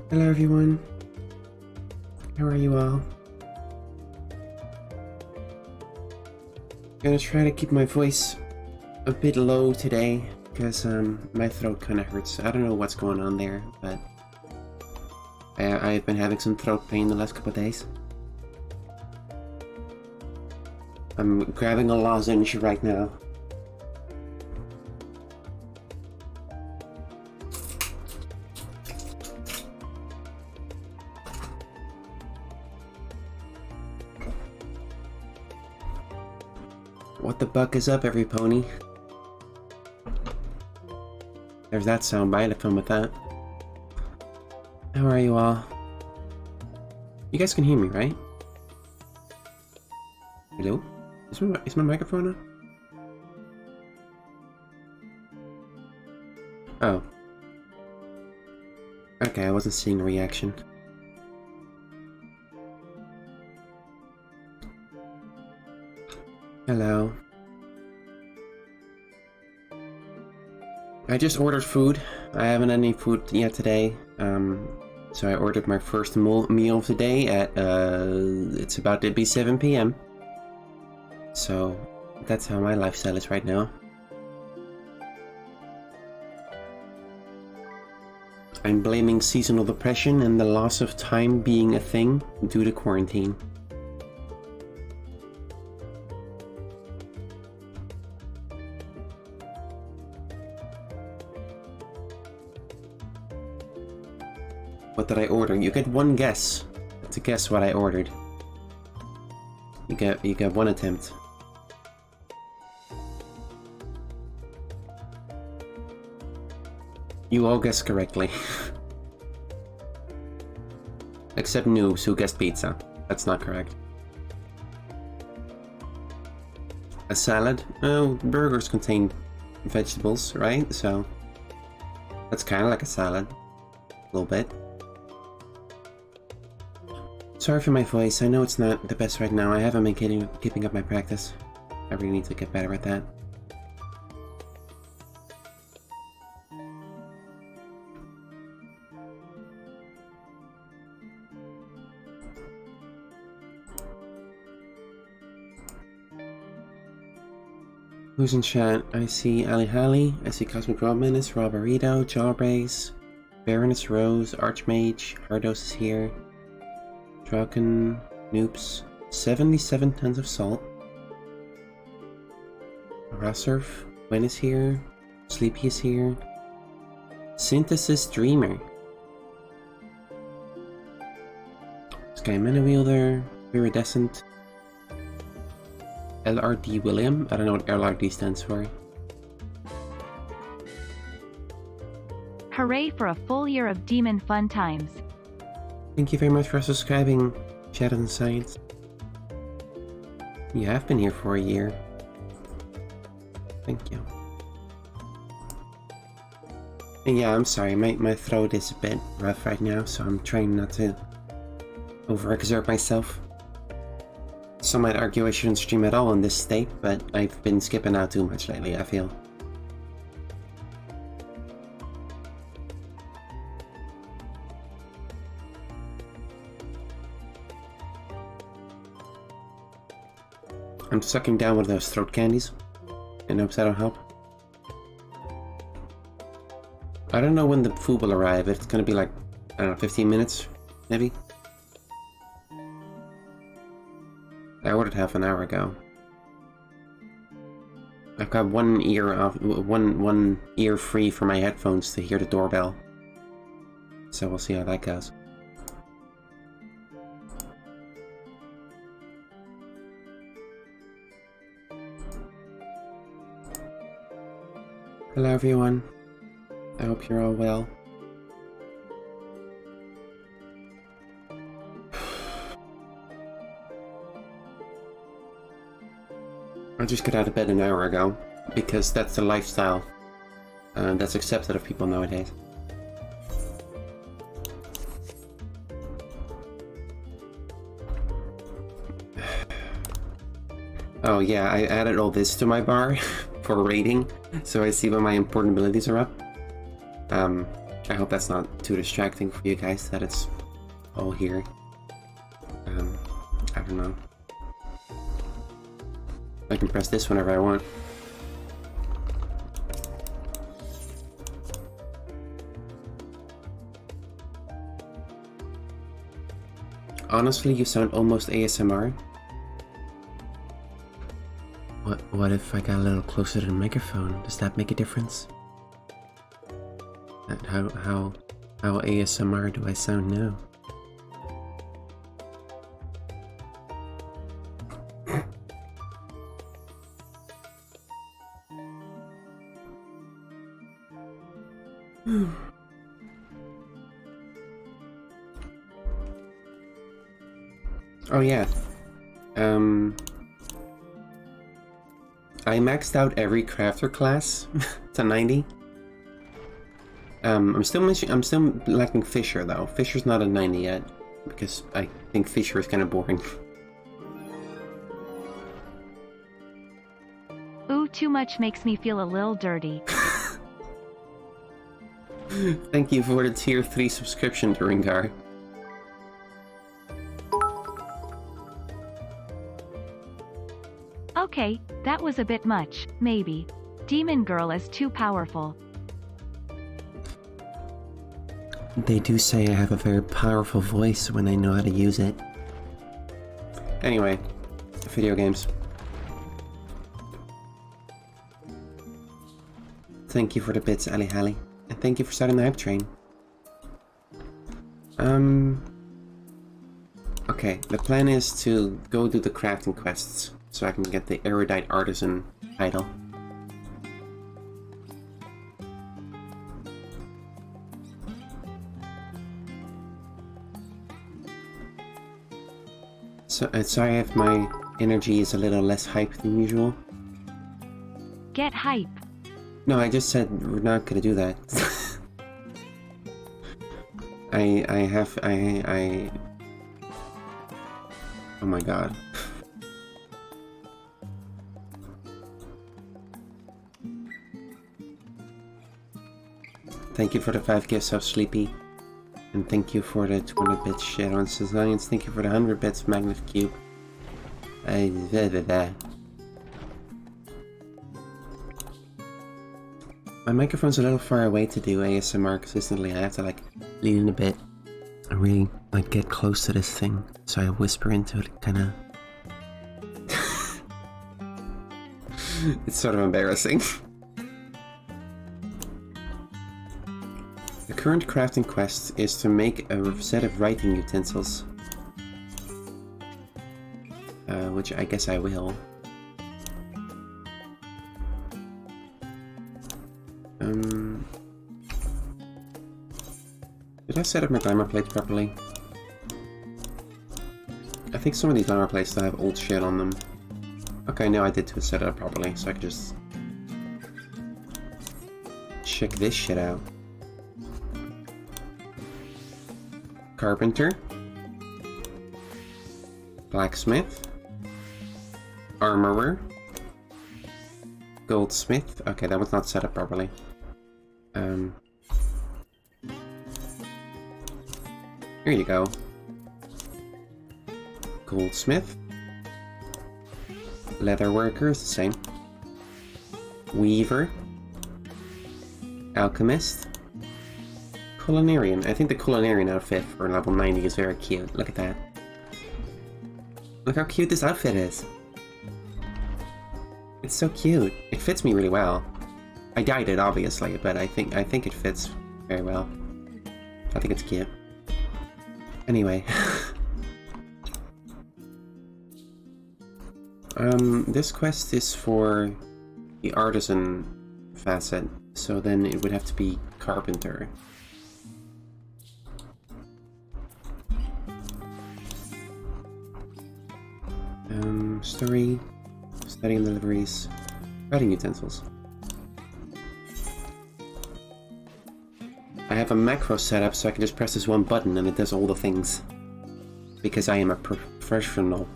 Hello everyone. How are you all? Gonna try to keep my voice a bit low today because my throat kind of hurts. I don't know what's going on there, but I've been having some throat pain the last couple of days. I'm grabbing a lozenge right now. What the buck is up, every pony? There's that soundbite. Have fun with that. How are you all? You guys can hear me, right? Hello? Is my microphone on? Oh. Okay, I wasn't seeing a reaction. Hello. I just ordered food. I haven't had any food yet today. So I ordered my first meal of the day at, it's about to be 7 p.m. So that's how my lifestyle is right now. I'm blaming seasonal depression and the loss of time being a thing due to quarantine. What did I order? You get one guess to guess what I ordered. You get one attempt. You all guessed correctly. Except Noobs, who guessed pizza. That's not correct. A salad? Oh, burgers contain vegetables, right? So that's kind of like a salad. A little bit. Sorry for my voice, I know it's not the best right now. I haven't been keeping up my practice. I really need to get better at that. Who's in chat? I see Ali Halley, I see Cosmic Robinus, Roberito, Jawbrace, Baroness Rose, Archmage, Hardos is here. Draken, Noops, 77 tons of salt. Rassurf, Gwen is here. Sleepy is here. Synthesis Dreamer. Sky Mana Wielder, Iridescent. LRD William, I don't know what LRD stands for. Hooray for a full year of demon fun times. Thank you very much for subscribing, Shadows and Science. You have been here for a year. Thank you. And yeah, I'm sorry, my throat is a bit rough right now, so I'm trying not to overexert myself. Some might argue I shouldn't stream at all in this state, but I've been skipping out too much lately, I feel. I'm sucking down one of those throat candies, in hopes that'll help. I don't know when the food will arrive. It's gonna be like, I don't know, 15 minutes, maybe? I ordered half an hour ago. I've got one ear off, one ear free for my headphones to hear the doorbell. So we'll see how that goes. Hello everyone. I hope you're all well. I just got out of bed an hour ago, because that's the lifestyle that's accepted of people nowadays. Oh yeah, I added all this to my bar for rating, so I see when my important abilities are up. I hope that's not too distracting for you guys that it's all here. I don't know. I can press this whenever I want. Honestly, you sound almost ASMR. What if I got a little closer to the microphone? Does that make a difference? How ASMR do I sound now? Oh yeah. I maxed out every crafter class to 90. I'm still lacking Fisher though. Fisher's not at 90 yet because I think Fisher is kind of boring. Ooh, too much makes me feel a little dirty. Thank you for the tier 3 subscription, Duringar. Okay, that was a bit much, maybe. Demon Girl is too powerful. They do say I have a very powerful voice when I know how to use it. Anyway, video games. Thank you for the bits, Ali Hallie. And thank you for starting the hype train. Okay, the plan is to go do the crafting quests, so I can get the erudite artisan title. So, sorry if my energy is a little less hype than usual. Get hype. No, I just said we're not gonna do that. Oh my god. Thank you for the 5 gifts of Sleepy. And thank you for the 200 bits shit on Science. Thank you for the 100 bits Magnet Cube. My microphone's a little far away to do ASMR consistently. I have to like lean in a bit and really like get close to this thing. So I whisper into it, kinda. It's sort of embarrassing. The current crafting quest is to make a set of writing utensils. Which I guess I will. Did I set up my glamour plates properly? I think some of these glamour plates still have old shit on them. Okay, no, I did set it up properly, so I can just check this shit out. Carpenter, blacksmith, armorer, goldsmith. Okay, that was not set up properly. Here you go. Goldsmith. Leatherworker is the same. Weaver. Alchemist. Culinarian. I think the culinarian outfit for level 90 is very cute. Look at that. Look how cute this outfit is. It's so cute. It fits me really well. I dyed it obviously, but I think it fits very well. I think it's cute. Anyway. This quest is for the artisan facet, so then it would have to be carpenter. Story, studying deliveries, writing utensils. I have a macro set up so I can just press this one button and it does all the things. Because I am a professional.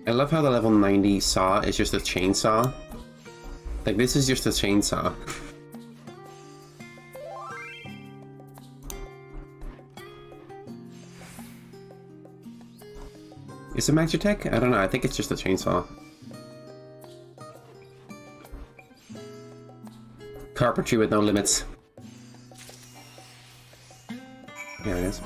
I love how the level 90 saw is just a chainsaw. Like, this is just a chainsaw. Is it Magitech? I don't know, I think it's just a chainsaw. Carpentry with no limits. There it is.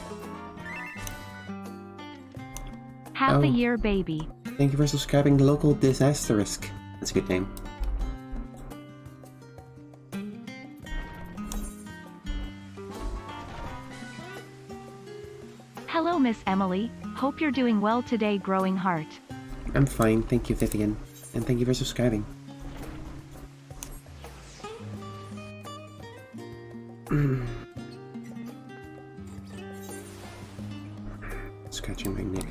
Half a year, baby. Thank you for subscribing, Local Disasterisk. That's a good name. Hello, Miss Emily. Hope you're doing well today, growing heart. I'm fine, thank you, Vivian. And thank you for subscribing. Scratching my neck.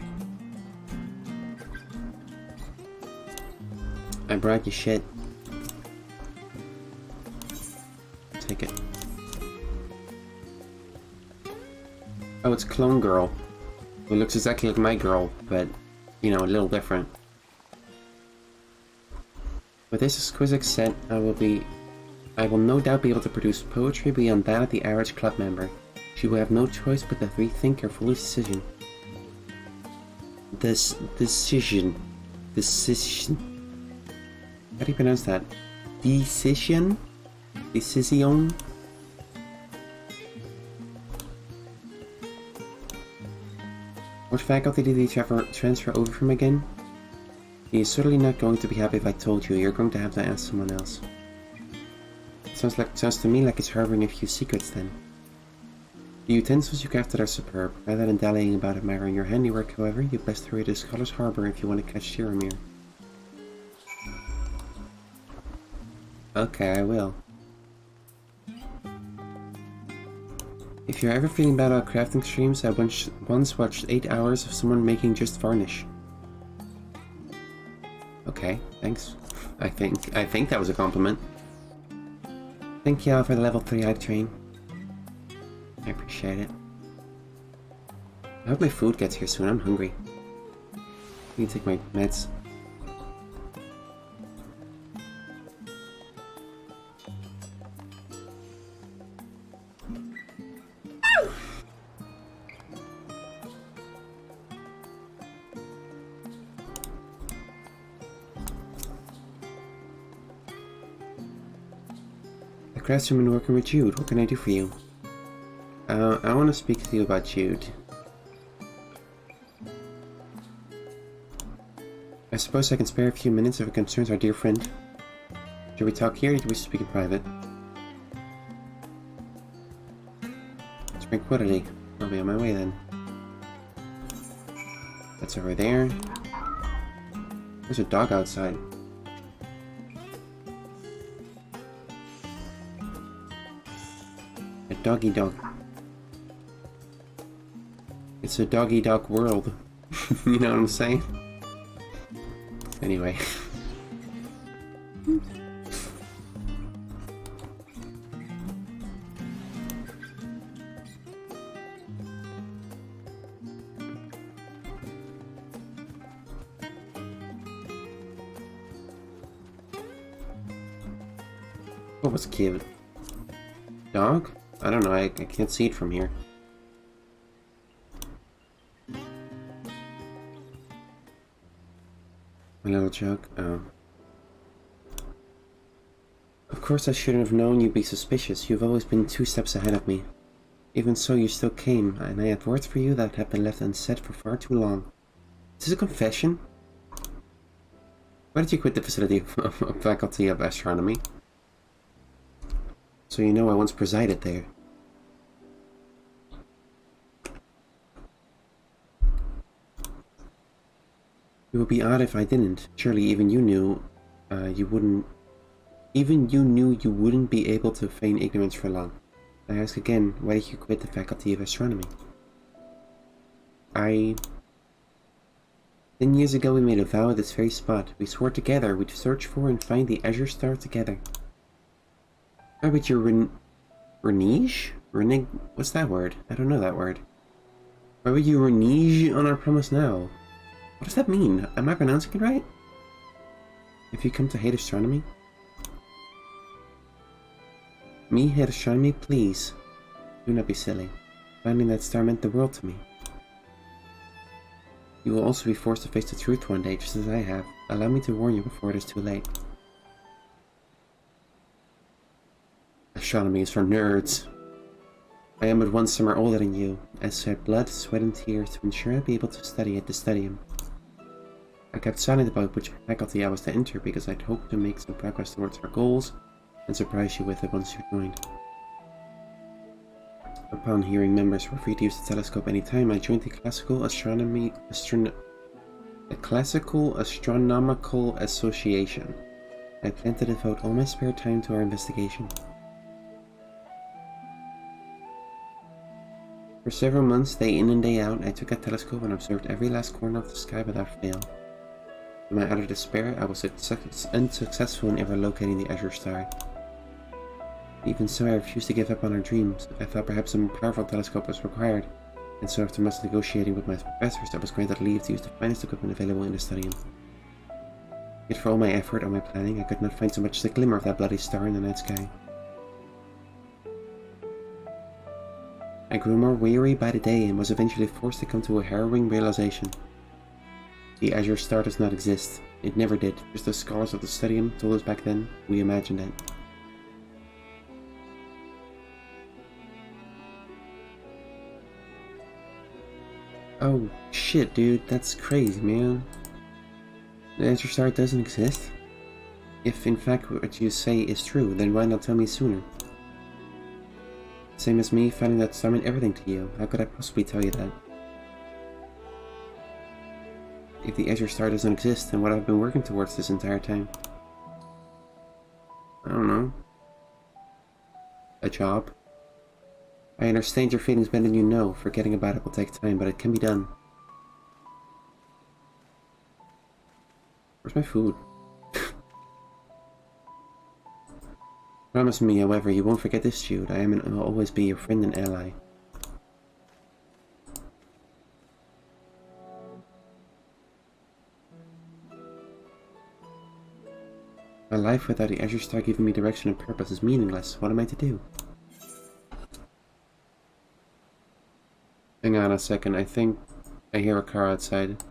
I brought you shit. Take it. Oh, it's Clone Girl. Who looks exactly like my girl, but, you know, a little different. With this exquisite set, I will no doubt be able to produce poetry beyond that of the average club member. She will have no choice but to rethink her foolish decision. Decision. How do you pronounce that? Decision? Decision? What faculty did he transfer over from again? He is certainly not going to be happy if I told you. You're going to have to ask someone else. Sounds to me like it's harboring a few secrets then. The utensils you crafted are superb. Rather than dallying about admiring your handiwork, however, you best hurry to Scholar's Harbour if you want to catch Tiramir. Okay, I will. If you're ever feeling bad about crafting streams, I once watched 8 hours of someone making just varnish. Okay, thanks. I think that was a compliment. Thank y'all for the level 3 hype train. I appreciate it. I hope my food gets here soon, I'm hungry. I need to take my meds. Craftsman been working with Jude. What can I do for you? I want to speak to you about Jude. I suppose I can spare a few minutes if it concerns our dear friend. Should we talk here or do we speak in private? Tranquility. I'll be on my way then. That's over there. There's a dog outside. A doggy dog. It's a doggy dog world. You know what I'm saying? Anyway. What was cute? Dog? I don't know, I can't see it from here. My little joke? Oh. Of course I shouldn't have known you'd be suspicious. You've always been 2 steps ahead of me. Even so, you still came, and I had words for you that have been left unsaid for far too long. Is this a confession? Why did you quit the facility of Faculty of Astronomy? So you know I once presided there. It would be odd if I didn't. Surely even you knew you wouldn't... Even you knew you wouldn't be able to feign ignorance for long. I ask again, why did you quit the Faculty of Astronomy? 10 years ago we made a vow at this very spot. We swore together we'd search for and find the Azure Star together. Why would you renege? What's that word? I don't know that word. Why would you renege on our promise now? What does that mean? Am I pronouncing it right? If you come to hate astronomy? Me hate astronomy? Please. Do not be silly. Finding that star meant the world to me. You will also be forced to face the truth one day, just as I have. Allow me to warn you before it is too late. Astronomy is for nerds. I am but 1 summer older than you. I sweat blood, sweat and tears to ensure I'd be able to study at the stadium. I kept silent about which faculty I was to enter because I'd hoped to make some progress towards our goals and surprise you with it once you joined. Upon hearing members were free to use the telescope anytime, I joined the Classical Astronomical Association. I plan to devote all my spare time to our investigation. For several months, day in and day out, I took a telescope and observed every last corner of the sky without fail. To my utter despair, I was unsuccessful in ever locating the azure star. Even so, I refused to give up on our dreams. I thought perhaps a more powerful telescope was required, and so after much negotiating with my professors, I was granted leave to use the finest equipment available in the stadium. Yet for all my effort and my planning, I could not find so much as a glimmer of that bloody star in the night sky. I grew more weary by the day and was eventually forced to come to a harrowing realization. The azure star does not exist. It never did. Just as scholars of the stadium told us back then, we imagined it. Oh shit, dude, that's crazy, man. The azure star doesn't exist? If in fact what you say is true, then why not tell me sooner? Same as me finding that star meant everything to you. How could I possibly tell you that? If the azure star doesn't exist, then what have I been working towards this entire time? I don't know. A job? I understand your feelings better than you know. Forgetting about it will take time, but it can be done. Where's my food? Promise me, however, you won't forget this, Jude. I am and will always be your friend and ally. My life without the azure star giving me direction and purpose is meaningless. What am I to do? Hang on a second, I think I hear a car outside.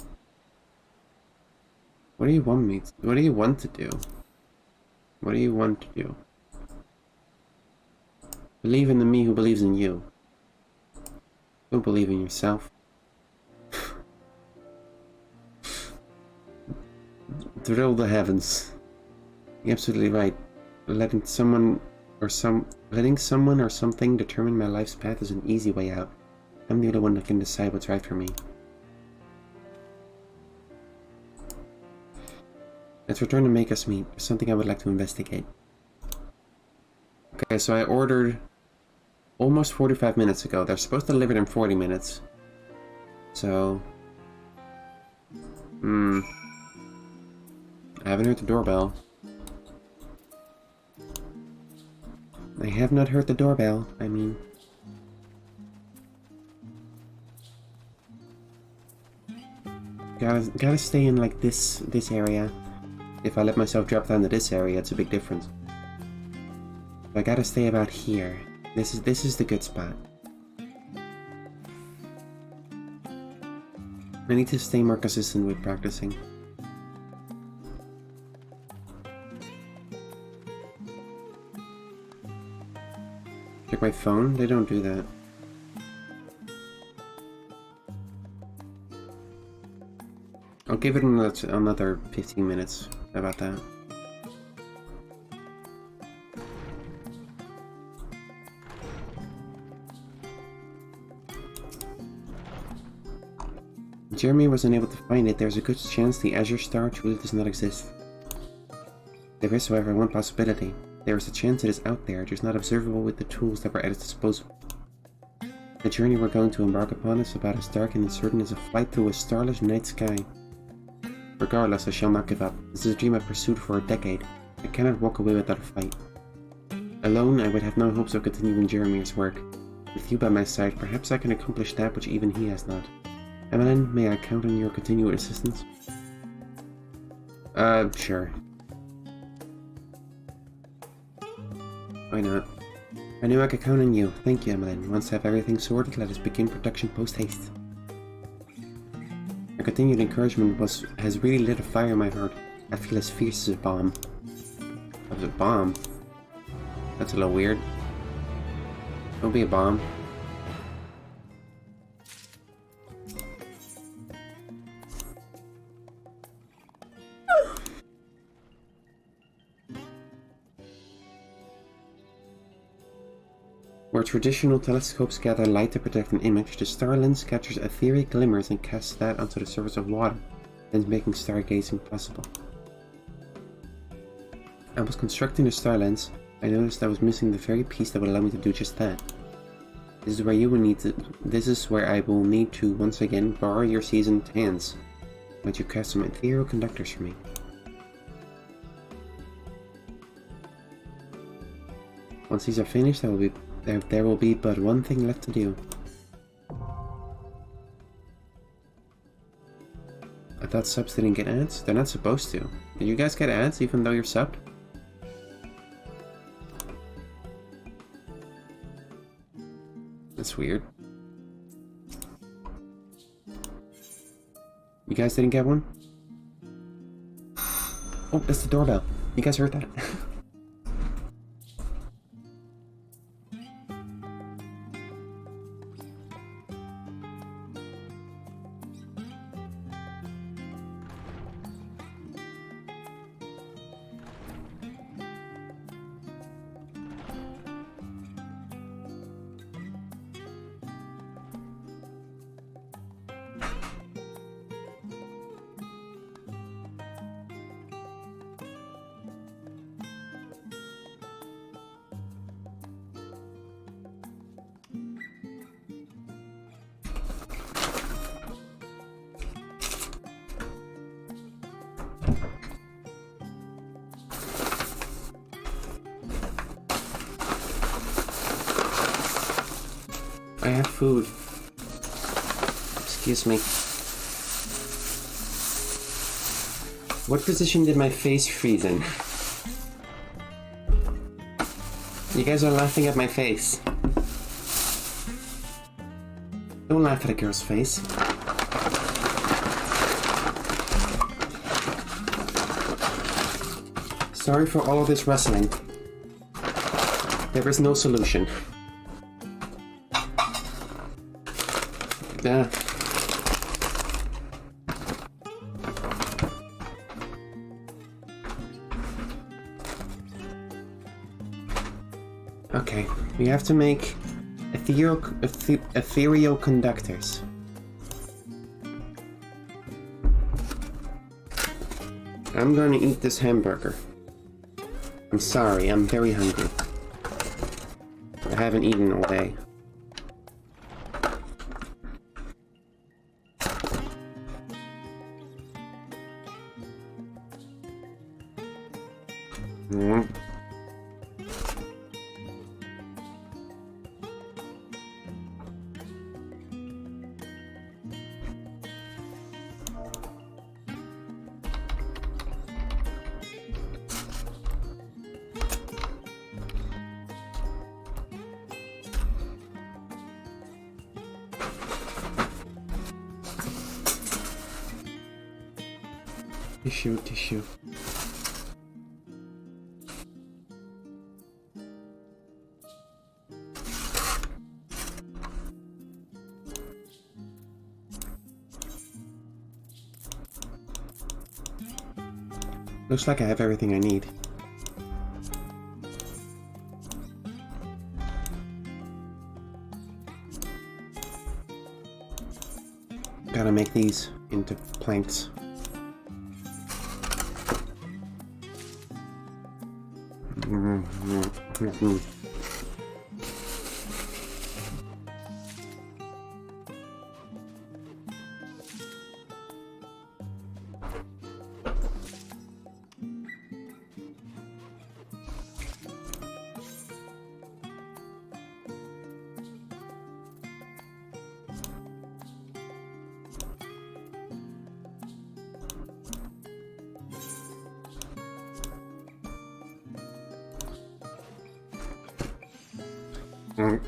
What do you want me to, what do you want to do? What do you want to do? Believe in the me who believes in you. Don't believe in yourself. Thrill the heavens. You're absolutely right. Letting someone or something determine my life's path is an easy way out. I'm the only one that can decide what's right for me. Let's return to make us meet. There's something I would like to investigate. Okay, so I ordered almost 45 minutes ago. They're supposed to deliver it in 40 minutes. So... I haven't heard the doorbell. I have not heard the doorbell, I mean... Gotta stay in like this area. If I let myself drop down to this area, it's a big difference. But I gotta stay about here. This is the good spot. I need to stay more consistent with practicing. Check my phone? They don't do that. I'll give it another 15 minutes. How about that? Jeremy was unable to find it. There's a good chance the azure star truly does not exist. There is, however, one possibility. There is a chance it is out there, just not observable with the tools that were at its disposal. The journey we're going to embark upon is about as dark and uncertain as a flight through a starless night sky. Regardless, I shall not give up. This is a dream I've pursued for a decade. I cannot walk away without a fight. Alone, I would have no hopes of continuing Jeremy's work. With you by my side, perhaps I can accomplish that which even he has not. Emmeline, may I count on your continued assistance? Sure. Why not? I knew I could count on you. Thank you, Emmeline. Once I have everything sorted, let us begin production post-haste. Your continued encouragement has really lit a fire in my heart. I feel as fierce as a bomb. That was a bomb? That's a little weird. Don't be a bomb. Where traditional telescopes gather light to protect an image, the star lens captures etheric glimmers and casts that onto the surface of water, thence making stargazing possible. I was constructing the star lens. I noticed I was missing the very piece that would allow me to do just that. This is where I will need to once again borrow your seasoned hands. Might you cast some ethereal conductors for me? Once these are finished, there will be but one thing left to do. I thought subs didn't get ads? They're not supposed to. Did you guys get ads even though you're subbed? That's weird. You guys didn't get one? Oh, that's the doorbell. You guys heard that? I have food. Excuse me. What position did my face freeze in? You guys are laughing at my face. Don't laugh at a girl's face. Sorry for all of this wrestling. There is no solution. Yeah. Okay, we have to make ethereal conductors. I'm gonna eat this hamburger. I'm sorry, I'm very hungry. I haven't eaten all day. Tissue. Looks like I have everything I need. Gotta make these into planks. Mm.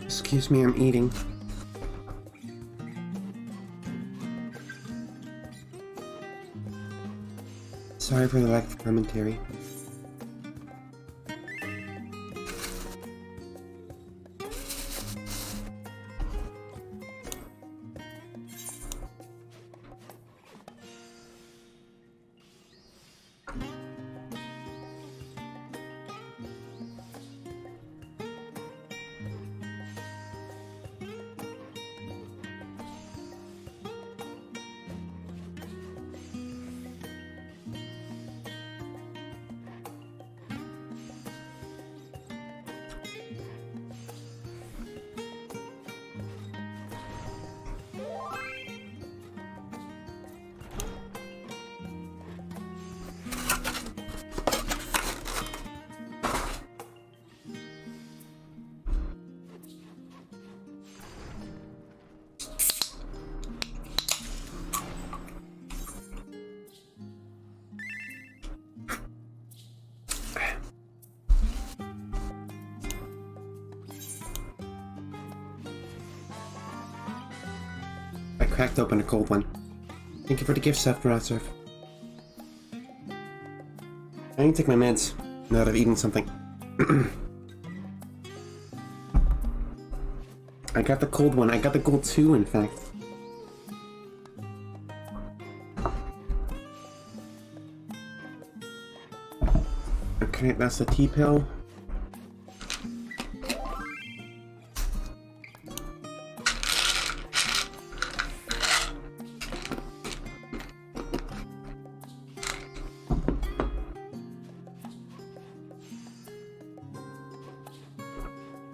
Excuse me, I'm eating. Sorry for the lack of commentary. I cracked open a cold one. Thank you for the gift stuff, Ratsurf. I need to take my meds now that I've eaten something. I got the cold one. I got the cold 2, in fact. Okay, that's the T-pill.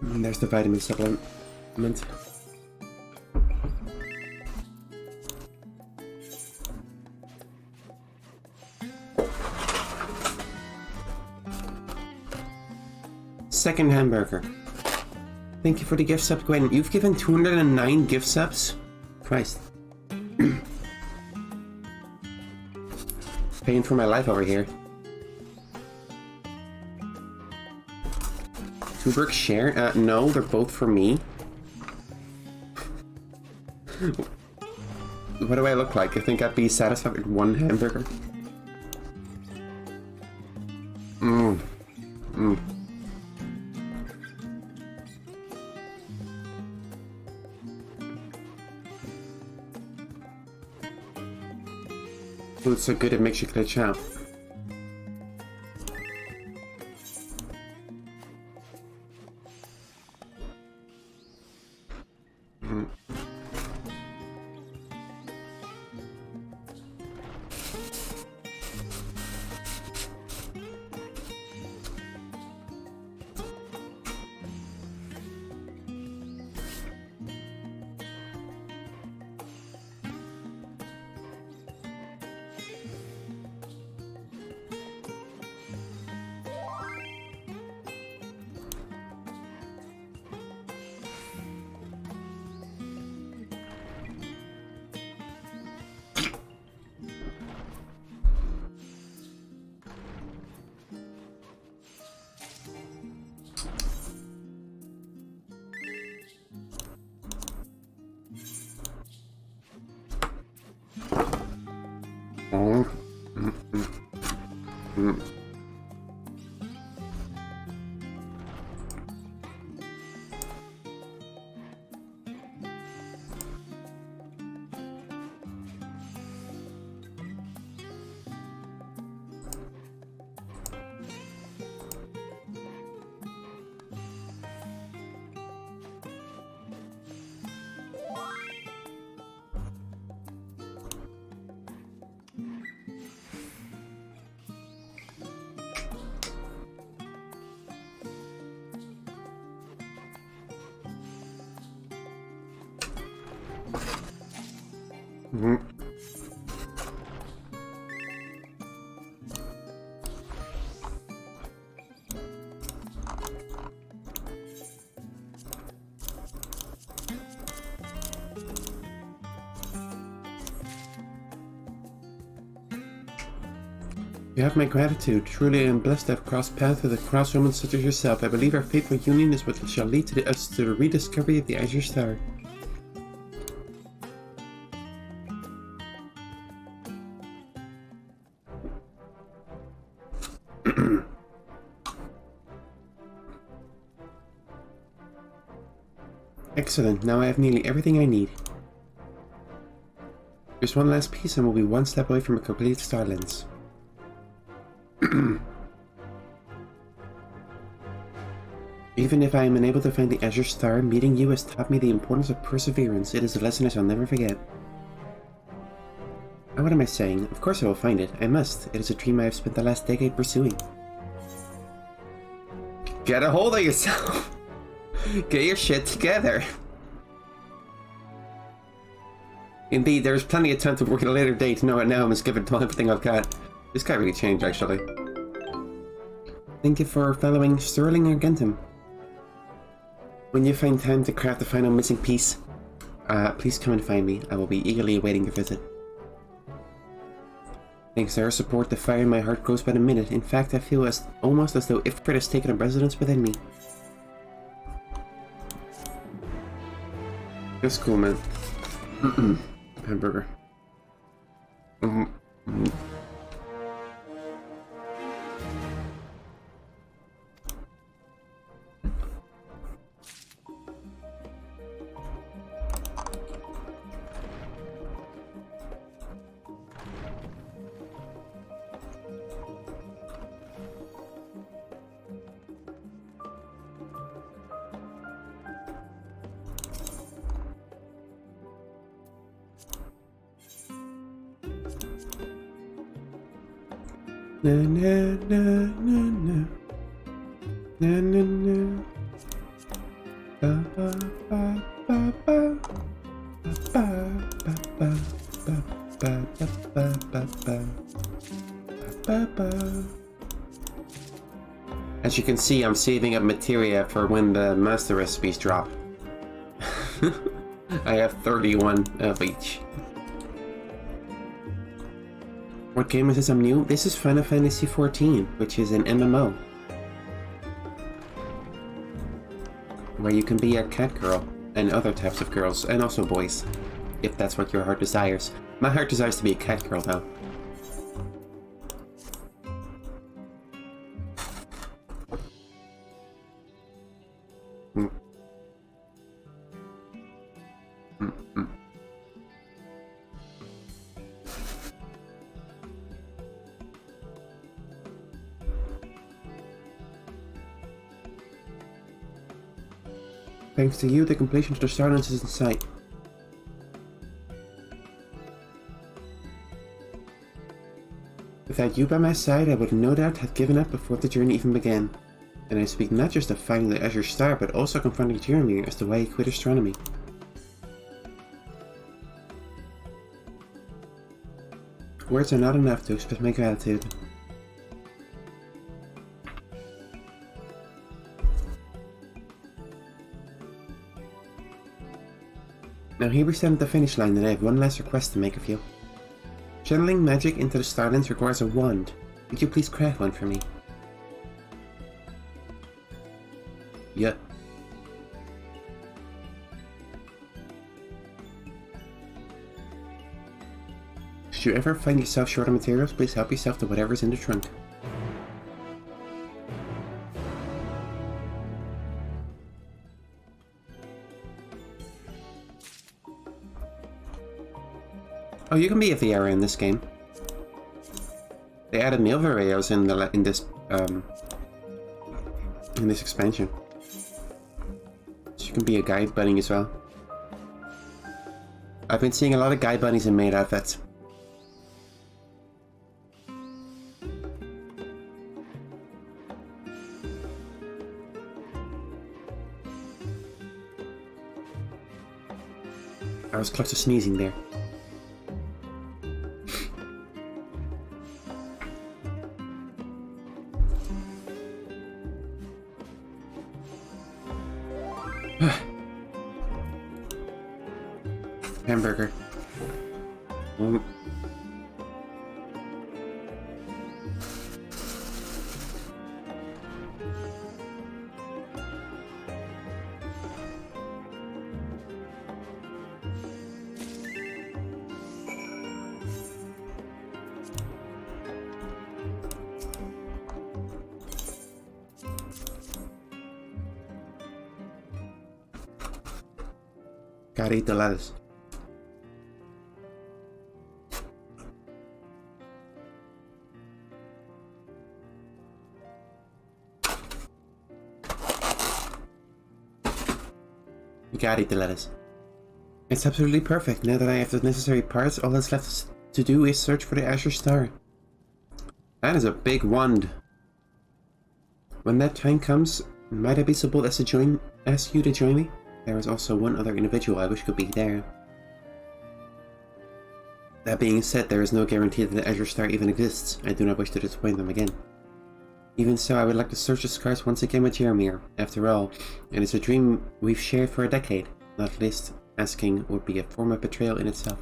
And there's the vitamin supplement. Second hamburger. Thank you for the gift sub, Gwen. You've given 209 gift subs? Christ. Paying for my life over here. Tuberk share? No, they're both for me. What do I look like? I think I'd be satisfied with one hamburger. Mmm. Mmm. Food's so good it makes you glitch out. Mhm. You have my gratitude. Truly I am blessed to have crossed paths with a crosswoman such as yourself. I believe our fateful union is what shall lead to us to the rediscovery of the Azure Star. Excellent. Now I have nearly everything I need. Just one last piece and we'll be one step away from a complete Starlands. Even if I am unable to find the Azure Star, meeting you has taught me the importance of perseverance. It is a lesson I shall never forget. What am I saying? Of course I will find it. I must. It is a dream I have spent the last decade pursuing. Get a hold of yourself! Get your shit together! Indeed, there's plenty of time to work at a later date. No, now I must give it everything I've got. This guy really changed, actually. Thank you for following Sterling Argentum. When you find time to craft the final missing piece, please come and find me. I will be eagerly awaiting your visit. Thanks to her support, the fire in my heart grows by the minute. In fact, I feel almost as though Ifrit has taken a residence within me. That's cool, man. Hamburger. Na na na na na na na na ba ba ba ba ba ba ba ba ba ba. As you can see, I'm saving up materia for when the master recipes drop. I have 31 of each. What game is this I'm new? This is Final Fantasy XIV, which is an MMO. Where you can be a cat girl, and other types of girls, and also boys, if that's what your heart desires. My heart desires to be a cat girl, though. Thanks to you, the completion to the Starlands is in sight. Without you by my side, I would no doubt have given up before the journey even began. And I speak not just of finding the Azure Star, but also confronting Jeremy as to why he quit astronomy. Words are not enough to express my gratitude. Now here we stand at the finish line and I have one last request to make of you. Channeling magic into the Starlands requires a wand. Would you please craft one for me? Yep. Should you ever find yourself short of materials, please help yourself to whatever's in the trunk. Oh, you can be a Viera in this game. They added meal Vireos in this expansion. So you can be a guide bunny as well. I've been seeing a lot of guide bunnies in maid outfits. I was close to sneezing there. Hamburger. Mm. Gotta eat the lettuce. You gotta eat the lettuce. It's absolutely perfect. Now that I have the necessary parts, all that's left to do is search for the Azure Star. That is a big wand. When that time comes, might I be so bold as to ask you to join me? There is also one other individual I wish could be there. That being said, there is no guarantee that the Azure Star even exists. I do not wish to disappoint them again. Even so, I would like to search the skies once again with Jeremiah. After all, it is a dream we've shared for a decade. Not least, asking would be a form of betrayal in itself.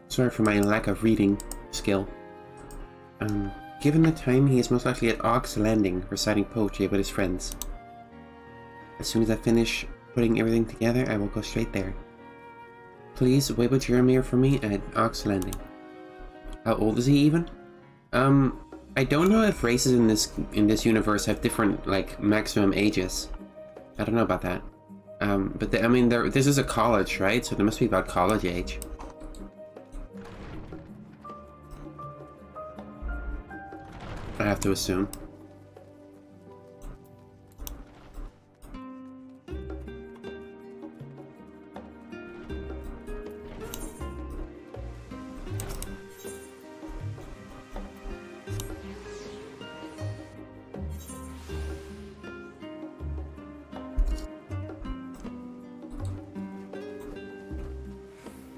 Sorry for my lack of reading skill. Given the time, he is most likely at Ox Landing, reciting poetry with his friends. As soon as I finish putting everything together, I will go straight there. Please wait with Jeremiah for me at Ox Landing. How old is he even? I don't know if races in this universe have different like maximum ages. I don't know about that. But this is a college, right? So they must be about college age. I have to assume.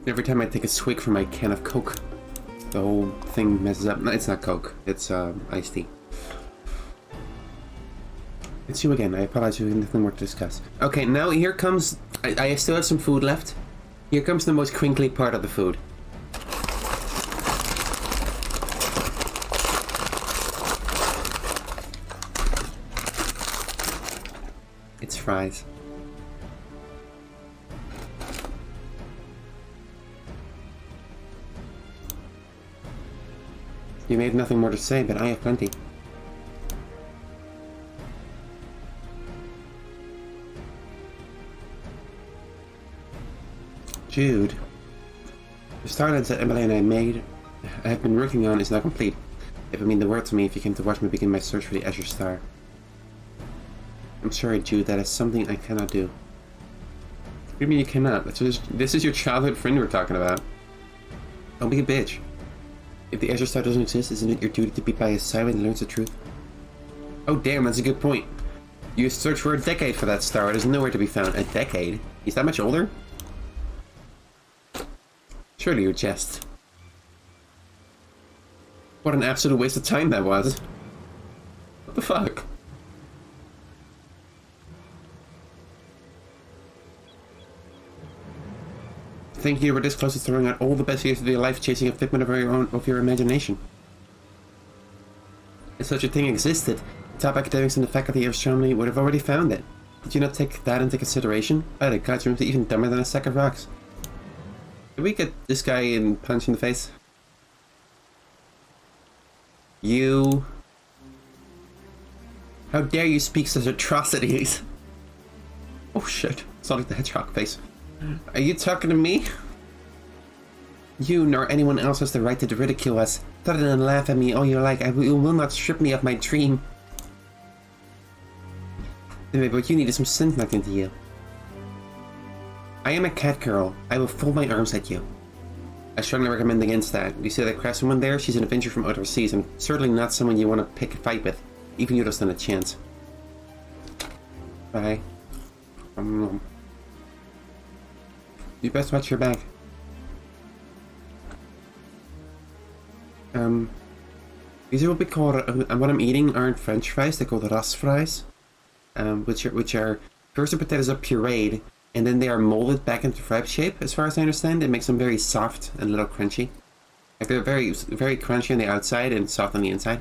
Every time I take a swig from my can of Coke, the whole thing messes up. No, it's not Coke. It's iced tea. It's you again. I apologize. We have nothing more to discuss. Okay, now here comes... I still have some food left. Here comes the most crinkly part of the food. It's fries. You may have nothing more to say, but I have plenty. Jude. The starlines that Emily and I have been working on is now complete. It would mean the world to me if you came to watch me begin my search for the Azure Star. I'm sorry, Jude, that is something I cannot do. What do you mean you cannot? This is your childhood friend we're talking about. Don't be a bitch. If the Azure Star doesn't exist, isn't it your duty to be by his side when he learns the truth? Oh damn, that's a good point. You searched for a decade for that star, it is nowhere to be found. A decade? He's that much older? Surely you jest. What an absolute waste of time that was. What the fuck? Thinking you were this close to throwing out all the best years of your life chasing a figment of your imagination. If such a thing existed, the top academics in the faculty of astronomy would have already found it. Did you not take that into consideration? By the gods, you're even dumber than a sack of rocks. Did we get this guy and punch in the face? You... How dare you speak such atrocities? Oh shit, Sonic the Hedgehog face. Are you talking to me? You nor anyone else has the right to ridicule us. Other than laugh at me all you like, you will not strip me of my dream. Anyway, what you need is some sense knocked into you. I am a cat girl. I will fold my arms at you. I strongly recommend against that. You see that craftsman woman there? She's an adventurer from outer seas, and certainly not someone you want to pick a fight with. Even you don't stand a chance. Bye. You best watch your back. These are what we call, what I'm eating aren't French fries, they're called Ras fries. which are first the potatoes are pureed, and then they are molded back into wrap shape. As far as I understand, it makes them very soft and a little crunchy. Like they're very crunchy on the outside and soft on the inside.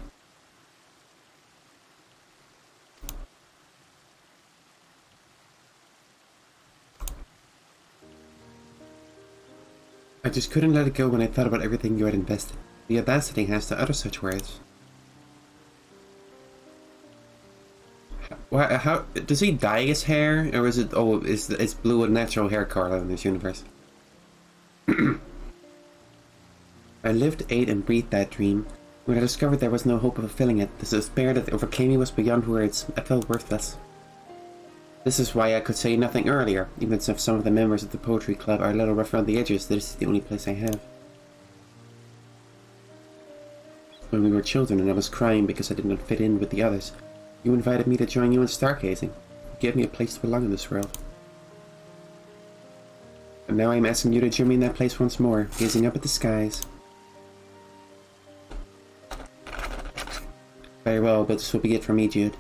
I just couldn't let it go when I thought about everything you had invested. The audacity has to utter such words. How does he dye his hair, or is it? Oh, is blue a natural hair color in this universe? I lived, ate, and breathed that dream. When I discovered there was no hope of fulfilling it, the despair that overcame me was beyond words. I felt worthless. This is why I could say nothing earlier, even if some of the members of the poetry club are a little rough around the edges. This is the only place I have. When we were children and I was crying because I did not fit in with the others, you invited me to join you in stargazing. You gave me a place to belong in this world. And now I am asking you to join me in that place once more, gazing up at the skies. Very well, but this will be it for me, Jude.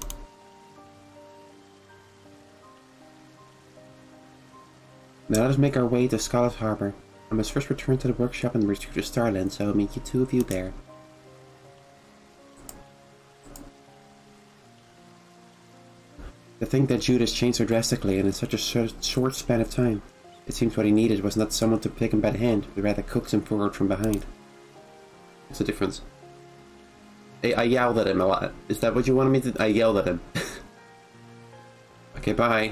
Now let us make our way to Scarlet Harbor. I must first return to the workshop and retrieve the Starland, so I will meet you two of you there. To think that Jude has changed so drastically and in such a short span of time. It seems what he needed was not someone to pick him by the hand, but rather coax him forward from behind. What's the difference? I yelled at him a lot. Is that what you wanted me to? I yelled at him. Okay, bye.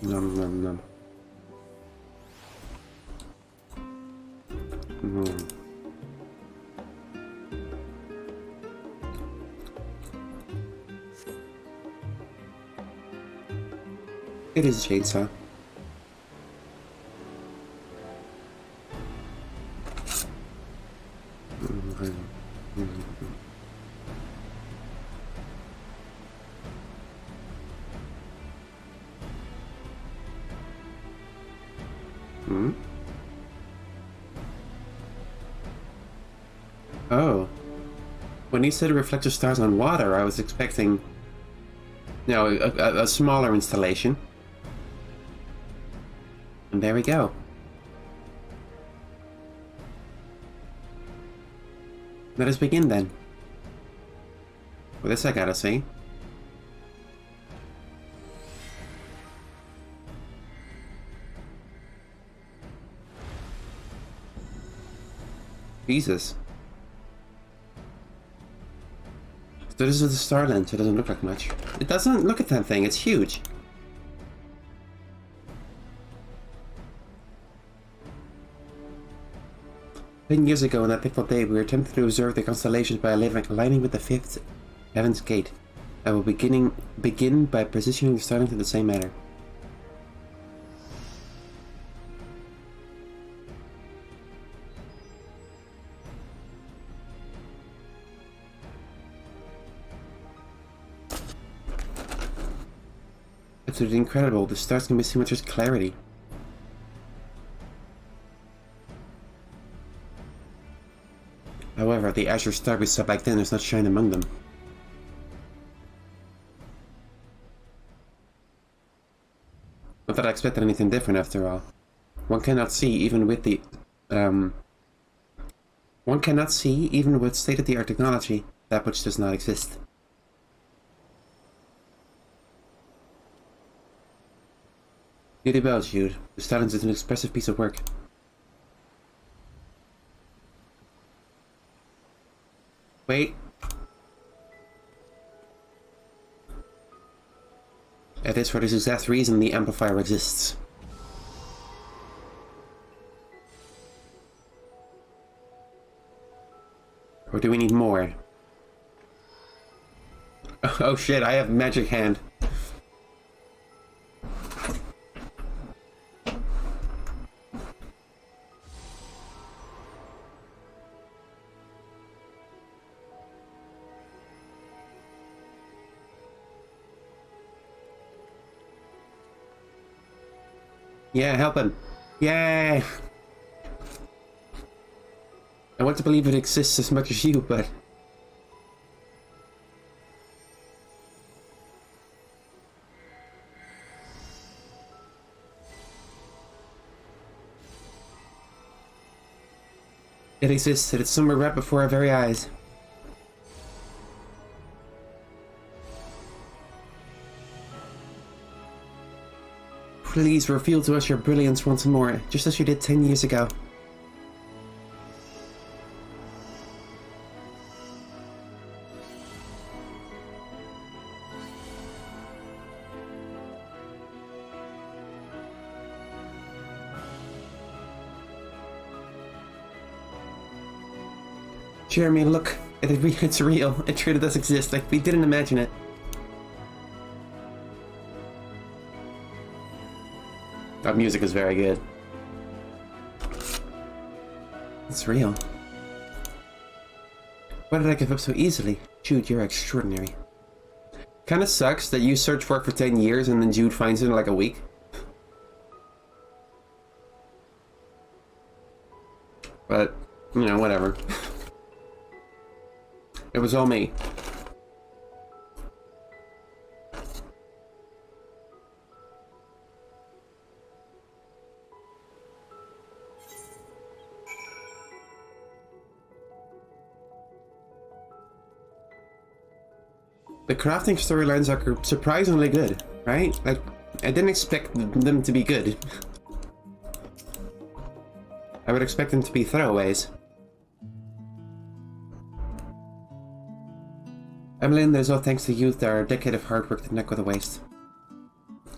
Nom nom nom. It is a chainsaw. Oh. When he said reflective stars on water, I was expecting, you know, a smaller installation. And there we go. Let us begin then. Well, this I gotta see. Jesus. So this is the Starland, so it doesn't look like much. It doesn't look at that thing, it's huge. 10 years ago on that fateful day, we were attempting to observe the constellations by aligning with the fifth heaven's gate. I will begin by positioning the Starland in the same manner. Absolutely incredible. The stars can be seen with such clarity. However, the azure star we saw back then does not shine among them. Not that I expected anything different after all. One cannot see even with the one cannot see even with state-of-the-art technology that which does not exist. Beauty bells, Jude. The Starland is an expressive piece of work. Wait. It is for this exact reason the amplifier exists. Or do we need more? Oh shit, I have magic hand. Yeah, help him. Yay! I want to believe it exists as much as you, but... It exists, and it's somewhere right before our very eyes. Please reveal to us your brilliance once more, just as you did 10 years ago. Jeremy, look, it's real. It truly does exist, like we didn't imagine it. That music is very good. It's real. Why did I give up so easily? Jude, you're extraordinary. Kinda sucks that you search for it for 10 years and then Jude finds it in like a week. But, you know, whatever. It was all me. The crafting storylines are surprisingly good, right? Like, I didn't expect them to be good. I would expect them to be throwaways. Emmeline, there's all thanks to you that our decade of hard work didn't go to waste.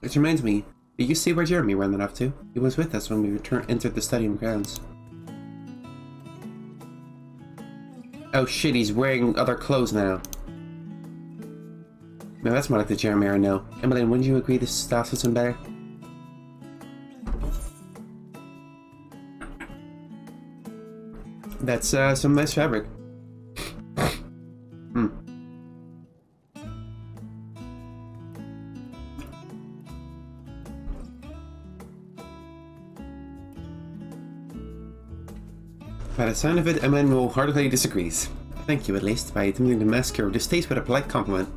Which reminds me, did you see where Jeremy went off to? He was with us when we entered the stadium grounds. Oh shit, he's wearing other clothes now. No, that's more like the Jeremy I know. Emmeline, wouldn't you agree this staff system better? That's some nice fabric. By the sound of it, Emmeline wholeheartedly disagrees. Thank you, at least, by attempting to mask your distaste with a polite compliment.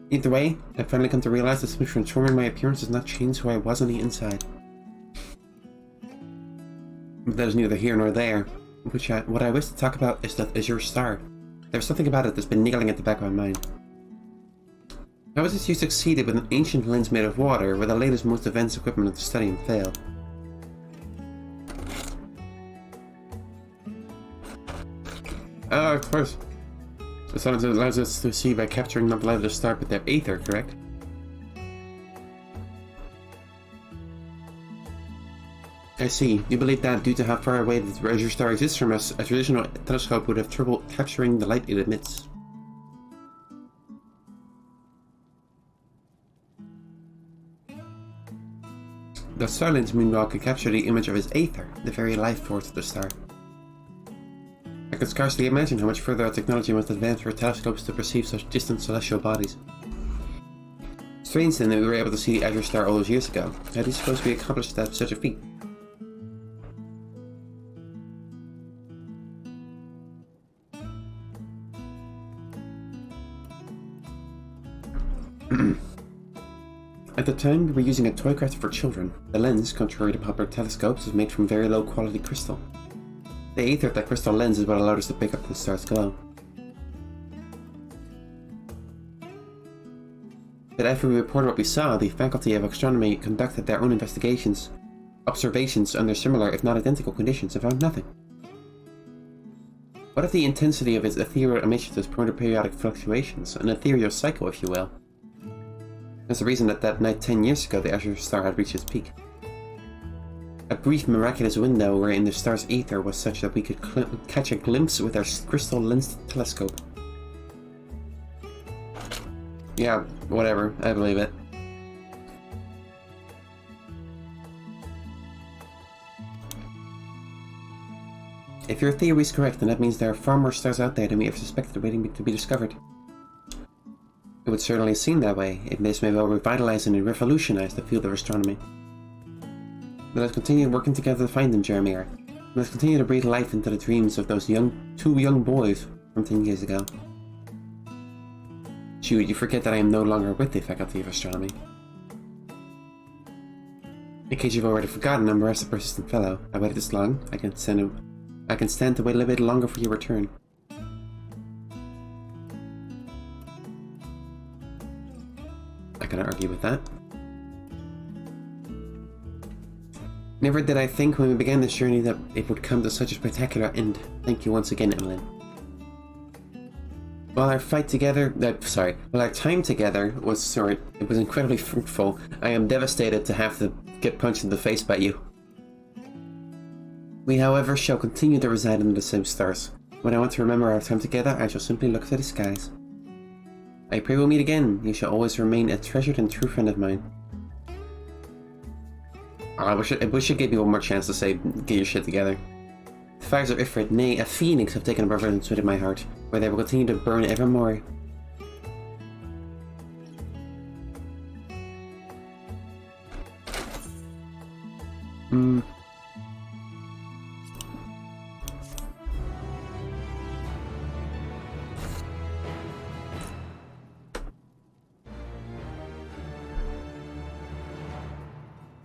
Either way, I've finally come to realize that simply transforming my appearance does not change who I was on the inside. But that is neither here nor there. What I wish to talk about is your star. There's something about it that's been niggling at the back of my mind. How is it you succeeded with an ancient lens made of water, where the latest most advanced equipment of the stadium failed? Of course. The sun allows us to see by capturing not the light of the star but their aether, correct? I see. You believe that due to how far away the treasure star exists from us, a traditional telescope would have trouble capturing the light it emits. The Starlens meanwhile could capture the image of its aether, the very life force of the star. I could scarcely imagine how much further our technology must advance for telescopes to perceive such distant celestial bodies. Strange then that we were able to see the Azure Star all those years ago. How do you suppose we accomplished such a feat? At the time, we were using a toy craft for children. The lens, contrary to popular telescopes, is made from very low quality crystal. The aether of that crystal lens is what allowed us to pick up the star's glow. But after we reported what we saw, the Faculty of Astronomy conducted their own observations under similar, if not identical, conditions and found nothing. What if the intensity of its ethereal emissions is prone to periodic fluctuations, an ethereal cycle, if you will? That's the reason that night 10 years ago the Azure Star had reached its peak. A brief miraculous window wherein the star's aether was such that we could catch a glimpse with our crystal lensed telescope. Yeah, whatever, I believe it. If your theory is correct, then that means there are far more stars out there than we ever suspected waiting to be discovered. It It would certainly seem that way. This may well revitalize and revolutionize the field of astronomy. Let us continue working together to find them, Jeremy. Let us continue to breathe life into the dreams of those two young boys from 10 years ago. Jude, you forget that I am no longer with the Faculty of Astronomy. In case you've already forgotten, I'm Rest the Persistent Fellow. I waited this long. I can stand to wait a little bit longer for your return. I cannot argue with that. Never did I think when we began this journey that it would come to such a spectacular end. Thank you once again, Emily. While our time together was it was incredibly fruitful, I am devastated to have to get punched in the face by you. We, however, shall continue to reside under the same stars. When I want to remember our time together, I shall simply look to the skies. I pray we'll meet again. You shall always remain a treasured and true friend of mine. Oh, I wish I gave you one more chance to say, get your shit together. The fires of Ifrit, nay, a phoenix, have taken up residence within my heart, where they will continue to burn evermore.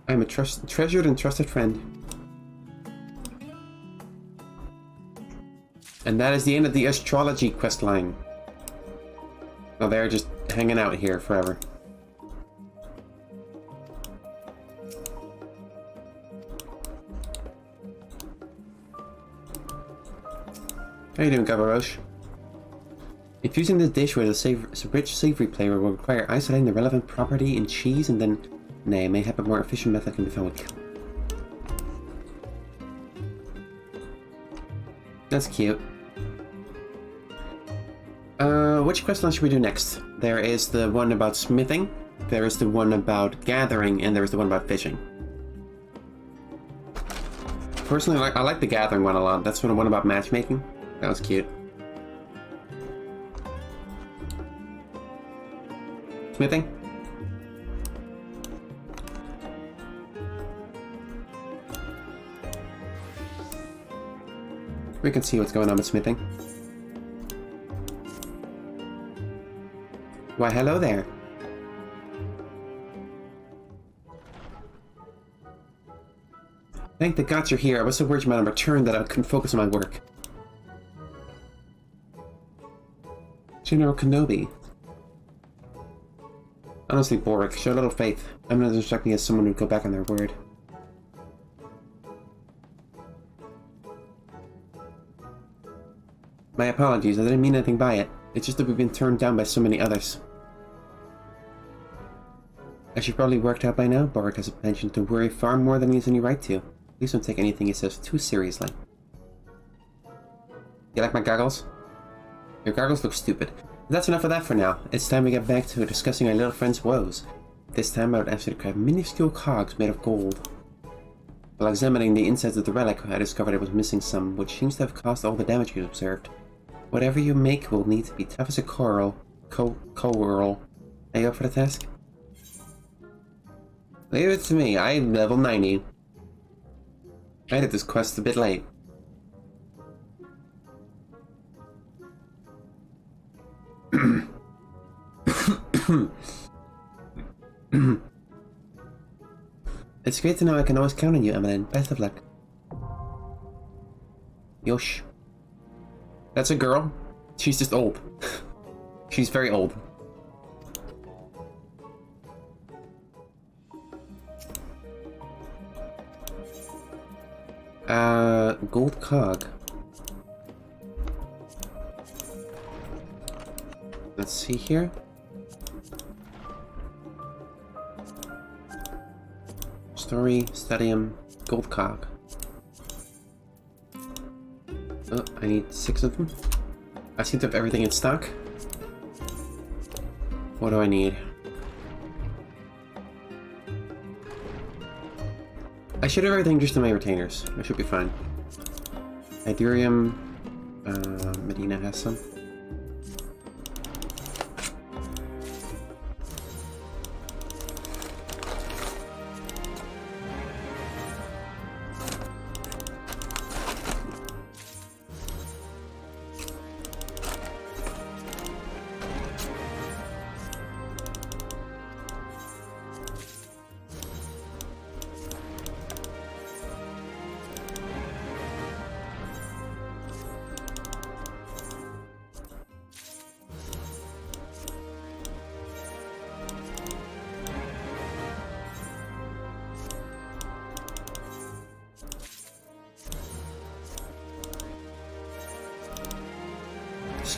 I am a treasured and trusted friend. And that is the end of the astrology quest line. Well, they're just hanging out here forever. How you doing, Gabaroche? Infusing this dish with a rich savory flavor will require isolating the relevant property in cheese and then... Nay, mayhap a more efficient method can be found with... That's cute. Which quest line should we do next? There is the one about smithing, there is the one about gathering, and there is the one about fishing. Personally, I like the gathering one a lot. That's the one about matchmaking. That was cute. Smithing? We can see what's going on with smithing. Why, hello there. Thank the gods you're here. I was so worried about my return that I couldn't focus on my work. General Kenobi. Honestly, Boric, show a little faith. I'm not instructing as someone who'd go back on their word. My apologies, I didn't mean anything by it. It's just that we've been turned down by so many others. As you've probably worked out by now, Boric has a penchant to worry far more than he has any right to. Please don't take anything he says too seriously. You like my goggles? Your goggles look stupid. But that's enough of that for now. It's time we get back to discussing our little friend's woes. This time I would ask you to craft minuscule cogs made of gold. While examining the insides of the relic, I discovered it was missing some, which seems to have caused all the damage you observed. Whatever you make will need to be tough as a coral. Coral. Are you up for the task? Leave it to me. I'm level 90. I did this quest a bit late. It's great to know I can always count on you, Emily. Best of luck. Yosh. That's a girl. She's just old. She's very old. Gold cog. Let's see here. Story, stadium, gold cog. Oh, I need 6 of them. I seem to have everything in stock. What do I need? I should have everything just in my retainers. I should be fine. Idurium. Medina has some.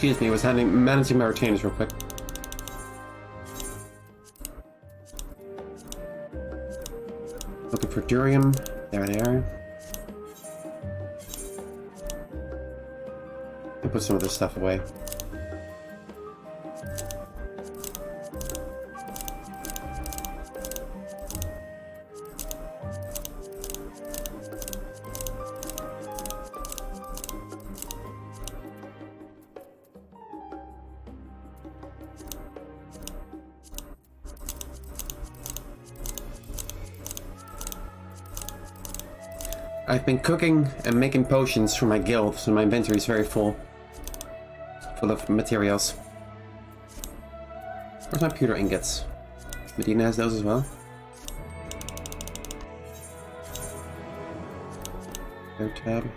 Excuse me, I was managing my retainers real quick. Looking for durium. There they are. I'll put some of this stuff away. I've been cooking and making potions for my guild, so my inventory is very full. Full of materials. Where's my pewter ingots? Medina has those as well. Their tab.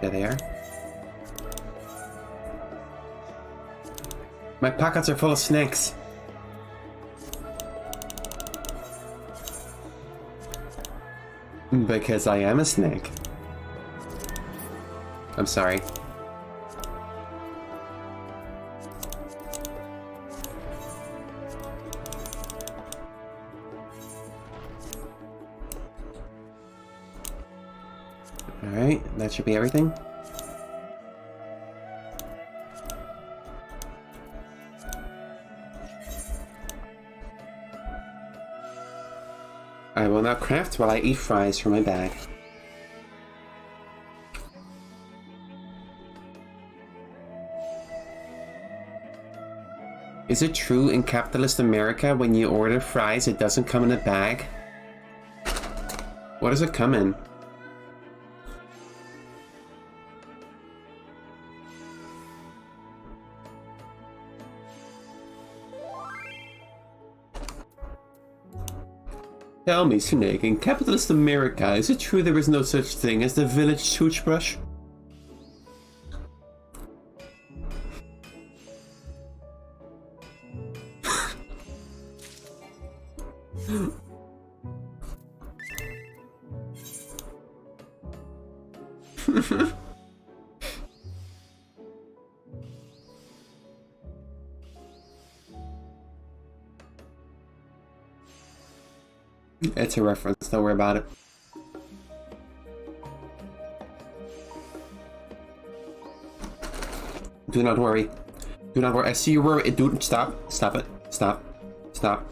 There they are. My pockets are full of snakes. Because I am a snake. I'm sorry. Alright, that should be everything. I will now craft while I eat fries from my bag. Is it true in capitalist America when you order fries it doesn't come in a bag? What does it come in? Tell me, Snake, in capitalist America, is it true there is no such thing as the village toothbrush? It's a reference, don't worry about it. Do not worry. Do not worry. I see you worry. Dude, stop. Stop it. Stop. Stop.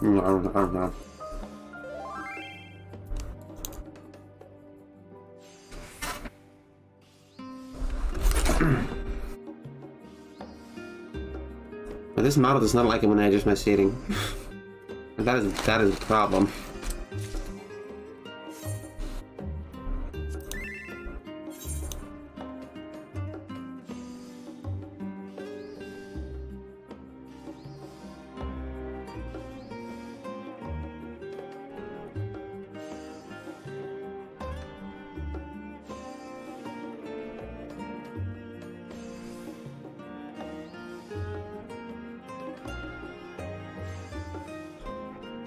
No. But this model does not like it when I adjust my shading. That is a problem.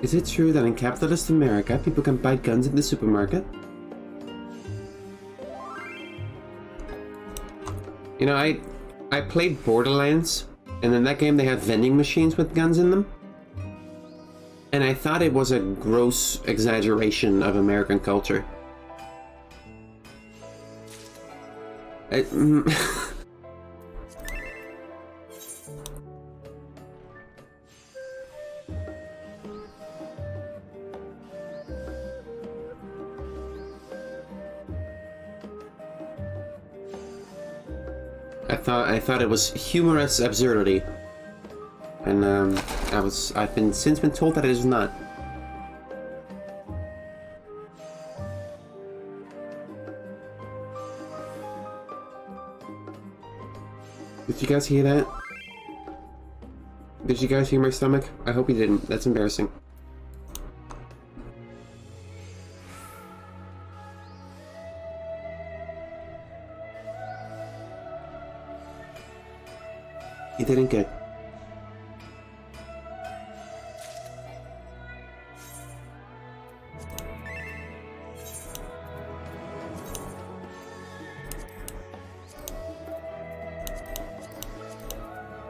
Is it true that in capitalist America, people can buy guns in the supermarket? You know, I played Borderlands, and in that game they have vending machines with guns in them. And I thought it was a gross exaggeration of American culture. I thought it was humorous absurdity, and I've since been told that it is not. Did you guys hear that? Did you guys hear my stomach? I hope you didn't. That's embarrassing. You didn't get.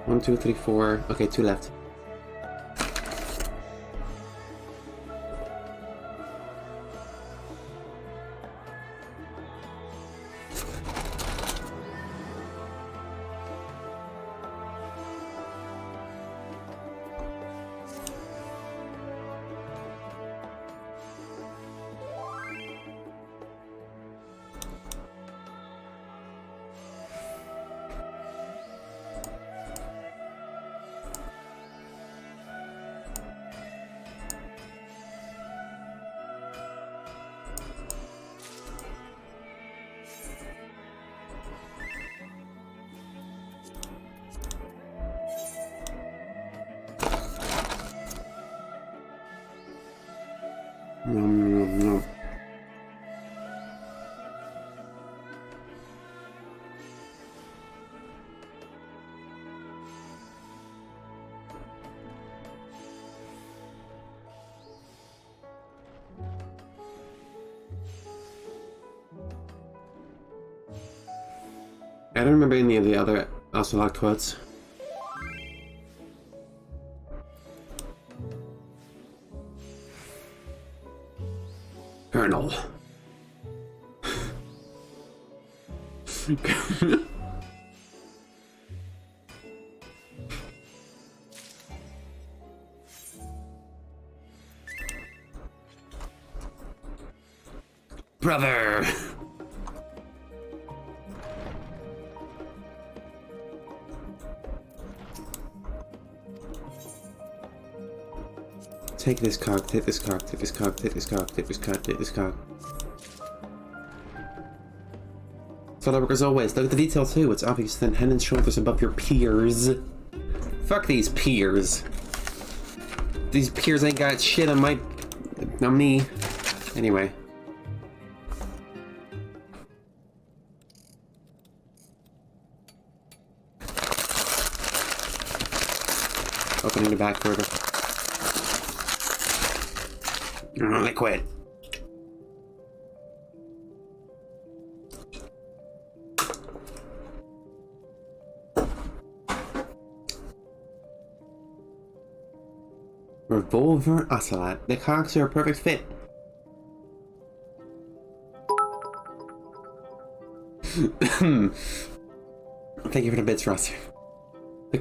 1, 2, 3, 4. Okay, 2 left. No. I don't remember any of the other Ocelot quotes. Colonel. Brother! Take this cog, take this cog, take this cog, take this cog, take this cog, take this cog. Solo work as always. Look at the detail too. It's obvious than head and shoulders above your peers. Fuck these peers. These peers ain't got shit on my... on me. Anyway. Opening the back further. Liquid. Revolver Ocelot. The cocks are a perfect fit. Thank you for the bits, Roster. The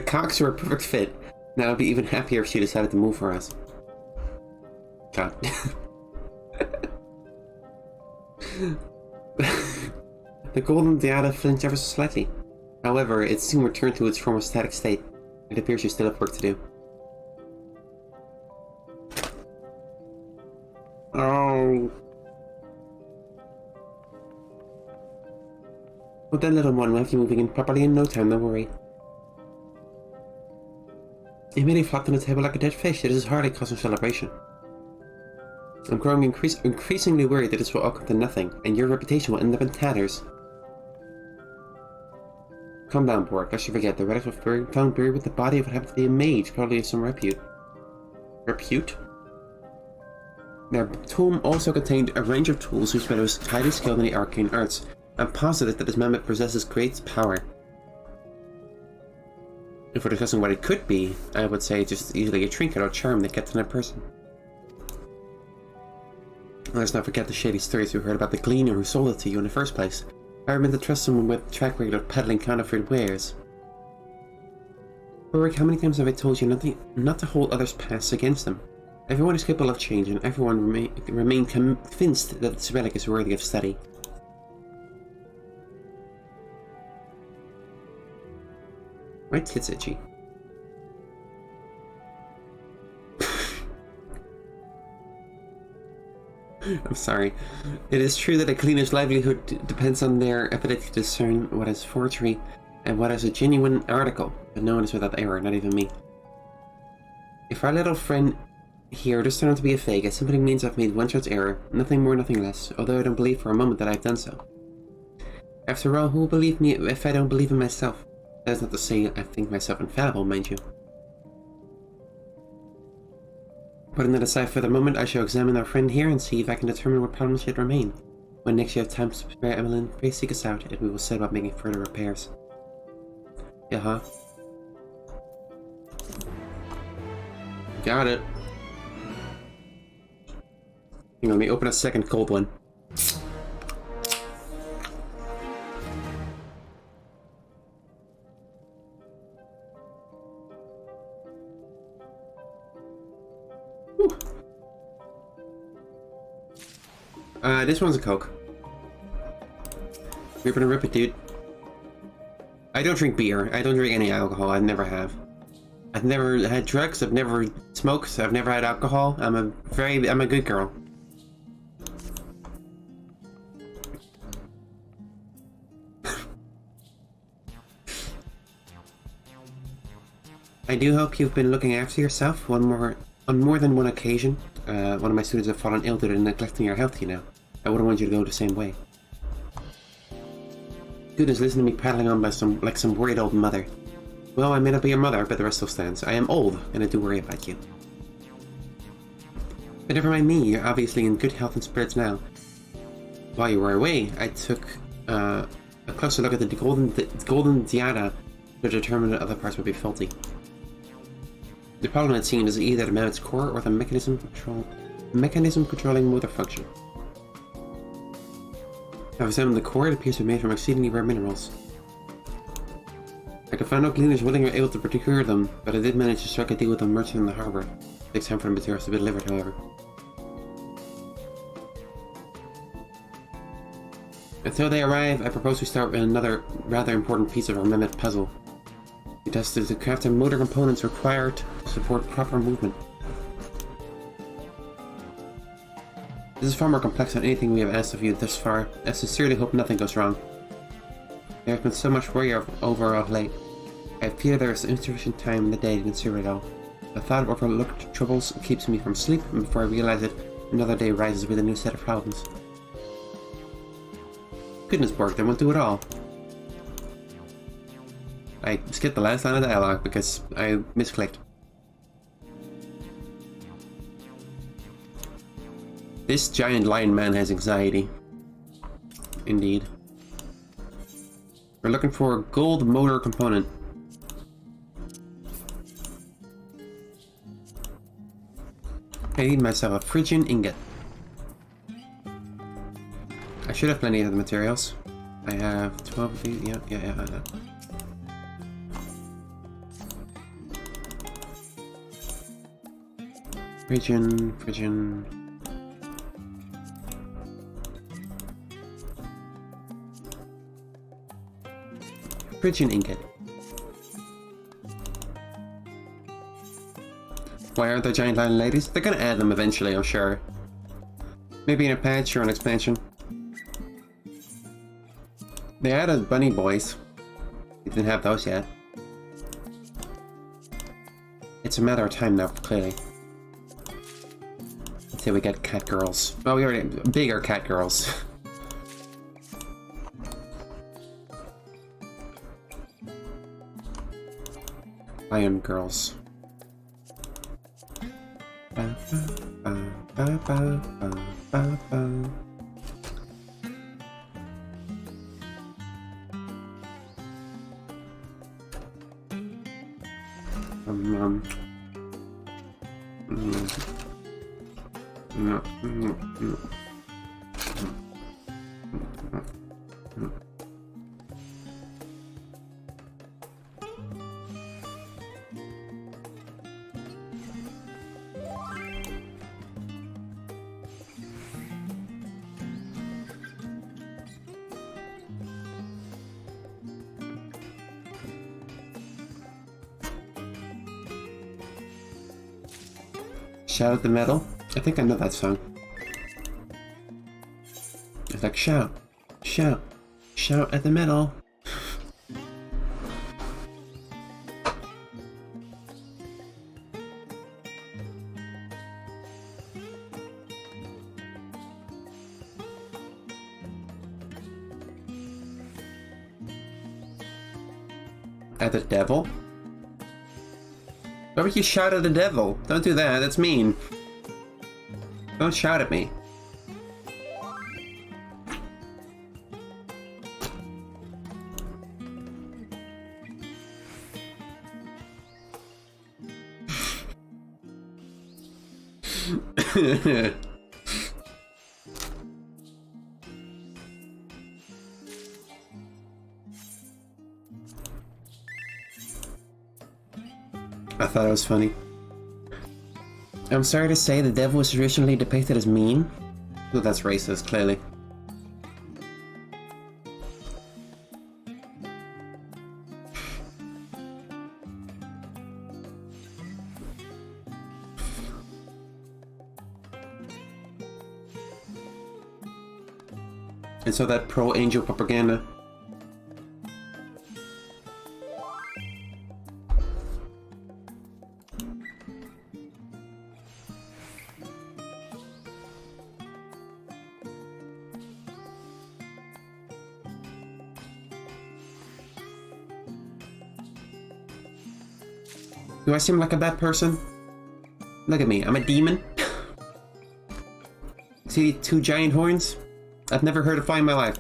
cocks are a perfect fit. Now I'd be even happier if she decided to move for us. God. The golden Diada flinched ever so slightly. However, it soon returned to its former static state. It appears you still have work to do. Oh. Well then, little one, we'll have you moving in properly in no time, don't worry. He merely flopped on the table like a dead fish. It is hardly cause of celebration. I'm growing increasingly worried that this will all come to nothing, and your reputation will end up in tatters. Calm down, Bork. I should forget. The relics were found buried with the body of what happened to be a mage, probably of some repute. Repute? Their tomb also contained a range of tools whose fellow was highly skilled in the arcane arts. I'm positive that this mammoth possesses great power. If we're discussing what it could be, I would say just easily a trinket or charm that kept in a person. Let's not forget the shady stories we heard about the gleaner who sold it to you in the first place. I meant to trust someone with a track record of peddling counterfeit wares. Ulrich, how many times have I told you not to hold others' pasts against them? Everyone is capable of change, and everyone remain convinced that this relic is worthy of study. My tit's itchy. I'm sorry. It is true that a cleaner's livelihood depends on their ability to discern what is forgery and what is a genuine article, but no one is without error, not even me. If our little friend here does turn out to be a fake, it simply means I've made one chance error, nothing more, nothing less, although I don't believe for a moment that I've done so. After all, who will believe me if I don't believe in myself? That is not to say I think myself infallible, mind you. Putting that aside for the moment, I shall examine our friend here and see if I can determine what problems yet remain. When next you have time to spare Emmeline, please seek us out, and we will set about making further repairs. Uh-huh. Got it. Hang on, let me open a second cold one. Whew. This one's a Coke. Rip it and rip it, dude. I don't drink beer. I don't drink any alcohol. I never have. I've never had drugs. I've never smoked. I've never had alcohol. I'm a good girl. I do hope you've been looking after yourself on more than one occasion. One of my students have fallen ill due to neglecting your health, you know. I wouldn't want you to go the same way. Goodness, listen to me paddling on by some worried old mother. Well, I may not be your mother, but the rest still stands. I am old, and I do worry about you. But never mind me, you're obviously in good health and spirits now. While you were away, I took a closer look at the golden diada to determine that other parts would be faulty. The problem, it seems, is either the mountain's core or the mechanism controlling motor function. I've examined the core. It appears to be made from exceedingly rare minerals. I could find no gleaners willing or able to procure them, but I did manage to strike a deal with a merchant in the harbour. It takes time for the materials to be delivered, however. Until they arrive, I propose we start with another rather important piece of our mammoth puzzle. It has to craft the motor components required to support proper movement. This is far more complex than anything we have asked of you thus far. I sincerely hope nothing goes wrong. There has been so much worry over of late. I fear there is insufficient time in the day to consider it all. The thought of overlooked troubles keeps me from sleep, and before I realize it, another day rises with a new set of problems. Goodness, Borg, then we'll do it all. I skipped the last line of dialogue because I misclicked. This giant lion man has anxiety. Indeed. We're looking for a gold motor component. I need myself a Phrygian ingot. I should have plenty of the materials. I have 12 of these. Yeah. Phrygian. Phrygian ingot. Why aren't there giant lion ladies? They're gonna add them eventually, I'm sure. Maybe in a patch or an expansion. They added bunny boys. We didn't have those yet. It's a matter of time now, clearly. Let's say we get cat girls. Well, we already bigger cat girls. Lion girls. Shout at the metal? I think I know that song. It's like shout, shout, shout at the metal. At the devil? Why would you shout at the devil? Don't do that, that's mean. Don't shout at me. I thought it was funny. I'm sorry to say the devil was traditionally depicted as mean. Well, that's racist, clearly. And so that pro-angel propaganda. Do I seem like a bad person? Look at me, I'm a demon. See the two giant horns? I've never heard a fly in my life.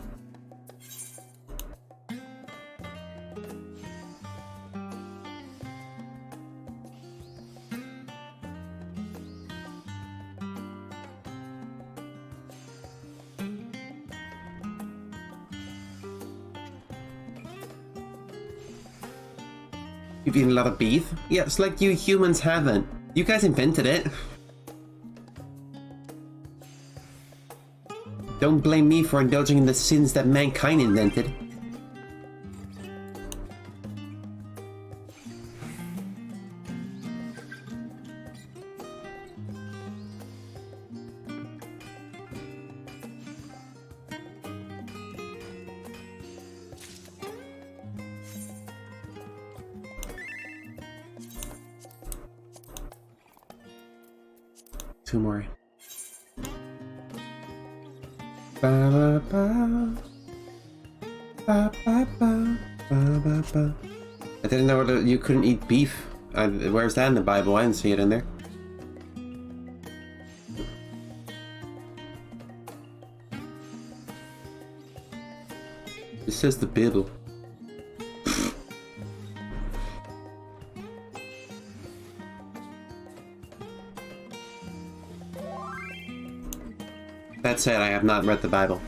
You've eaten a lot of beef? Yeah, it's like you humans haven't. You guys invented it. Don't blame me for indulging in the sins that mankind invented. Two more. Ba ba ba. Ba ba ba. Ba ba ba. I didn't know that you couldn't eat beef. Where's that in the Bible? I didn't see it in there. It says the Bible. That said, I have not read the Bible.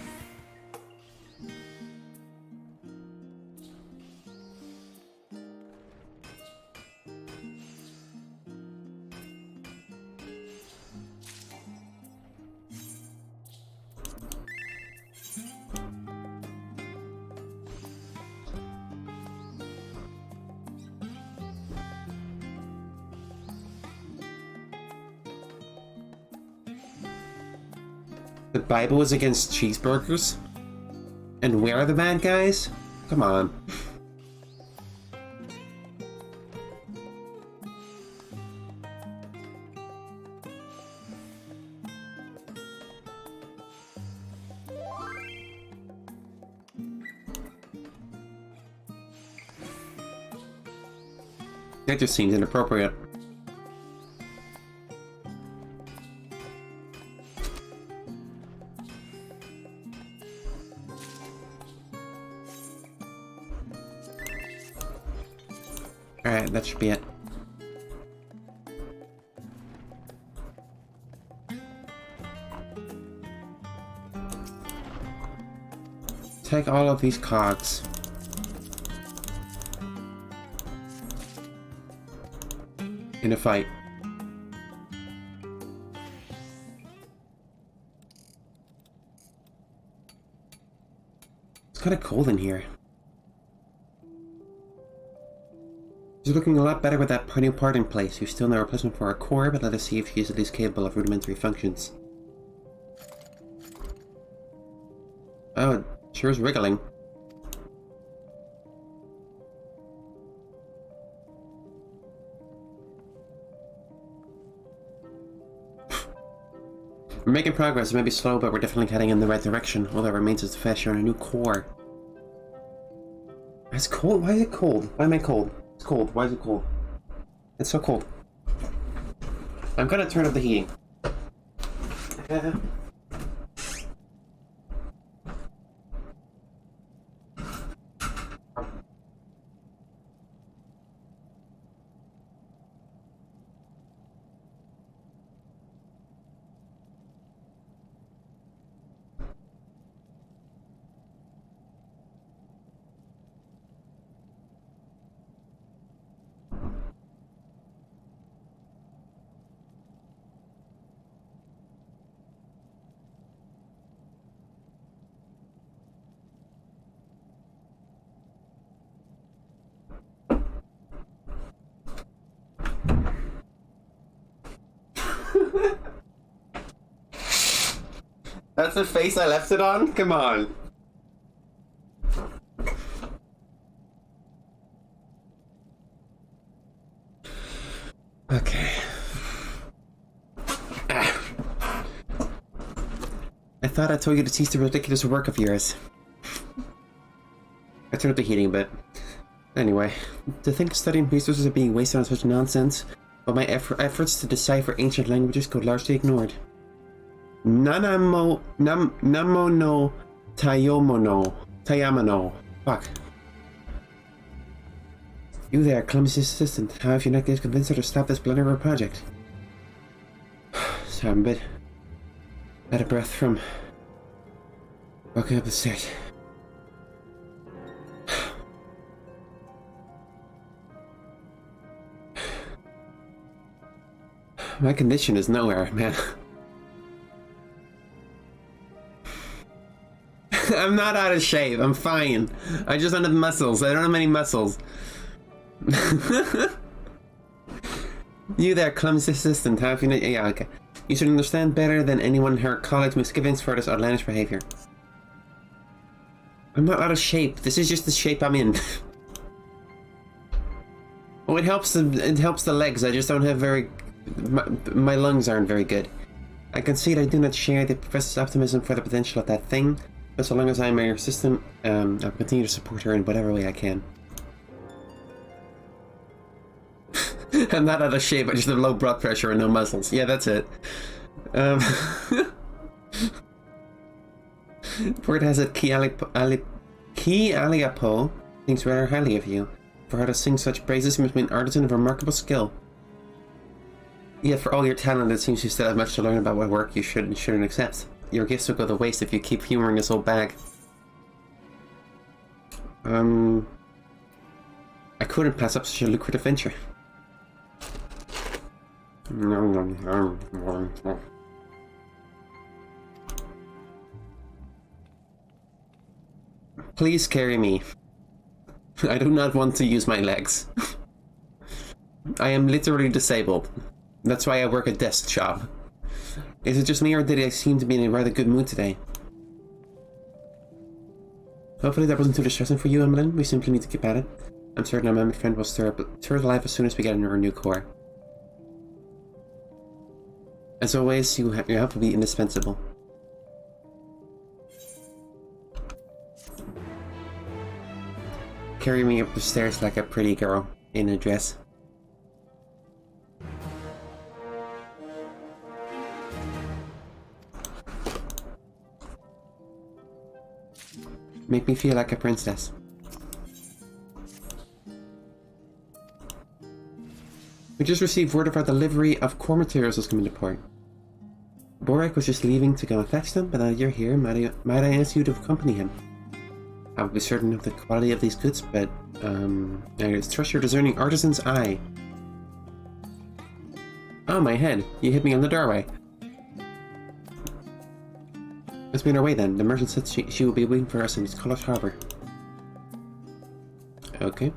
The Bible is against cheeseburgers? And where are the bad guys? Come on. That just seems inappropriate. Alright, that should be it. Take all of these cogs. In a fight. It's kind of cold in here. She's looking a lot better with that new part in place. You've still no replacement for her core, but let us see if she is at least capable of rudimentary functions. Oh, it sure is wriggling. We're making progress. It may be slow, but we're definitely heading in the right direction. All that remains is to fashion a new core. It's cold? Why is it cold? Why am I cold? It's cold. Why is it cold? It's so cold. I'm gonna turn up the heating. That's the face I left it on? Come on. Okay. I thought I told you to cease the ridiculous work of yours. I turned up the heating a bit. Anyway, to think studying resources are being wasted on such nonsense, but my efforts to decipher ancient languages go largely ignored. Namo no Tayamano. Fuck. You there, clumsy assistant. How have you not yet convinced her to stop this blunder of her project? So I'm a bit out of breath from walking up the stairs. My condition is nowhere, man. I'm not out of shape. I'm fine. I just don't have muscles. I don't have many muscles. You there, clumsy assistant. How have you not... Yeah, okay. You should understand better than anyone her college misgivings for this outlandish behavior. I'm not out of shape. This is just the shape I'm in. Oh, it helps the legs. I just don't have very... My lungs aren't very good. I concede I do not share the professor's optimism for the potential of that thing, but so long as I'm her assistant, I'll continue to support her in whatever way I can. I'm not out of shape, I just have low blood pressure and no muscles. Yeah, that's it. Port has it Ki Aliapo thinks rather highly of you. For her to sing such praises, you must be an artisan of remarkable skill. Yet for all your talent, it seems you still have much to learn about what work you should and shouldn't accept. Your gifts will go to waste if you keep humoring this old bag. I couldn't pass up such a lucrative venture. Please carry me. I do not want to use my legs. I am literally disabled. That's why I work a desk job. Is it just me, or did I seem to be in a rather good mood today? Hopefully that wasn't too distressing for you, Emmeline. We simply need to keep at it. I'm certain our mammoth friend will stir to life as soon as we get into our new core. As always, your help will be indispensable. Carry me up the stairs like a pretty girl in a dress. Make me feel like a princess. We just received word of our delivery of core materials was coming to port. Borek was just leaving to go and fetch them, but now you're here, might I ask you to accompany him? I would be certain of the quality of these goods, but I trust your discerning artisan's eye. Oh, my head. You hit me on the doorway. Let's be on our way then. The merchant said she will be waiting for us in College Harbor. Okay.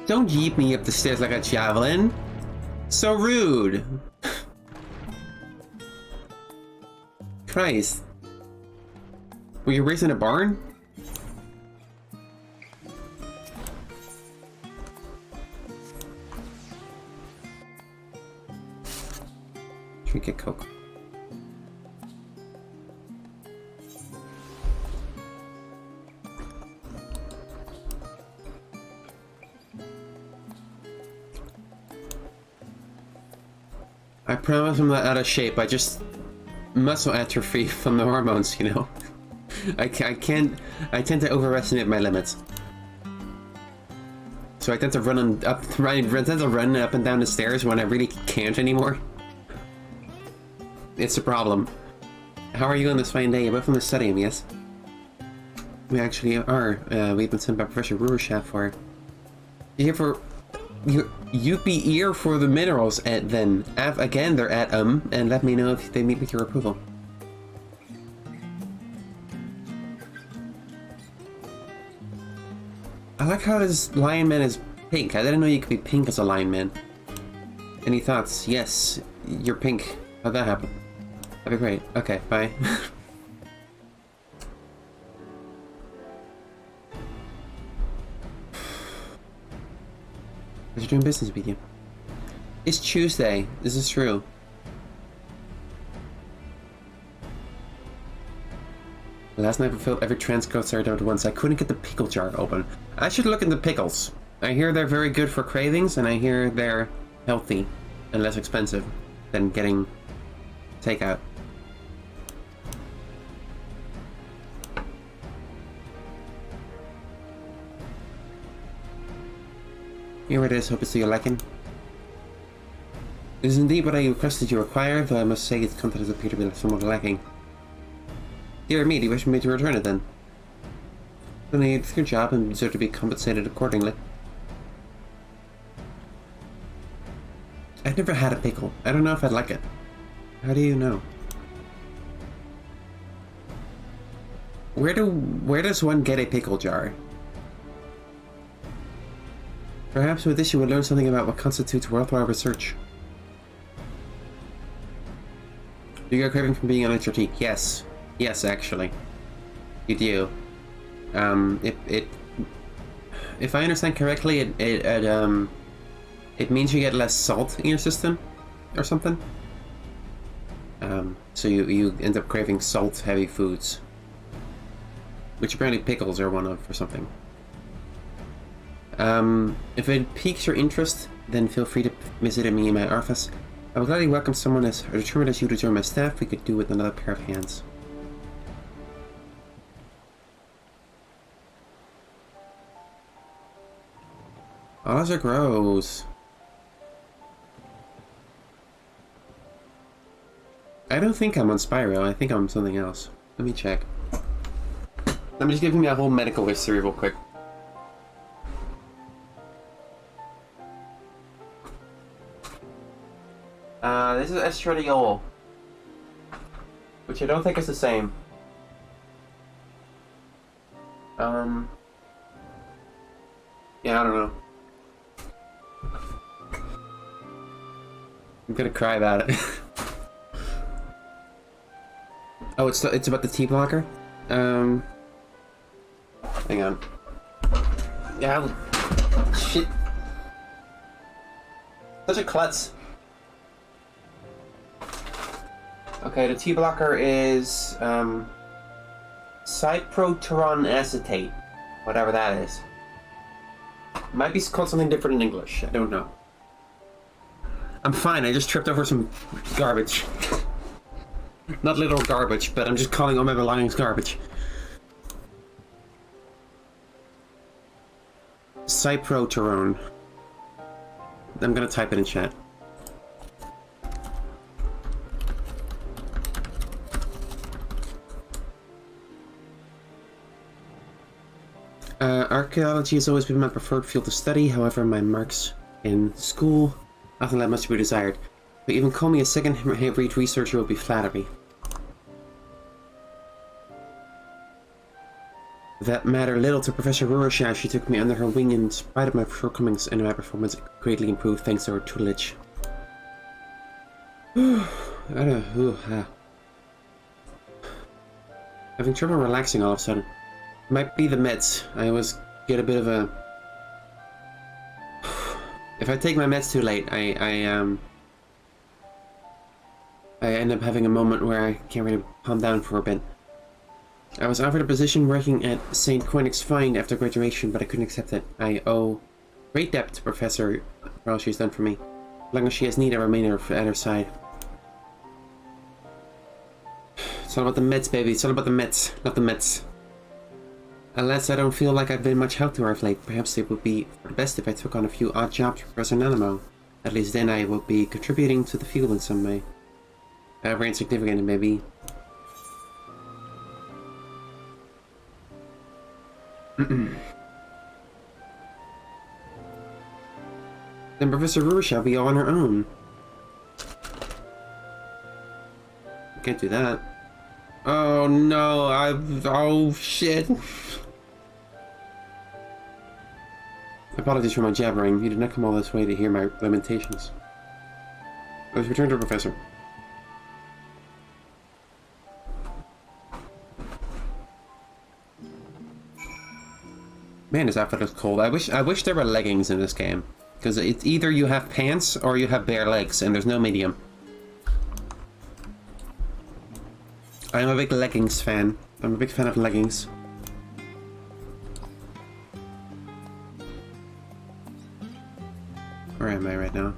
Don't yeet me up the stairs like a javelin. So rude. Christ. Were you raised in a barn? Should we get Coke? I promise I'm not out of shape. I just muscle atrophy from the hormones, you know. I tend to overestimate my limits. So I tend to run up and down the stairs when I really can't anymore. It's a problem. How are you on this fine day? You're both from the studying, yes? We actually are. We've been sent by Professor Rorschach for... You here for... You be here for the minerals, then. Again, they're at and let me know if they meet with your approval. I like how this lion man is pink. I didn't know you could be pink as a lion man. Any thoughts? Yes, you're pink. How'd that happen? That'd be great. Okay, bye. Pleasure doing business with you. It's Tuesday. This is true. Last night I fulfilled every transcode served out at once. I couldn't get the pickle jar open. I should look into pickles. I hear they're very good for cravings, and I hear they're healthy and less expensive than getting takeout. Here it is. Hope it's to your liking. It is indeed what I requested you require, though I must say its contents appear to be somewhat lacking. Dear me, do you wish me to return it then? Then it's your job and deserve to be compensated accordingly. I've never had a pickle. I don't know if I'd like it. How do you know? Where does one get a pickle jar? Perhaps with this you will learn something about what constitutes worthwhile research. Do you get a craving from being on HRT? Yes. Yes, actually. You do. If I understand correctly, it means you get less salt in your system, or something. So you end up craving salt-heavy foods, which apparently pickles are one of, or something. If it piques your interest, then feel free to visit me in my office. I would gladly welcome someone as determined as you to join my staff. We could do with another pair of hands. Oh, those are gross. I don't think I'm on Spyro. I think I'm on something else. Let me check. Let me just give me a whole medical history real quick. This is estradiol, which I don't think is the same. Yeah, I don't know. I'm gonna cry about it. Oh, it's about the T blocker. Hang on. Yeah. Shit. Such a klutz. Okay, the T blocker is cyproteron acetate, whatever that is. Might be called something different in English. I don't know. I'm fine. I just tripped over some garbage. Not literal garbage, but I'm just calling all my belongings garbage. Cyproteron. I'm gonna type it in chat. Archaeology has always been my preferred field of study. However, my marks in school often left much to be desired. But even call me a second-rate researcher would be flattery. That mattered little to Professor Rorschach. She took me under her wing in spite of my shortcomings, and my performance greatly improved thanks to her tutelage. Having trouble relaxing all of a sudden. Might be the meds. I always get a bit of a... If I take my meds too late, I end up having a moment where I can't really calm down for a bit. I was offered a position working at St. Quentin's Fine after graduation, but I couldn't accept it. I owe great debt to Professor for all she's done for me. As long as she has need, I remain at her side. It's all about the meds, baby. It's all about the meds, not the meds. Alas, I don't feel like I've been much help to her of late. Perhaps it would be for the best if I took on a few odd jobs for Professor Nanamo. At least then I will be contributing to the field in some way. However insignificant it may be. Then Professor Ruru shall be all on her own. Can't do that. Oh no, oh shit. Apologies for my jabbering. You did not come all this way to hear my lamentations. Let's return to Professor. Man, this outfit looks cold. I wish there were leggings in this game. Because it's either you have pants or you have bare legs, and there's no medium. I'm a big leggings fan. I'm a big fan of leggings. Where am I right now?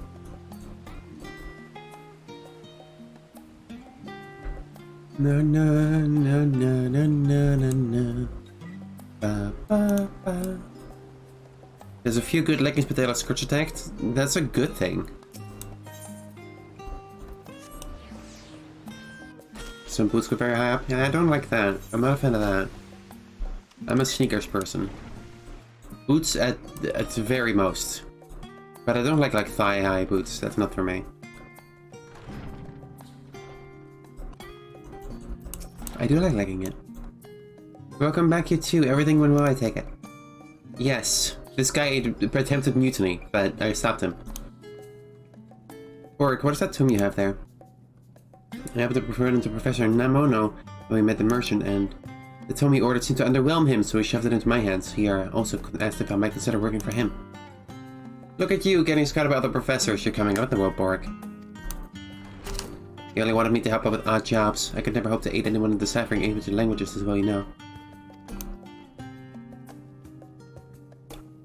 Na na na na na na na na. Ba ba ba. There's a few good leggings, but they are scorch attacked. That's a good thing. Some boots go very high up. Yeah, I don't like that. I'm not a fan of that. I'm a sneakers person. Boots at the very most. But I don't like thigh-high boots. That's not for me. I do like liking it. Welcome back, you two. Everything went well, I take it. Yes. This guy attempted mutiny, but I stopped him. Bork, what is that tomb you have there? I happened to refer him to Professor Namono when we met the merchant, and the tomb he ordered seemed to underwhelm him, so he shoved it into my hands. He also asked if I might consider working for him. Look at you, getting scared about the professors. You're coming out the world, Bork. He only wanted me to help out with odd jobs. I could never hope to aid anyone in deciphering ancient languages as well, you know.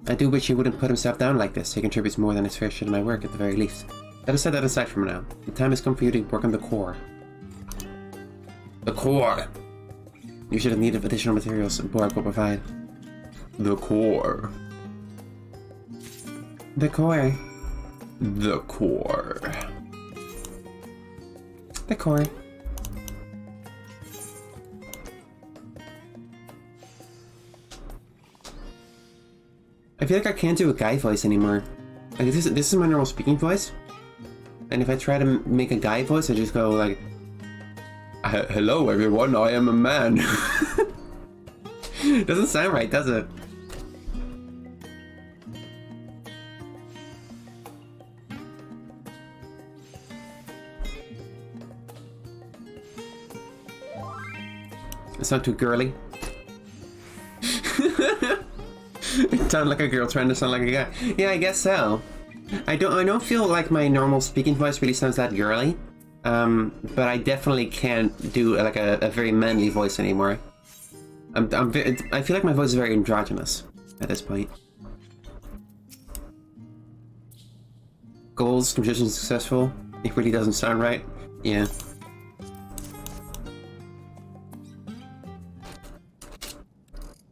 I do wish he wouldn't put himself down like this. He contributes more than his fair share to my work, at the very least. Let us set that aside for now. The time has come for you to work on the core. The core! You should have needed additional materials, and Borg will provide. The core. The core. The core. The core. I feel like I can't do a guy voice anymore. Like this is my normal speaking voice. And if I try to make a guy voice, I just go like, hello everyone, I am a man. Doesn't sound right, does it? It's not too girly. It sounded like a girl trying to sound like a guy. Yeah, I guess so. I don't feel like my normal speaking voice really sounds that girly. But I definitely can't do like a very manly voice anymore. I feel like my voice is very androgynous at this point. Goals, competition successful. It really doesn't sound right. Yeah.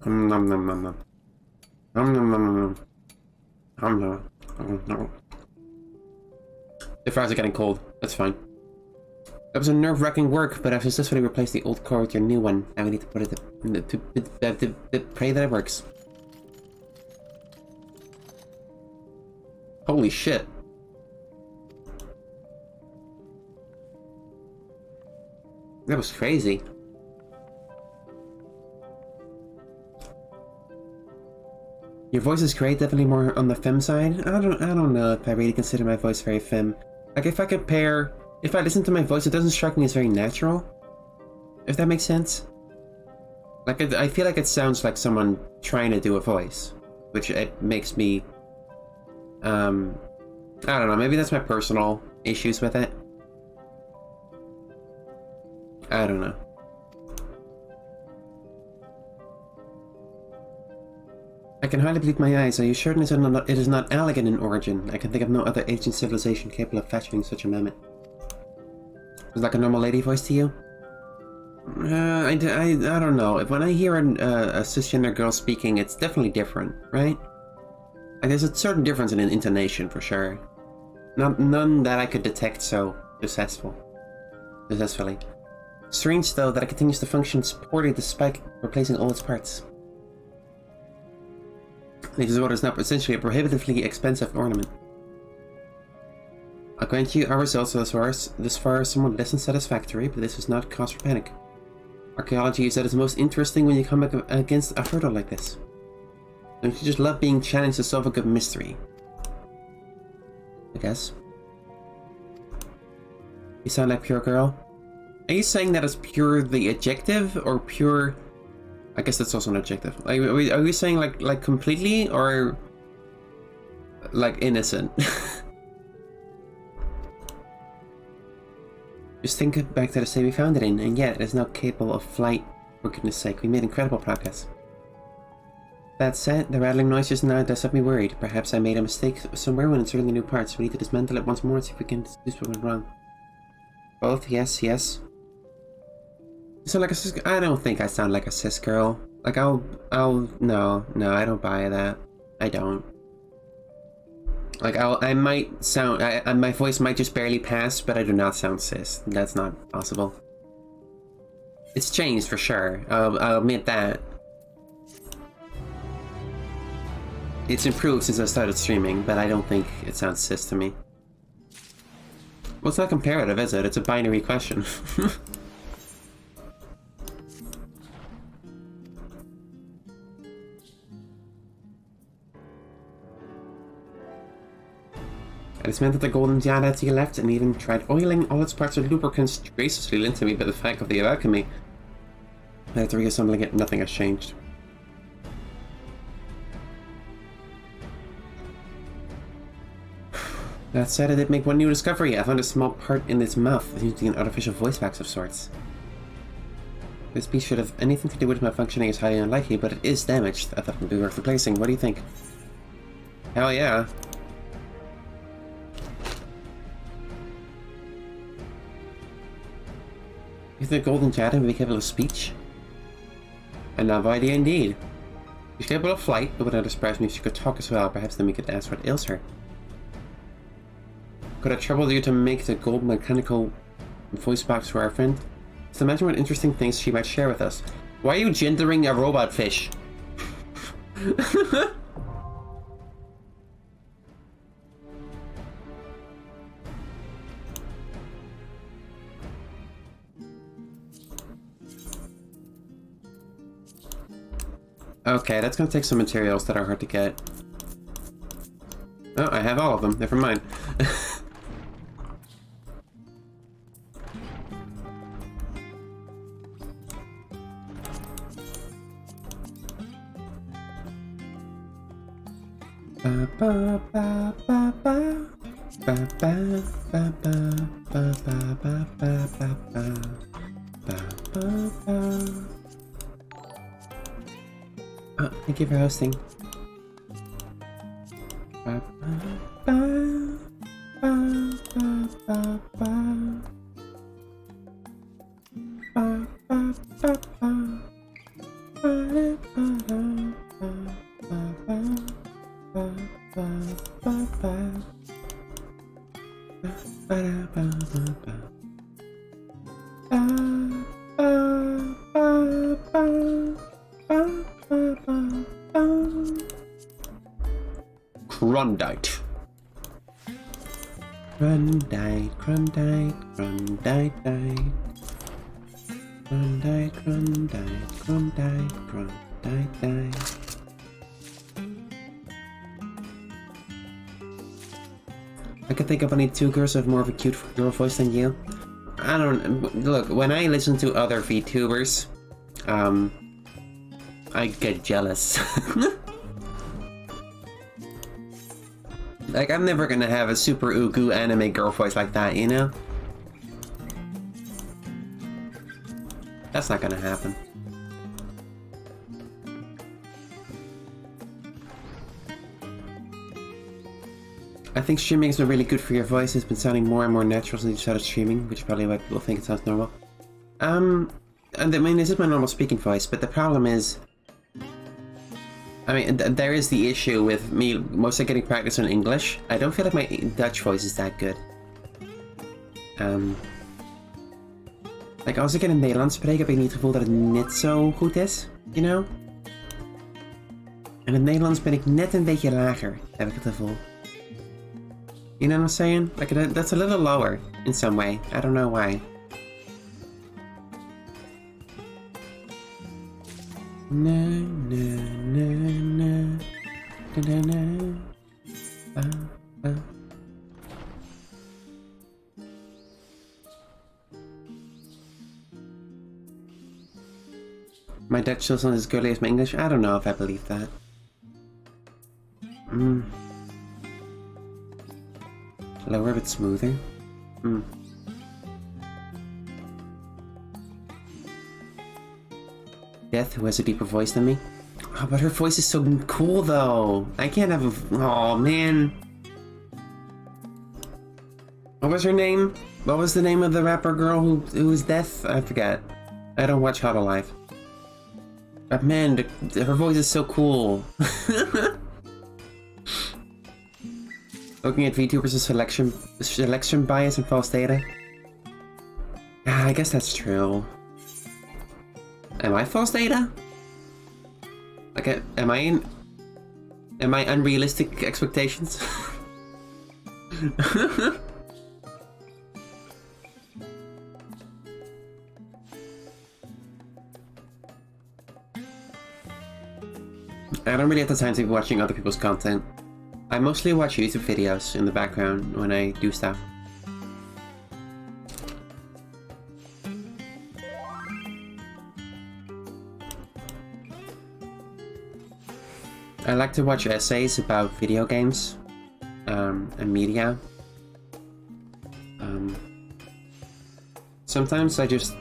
Nom nom nom nom. Nom nom nom nom. Nom nom nom. The fries are getting cold. That's fine. That was a nerve-wracking work, but I've successfully replaced the old core with your new one. Now we need to put it to pray that it works. Holy shit. That was crazy. Your voice is great, definitely more on the femme side. I don't know if I really consider my voice very femme. Like if I listen to my voice, it doesn't strike me as very natural. If that makes sense. Like I feel like it sounds like someone trying to do a voice, which it makes me. I don't know. Maybe that's my personal issues with it. I don't know. I can hardly believe my eyes. Are you certain it is not elegant in origin? I can think of no other ancient civilization capable of fashioning such a mammoth. Is it like a normal lady voice to you? I don't know. When I hear a cisgender girl speaking, it's definitely different, right? Like there's a certain difference in an intonation for sure. None that I could detect so successfully. Strange though that it continues to function poorly despite replacing all its parts. This is what is now essentially a prohibitively expensive ornament. I'll grant you our results this far are somewhat less than satisfactory, but this is not cause for panic. Archaeology is at its most interesting when you come against a hurdle like this. Don't you just love being challenged to solve a good mystery? I guess. You sound like pure girl. Are you saying that as pure the adjective or pure I guess that's also an adjective. Like, are we saying like completely or like innocent? Just think back to the state we found it in, and yet it is now capable of flight. For goodness sake, we made incredible progress. That said, the rattling noise just now does have me worried. Perhaps I made a mistake somewhere when inserting the new parts. We need to dismantle it once more and see if we can deduce what went wrong. Both, yes, yes. You sound like a cis. I don't think I sound like a cis girl. Like no, I don't buy that. I don't. Like I might sound, my voice might just barely pass, but I do not sound cis. That's not possible. It's changed for sure. I'll admit that. It's improved since I started streaming, but I don't think it sounds cis to me. Well, it's not comparative, is it? It's a binary question. I dismantled the golden Yada to your left and even tried oiling all its parts with lubricants graciously lent to me by the faculty of alchemy. After reassembling it, nothing has changed. That said, I did make one new discovery. I found a small part in its mouth that seems to be an artificial voice box of sorts. This piece should have anything to do with malfunctioning is highly unlikely, but it is damaged. I thought it would be worth replacing. What do you think? Hell yeah. You think the golden Jada may be capable of speech? A novel idea indeed. She's capable of flight, but without surprise me if she could talk as well. Perhaps then we could ask what ails her. Could I trouble you to make the gold mechanical voice box for our friend? So imagine what interesting things she might share with us. Why are you gendering a robot fish? Okay, that's gonna take some materials that are hard to get. Oh, I have all of them. Never mind. Thank you for hosting. Crondite. Crondite, Crondite, Crondite, Crondite, Crondite, Crondite, Crondite. I could think of only two girls with more of a cute girl voice than you. I don't look, when I listen to other VTubers, I get jealous. Like, I'm never gonna have a super ugu anime girl voice like that, you know? That's not gonna happen. I think streaming has been really good for your voice. It's been sounding more and more natural since you started streaming, which is probably why people think it sounds normal. And I mean, this is my normal speaking voice, but the problem is, I mean, there is the issue with me mostly getting practice in English. I don't feel like my Dutch voice is that good. Like, als ik in het Nederlands spreek, heb ik niet het gevoel dat het net zo goed is, you know? In het Nederlands ben ik net een beetje lager, heb ik het gevoel. You know what I'm saying? Like, that's a little lower in some way. I don't know why. Na na na na na na na. My Dutch still sounds as good as my English? I don't know if I believe that. Lower, a bit smoother. Death, who has a deeper voice than me. Oh, but her voice is so cool, though. I can't have a... Oh, man. What was her name? What was the name of the rapper girl who was Death? I forget. I don't watch Hot Alive. But man, her voice is so cool. Looking at VTubers' selection bias and false data. Yeah, I guess that's true. Am I false data? Like, am I unrealistic expectations? I don't really have the time to be watching other people's content. I mostly watch YouTube videos in the background when I do stuff. I like to watch essays about video games and media. Sometimes I just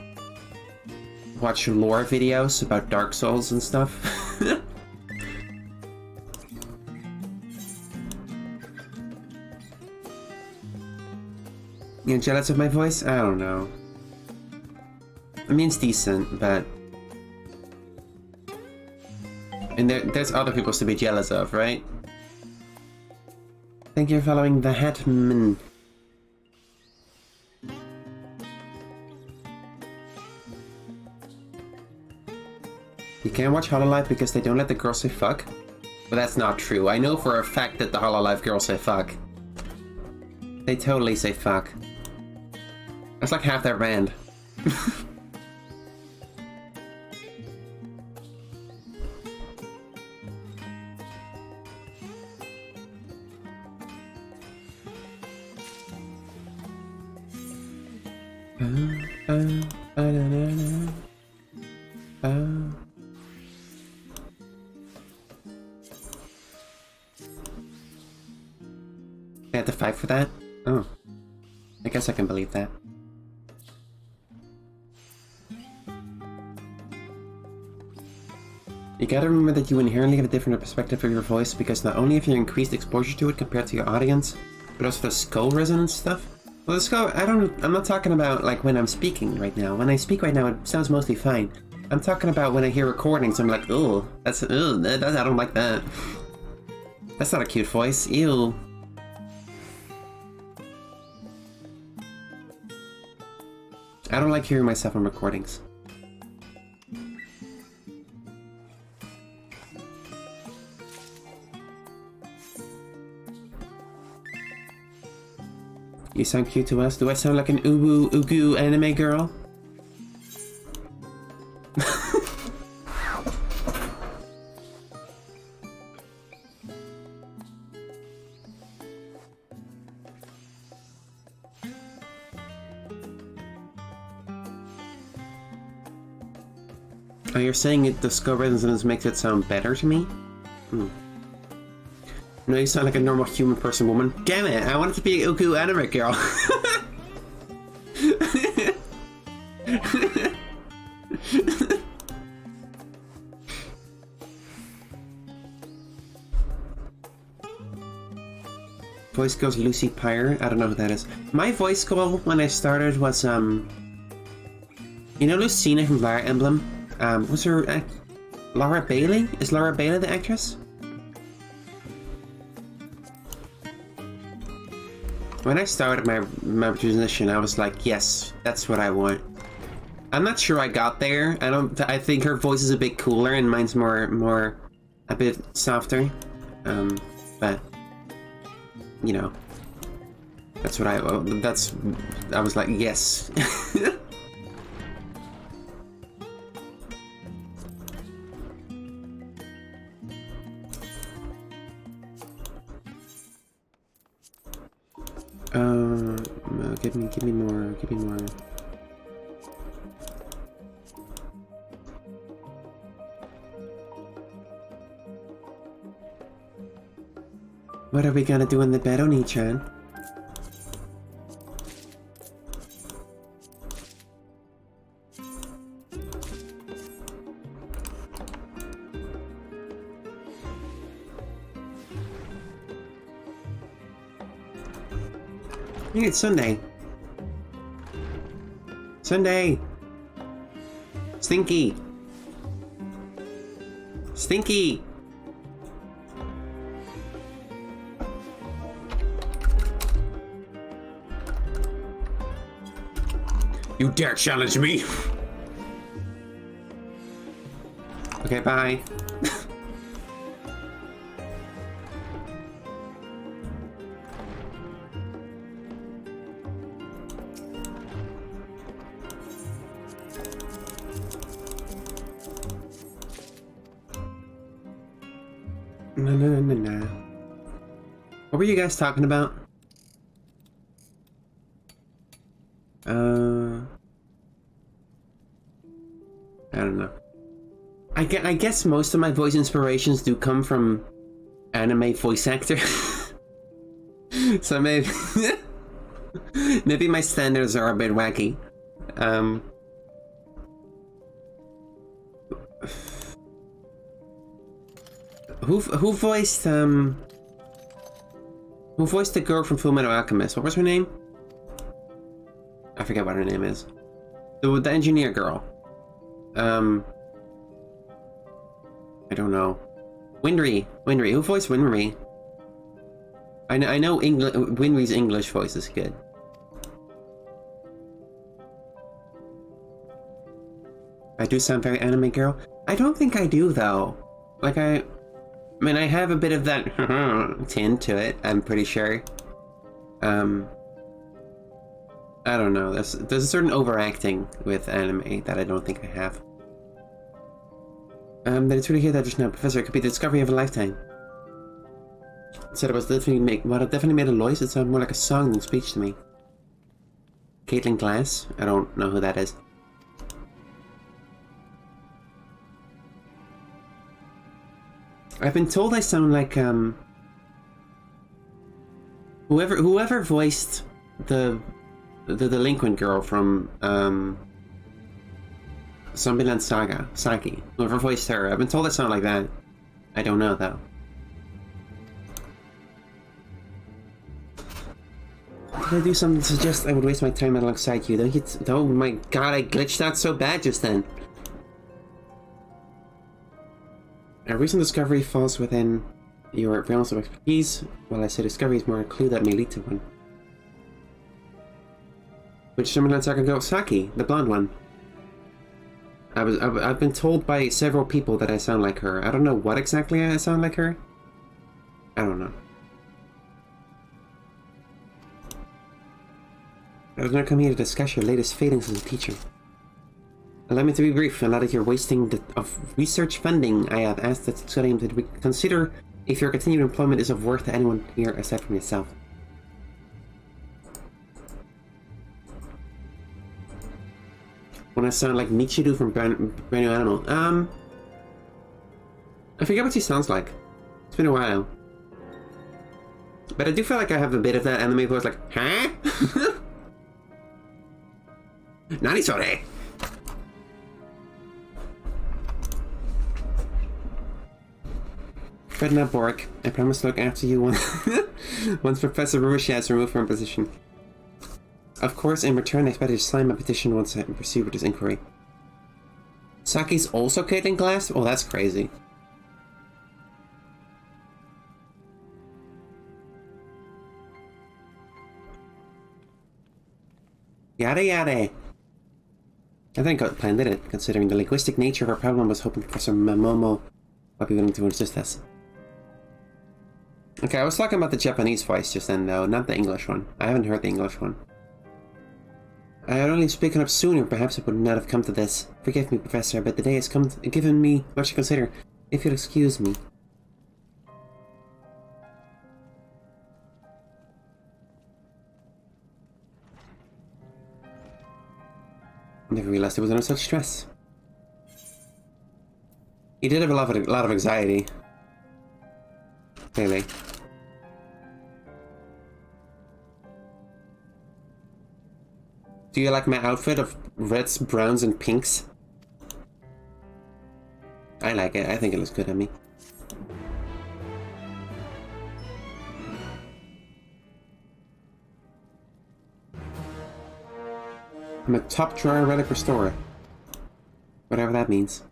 watch lore videos about Dark Souls and stuff. You jealous of my voice? I don't know. I mean, it's decent, but... And there's other people to be jealous of, right? Thank you for following the Hatman. You can't watch Hololive because they don't let the girls say fuck? But that's not true. I know for a fact that the Hololive girls say fuck. They totally say fuck. That's like half their band. I had to fight for that? Oh. I guess I can believe that. You gotta remember that you inherently have a different perspective of your voice because not only have you increased exposure to it compared to your audience, but also the skull resonance stuff. Well, the skull, I'm not talking about like when I'm speaking right now. When I speak right now, it sounds mostly fine. I'm talking about when I hear recordings, I'm like, oh, I don't like that. That's not a cute voice, ew. I don't like hearing myself on recordings. You sound cute to us. Do I sound like an ugu anime girl? Oh, you're saying the skull resonance makes it sound better to me? No, you sound like a normal human person woman. Damn it, I wanted to be an ugu anime girl. Voice goes Lucy Pyre. I don't know who that is. My voice goal when I started was, you know Lucina from Fire Emblem? What's her... Laura Bailey? Is Laura Bailey the actress? When I started my transition, I was like, yes, that's what I want. I'm not sure I got there. I think her voice is a bit cooler and mine's more a bit softer. But you know, that's what I was like, yes. Give me more, give me more. What are we gonna do in the bed, Oni-chan? Hey, it's Sunday. Sunday! Stinky! Stinky! You dare challenge me! Okay, bye. No. What were you guys talking about? I don't know. I guess most of my voice inspirations do come from anime voice actors. So maybe maybe my standards are a bit wacky. Who voiced the girl from Fullmetal Alchemist? What was her name? I forget what her name is. The engineer girl. I don't know. Winry. Who voiced Winry? I know Winry's English voice is good. I do sound very anime girl. I don't think I do though. Like I mean, I have a bit of that tint to it, I'm pretty sure. I don't know, there's a certain overacting with anime that I don't think I have. But it's really good that just now, Professor, it could be the discovery of a lifetime. It said it was definitely definitely made a noise, it sounded more like a song than speech to me. Caitlin Glass? I don't know who that is. I've been told I sound like whoever voiced the delinquent girl from Zombieland Saga, Saki. Whoever voiced her, I've been told I sound like that. I don't know though. Did I do something to suggest I would waste my time alongside you? Oh my god, I glitched out so bad just then. A recent discovery falls within your realms of expertise, while I say discovery is more a clue that may lead to one. Which Zombieland Saga girl? Saki, the blonde one. I've been told by several people that I sound like her. I don't know what exactly I sound like her. I don't know. I was going to come here to discuss your latest failings as a teacher. Allow me to be brief. Now that you're wasting of research funding, I have asked the study to consider if your continued employment is of worth to anyone here aside from yourself. When I sound like Michiru from Brand New Animal. I forget what she sounds like. It's been a while. But I do feel like I have a bit of that anime voice, like, huh? Nani sore? Fred not Bork. I promise to look after you once Professor Rushi has removed from position. Of course, in return, I expect you to sign my petition once I proceed with this inquiry. Saki's also Caitlin Glass? Oh, that's crazy. Yada yada. I think I planned it, considering the linguistic nature of our problem. Was hoping Professor Momomo might be willing to assist us. Okay, I was talking about the Japanese voice just then, though, not the English one. I haven't heard the English one. I had only spoken up sooner, perhaps it would not have come to this. Forgive me, Professor, but the day has come given me much to consider. If you'll excuse me. I never realized it was under such stress. He did have a lot of anxiety. Clearly. Do you like my outfit of reds, browns, and pinks? I like it. I think it looks good on me. I'm a top drawer relic restorer. Whatever that means.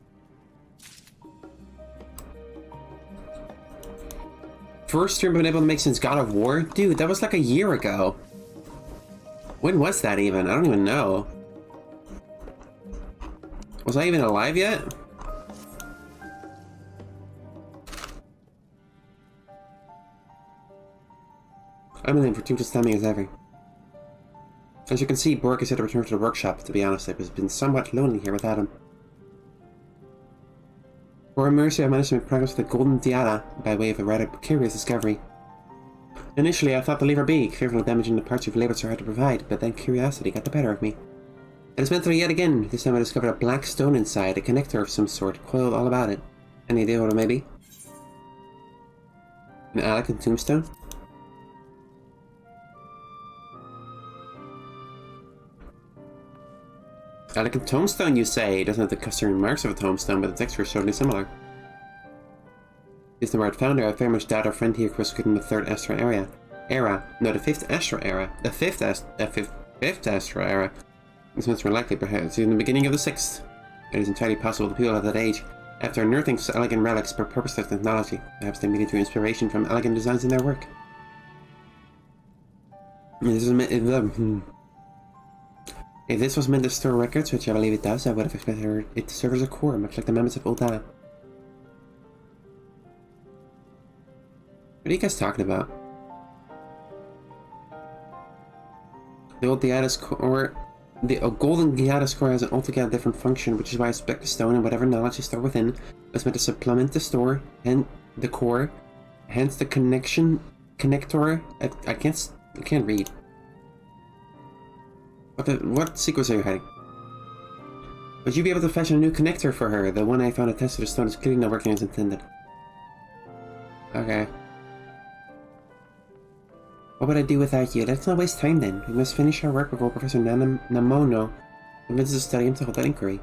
First stream I've been able to make since God of War? Dude, that was like a year ago. When was that even? I don't even know. Was I even alive yet? I'm in for too much timing as ever. As you can see, Borg is set to return to the workshop. To be honest, it has been somewhat lonely here without him. For mercy, I managed to make progress with the Golden Diada by way of a rather curious discovery. Initially, I thought to leave her be, fearful of damaging the parts you've laboured so hard to provide, but then curiosity got the better of me. It has been through yet again. This time I discovered a black stone inside, a connector of some sort, coiled all about it. Any idea what it may be? An Alec tombstone? Like a tombstone, you say? It doesn't have the customary marks of a tombstone, but the texture is certainly similar. Based on where I'd found her, I very much doubt our friend here was within the third Astra No, the fifth Astra era. The fifth Astra era. This much more likely, perhaps, in the beginning of the sixth. It is entirely possible that people of that age, after unearthing elegant relics for purposeless technology, perhaps they immediately drew inspiration from elegant designs in their work. If this was meant to store records, which I believe it does, I would have expected it to serve as a core, much like the mammoths of Old. What are you guys talking about? The old Diada's core, the golden Diada's core has an altogether different function, which is why I expect the stone and whatever knowledge you store within was meant to supplement the store and the core, hence the connector. I can't read. What sequence are you hiding? Would you be able to fashion a new connector for her? The one I found attached to the stone is clearly not working as intended. Okay. What would I do without you? Let's not waste time then. We must finish our work before Professor Namono convinces us to study him to hold that inquiry.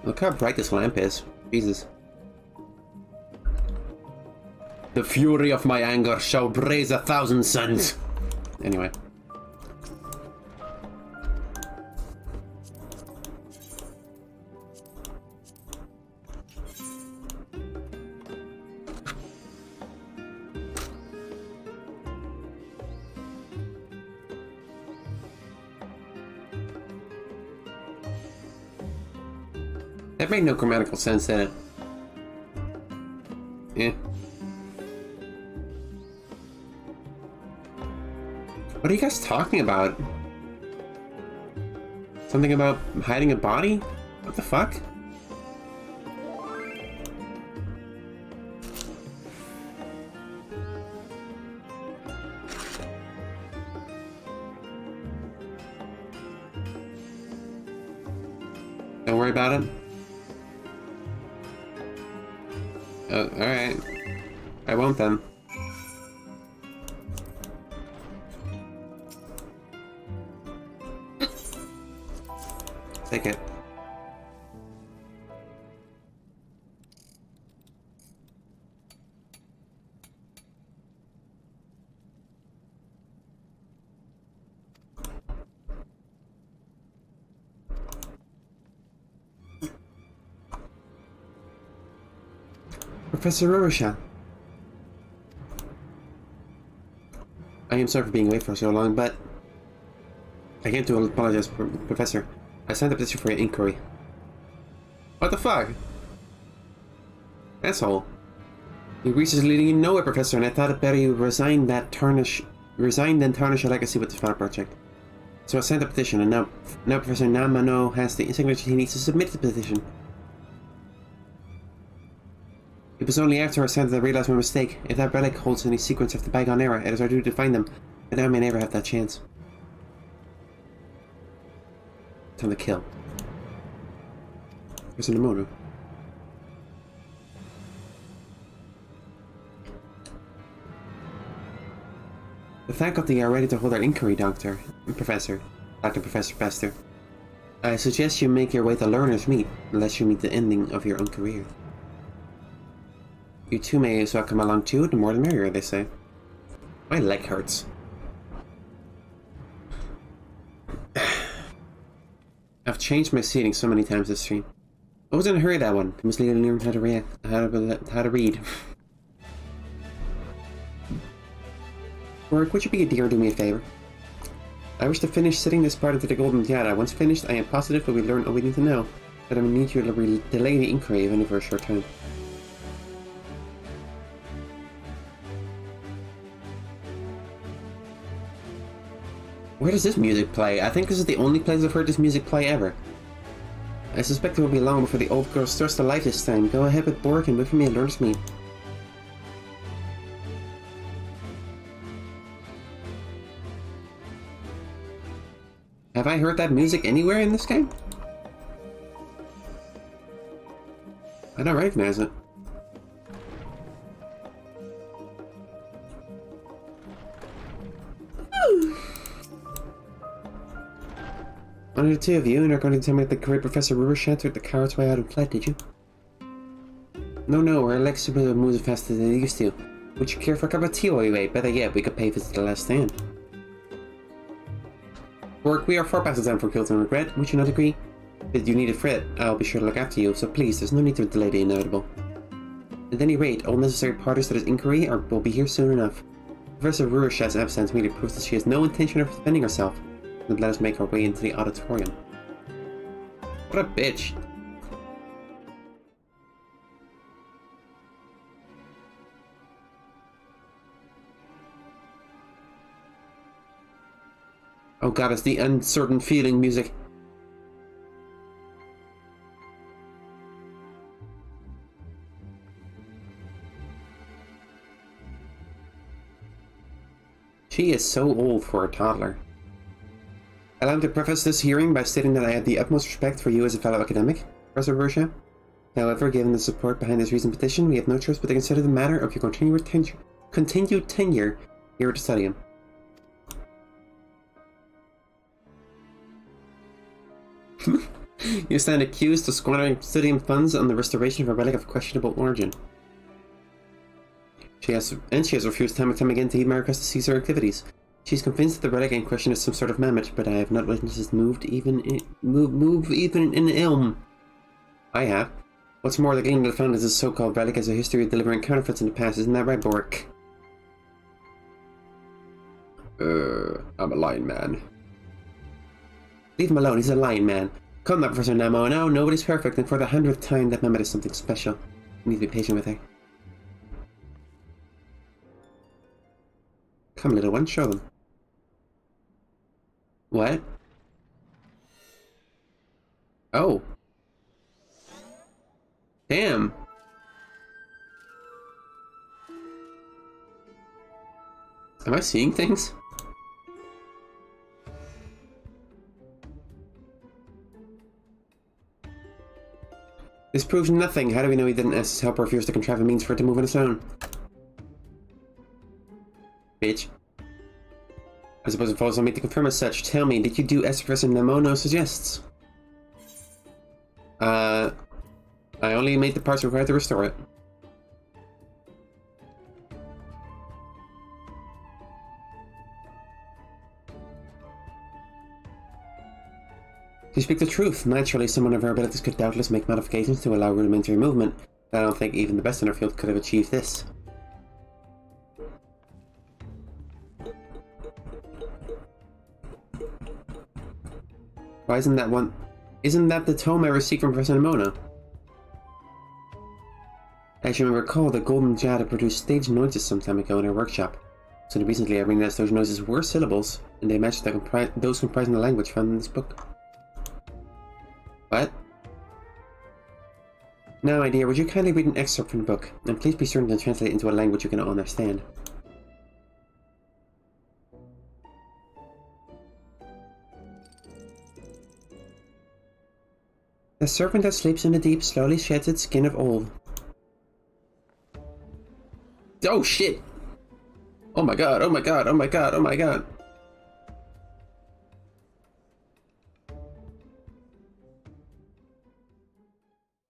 Look how bright this lamp is. Jesus. The fury of my anger shall blaze 1,000 suns. Anyway. That made no grammatical sense, did it? Yeah. What are you guys talking about? Something about hiding a body? What the fuck? Don't worry about it. Alright. I won't then. Take it. Professor Rorschach. I am sorry for being away for so long, but I came to apologize, Professor. I signed a petition for your inquiry. What the fuck? Asshole. Your research is leading you nowhere, Professor, and I thought it better you resign and tarnish your legacy with this final project. So I signed the petition, and now Professor Namano has the signature he needs to submit the petition. It was only after I signed that I realized my mistake. If that relic holds any secrets of the bygone era, it is our duty to find them, but now I may never have that chance. time to kill. There's an Emono. The faculty are ready to hold our inquiry, Professor Bester. I suggest you make your way to Learner's Meet, unless you meet the ending of your own career. You two may as well come along too, the more the merrier, they say. My leg hurts. I've changed my seating so many times this stream. I was in a hurry that one. I must learn how to read. Work, would you be a dear and do me a favor? I wish to finish sitting this part into the Golden Tiara. Once finished, I am positive that we learn all we need to know. But I will need you to delay the inquiry, if only for a short time. Where does this music play? I think this is the only place I've heard this music play ever. I suspect it will be long before the old girl starts to life this time. Go ahead with Bork and wait for me at Learner's Meet. Have I heard that music anywhere in this game? I don't recognize it. One of the two of you are going to tell me that the great Professor Rubershat took the coward's way out and fled, did you? No, our legs will move as fast as they used to. Would you care for a cup of tea while we wait? Better yet, we could pay for the last stand. Work, we are 4 passes down from guilt and regret. Would you not agree? If you need a fret, I'll be sure to look after you, so please, there's no need to delay the inevitable. At any rate, all necessary parties to this inquiry will be here soon enough. Professor Rubershat's absence merely proves that she has no intention of defending herself. And let us make our way into the auditorium. What a bitch! Oh god, it's the uncertain feeling music. She is so old for a toddler. Allow me to preface this hearing by stating that I have the utmost respect for you as a fellow academic, Professor Rubershat. However, given the support behind this recent petition, we have no choice but to consider the matter of your continued tenure here at the Stadium. You stand accused of squandering Stadium funds on the restoration of a relic of questionable origin. She has refused time and time again to heed my request to cease her activities. She's convinced that the relic in question is some sort of mammoth, but I have not witnessed it move even in ilm. I have. What's more, the game that found this so-called relic has a history of delivering counterfeits in the past, isn't that right, Bork? I'm a lion man. Leave him alone, he's a lion man. Come now, Professor Nemo, now nobody's perfect, and for the 100th time that mammoth is something special. You need to be patient with her. Come, little one, show them. What? Oh. Damn. Am I seeing things? This proves nothing. How do we know he didn't ask his helper or fears to contrive a means for it to move on its own? Bitch. I suppose it falls on me to confirm as such. Tell me, did you do as Professor Nemono suggests? I only made the parts required to restore it. To speak the truth, naturally someone of her abilities could doubtless make modifications to allow rudimentary movement, but I don't think even the best in our field could have achieved this. Why isn't that one? Isn't that the tome I received from Professor Nemono? As you may recall, the Golden Jada produced stage noises some time ago in her workshop. So recently I realized those noises were syllables, and they matched those comprising the language found in this book. What? Now, my dear, would you kindly read an excerpt from the book, and please be certain to translate it into a language you can understand. The serpent that sleeps in the deep slowly sheds its skin of old. Oh shit! Oh my god, oh my god, oh my god, oh my god.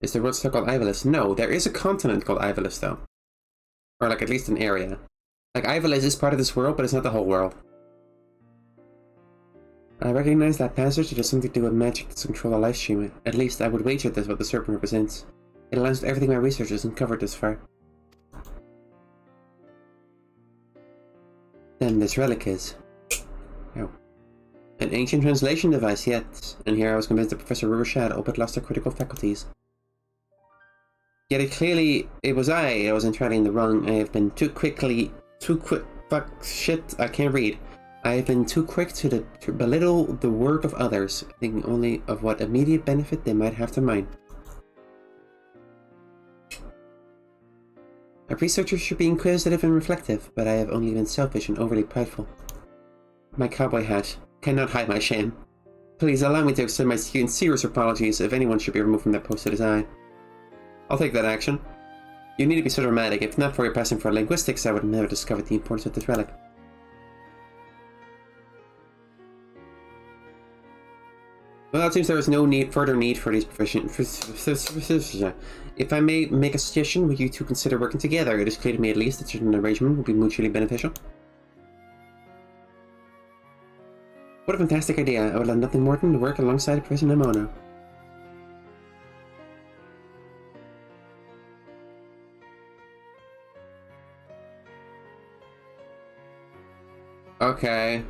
Is the world still called Ivalis? No, there is a continent called Ivalis though. Or like at least an area. Like Ivalis is part of this world, but it's not the whole world. I recognize that passage. It has something to do with magic to control the live stream. At least I would wager that's what the serpent represents. It aligns with everything my research has uncovered thus far. Then this relic is... Oh. An ancient translation device, yet. And here I was convinced that Professor Rivershad all but lost her critical faculties. Yet it was I was entirely in the wrong. I have been I can't read. I have been too quick to belittle the work of others, thinking only of what immediate benefit they might have to mine. A researcher should be inquisitive and reflective, but I have only been selfish and overly prideful. My cowboy hat cannot hide my shame. Please allow me to extend my sincerest apologies if anyone should be removed from that post, it is I. I'll take that action. You need to be so dramatic. If not for your passion for linguistics, I would have never discovered the importance of this relic. Well, it seems there is no further need for these proficient... If I may make a suggestion, would you two consider working together? It is clear to me at least that such an arrangement would be mutually beneficial. What a fantastic idea. I would love nothing more than to work alongside Professor Namono. Okay.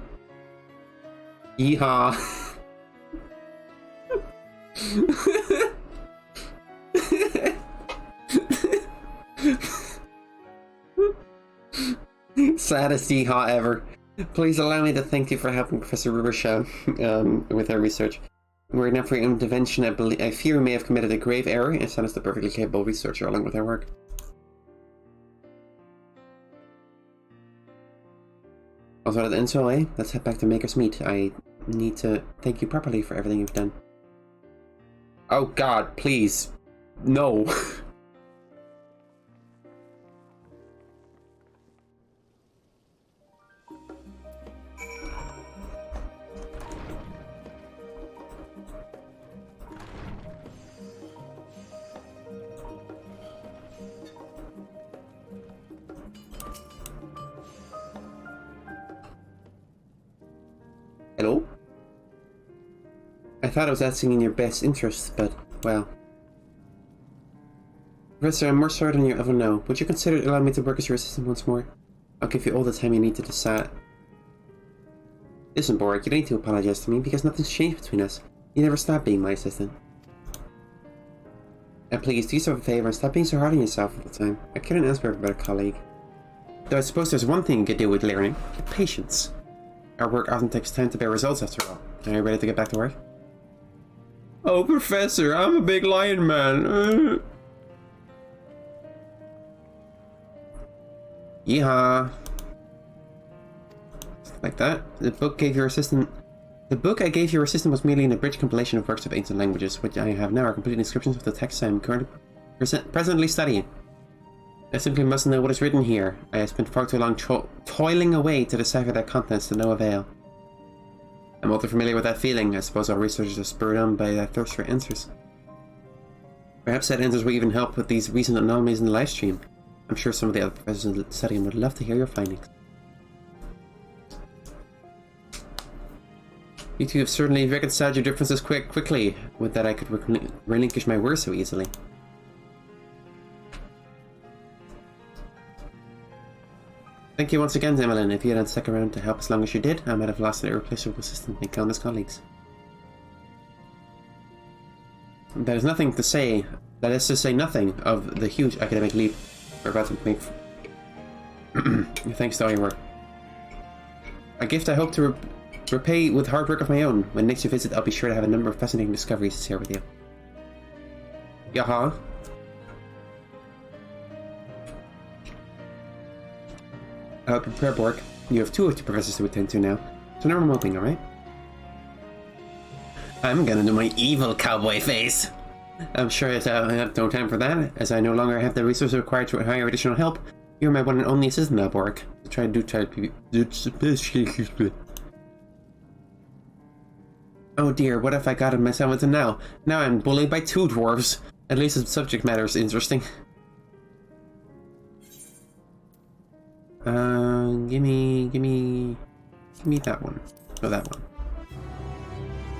Yeehaw. Saddest yeehaw ever. Please allow me to thank you for helping Professor Rivershaw with her research. Were it not for your intervention, I fear we may have committed a grave error and silenced a perfectly capable researcher along with her work. Also, at the end, so let's head back to Maker's Meat. I need to thank you properly for everything you've done. Oh god, please. No. Hello? I thought I was acting in your best interests, but, well... Professor, I'm more certain than you ever know. Would you consider allowing me to work as your assistant once more? I'll give you all the time you need to decide. Listen, Borg, you don't need to apologize to me because nothing's changed between us. You never stopped being my assistant. And please, do yourself a favor and stop being so hard on yourself all the time. I couldn't ask for a better colleague. Though I suppose there's one thing you could do with learning. Patience. Our work often takes time to bear results after all. Are you ready to get back to work? Oh, Professor, I'm a big lion man. Yeehaw. Like that. The book I gave your assistant was merely an abridged compilation of works of ancient languages, which I have now are complete inscriptions of the texts I am currently presently studying. I simply must know what is written here. I have spent far too long toiling away to decipher their contents to no avail. I'm all too familiar with that feeling. I suppose all researchers are spurred on by that thirst for answers. Perhaps that answers will even help with these recent anomalies in the live stream. I'm sure some of the other professors studying would love to hear your findings. You two have certainly reconciled your differences quickly. With that I could relinquish my words so easily. Thank you once again, Demily. If you hadn't stuck around to help as long as you did, I might have lost an irreplaceable assistant and countless colleagues. That is nothing to say. That is to say nothing of the huge academic leap we're about to make. Thanks to all your work. A gift I hope to repay with hard work of my own. When next you visit, I'll be sure to have a number of fascinating discoveries to share with you. Yaha. Prepare, Borg. You have two of the professors to attend to now, so never moping, alright? I'm gonna do my evil cowboy face. I'm sure I have no time for that, as I no longer have the resources required to hire additional help. You're my one and only assistant at work. Try to do. Oh dear, what have I gotten myself into now? Now I'm bullied by 2 dwarves. At least the subject matter is interesting. Give me that one. Oh, that one.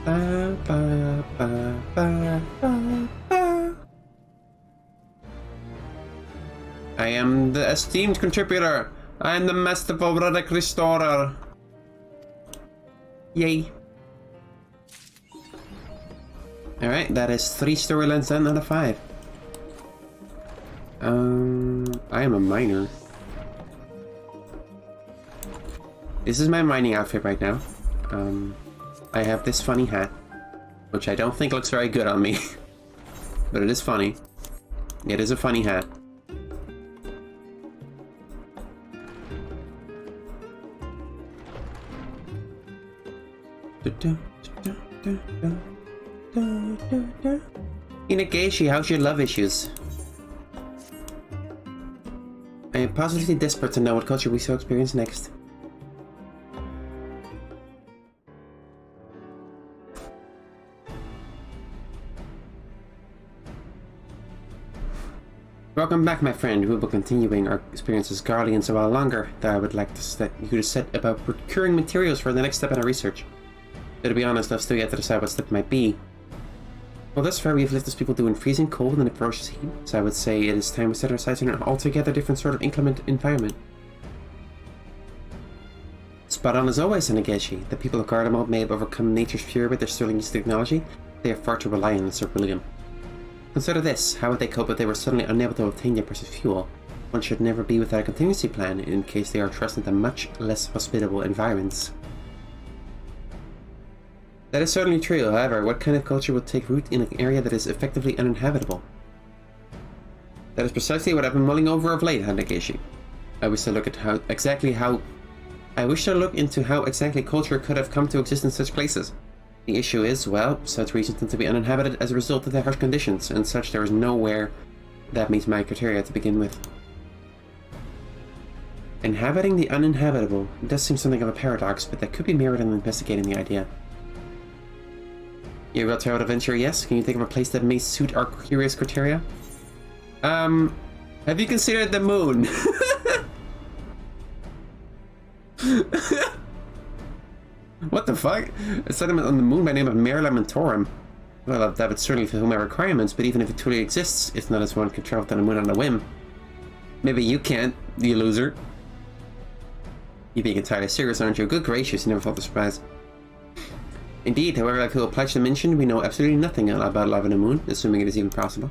Ba, ba, ba, ba, ba, ba. I am the esteemed contributor. I am the masterful relic restorer. Yay. Alright, that is 3 storylines done out of 5. I am a miner. This is my mining outfit right now. I have this funny hat, which I don't think looks very good on me. But it is funny. It is a funny hat. Inageishi, how's your love issues? I am positively desperate to know what culture we shall experience next. Welcome back, my friend. We will be continuing our experience as guardians a while longer, though I would like you to set about procuring materials for the next step in our research. Though to be honest, I've still yet to decide what step might be. Well, thus far we have left us people doing freezing cold and a ferocious heat, so I would say it is time we set our sights on an altogether different sort of inclement environment. Spot on as always, Nageshi. The people of Garlemald may have overcome nature's fury with their sterling use of technology. They are far too reliant on Sir William. Consider this, how would they cope if they were suddenly unable to obtain their precious fuel? One should never be without a contingency plan in case they are thrust into much less hospitable environments. That is certainly true, however, what kind of culture would take root in an area that is effectively uninhabitable? That is precisely what I've been mulling over of late, Nageshi. I wish to look into how exactly culture could have come to exist in such places. The issue is, well, such regions tend to be uninhabited as a result of their harsh conditions, and such there is nowhere that meets my criteria to begin with. Inhabiting the uninhabitable does seem something of a paradox, but that could be mirrored in investigating the idea. You're about to out adventure, yes? Can you think of a place that may suit our curious criteria? Have you considered the moon? What the fuck? A settlement on the moon by name of Mare Lamentorum. Well, that would certainly fulfill my requirements, but even if it truly exists, it's not as one could travel to the moon on a whim. Maybe you can't, you loser. You're being entirely serious, aren't you? Good gracious, you never thought to surprise. Indeed, however, I feel obliged to mention we know absolutely nothing about love on the moon, assuming it is even possible.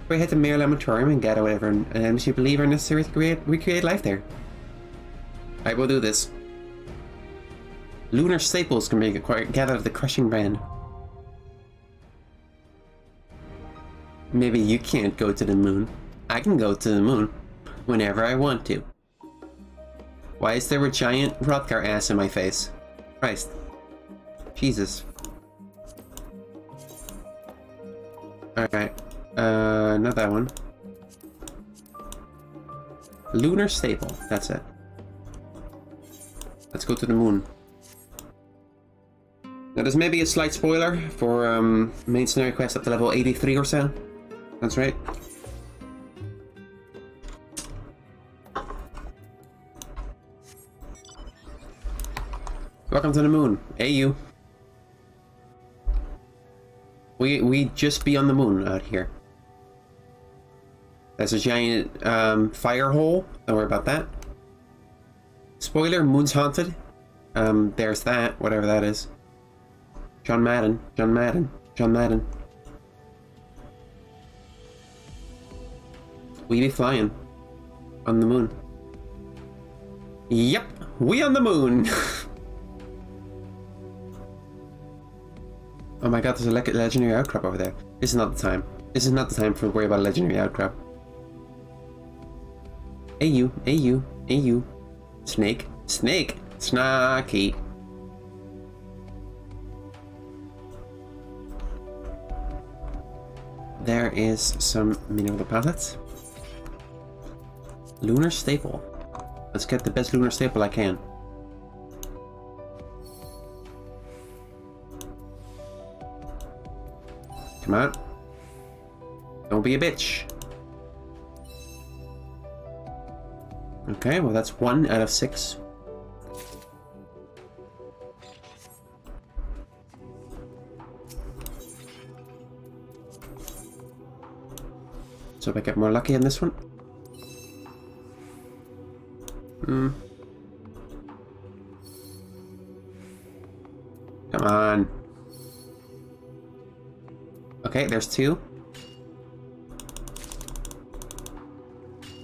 We head to Mare Lamentorium and gather whatever items you believe are necessary to recreate life there. I will do this. Lunar staples can be gathered at the crushing brand. Maybe you can't go to the moon. I can go to the moon whenever I want to. Why is there a giant Hrothgar ass in my face? Christ. Jesus. Alright. Not that one. Lunar staple. That's it. Let's go to the moon. Now, there's maybe a slight spoiler for main scenario quest up to level 83 or so. That's right. Welcome to the moon. Hey, you. We just be on the moon out here. There's a giant fire hole. Don't worry about that. Spoiler, moon's haunted. There's that, whatever that is. John Madden. We be flying on the moon. Yep, we on the moon. Oh my god, there's a legendary outcrop over there. This is not the time. This is not the time for worry about a legendary outcrop. Hey you. Snake. Snaky. there is some mineral deposits. Lunar staple. Let's get the best lunar staple I can. Come on. Don't be a bitch. Okay, well that's 1 out of 6. So if I get more lucky in this one. Come on. Okay, there's 2.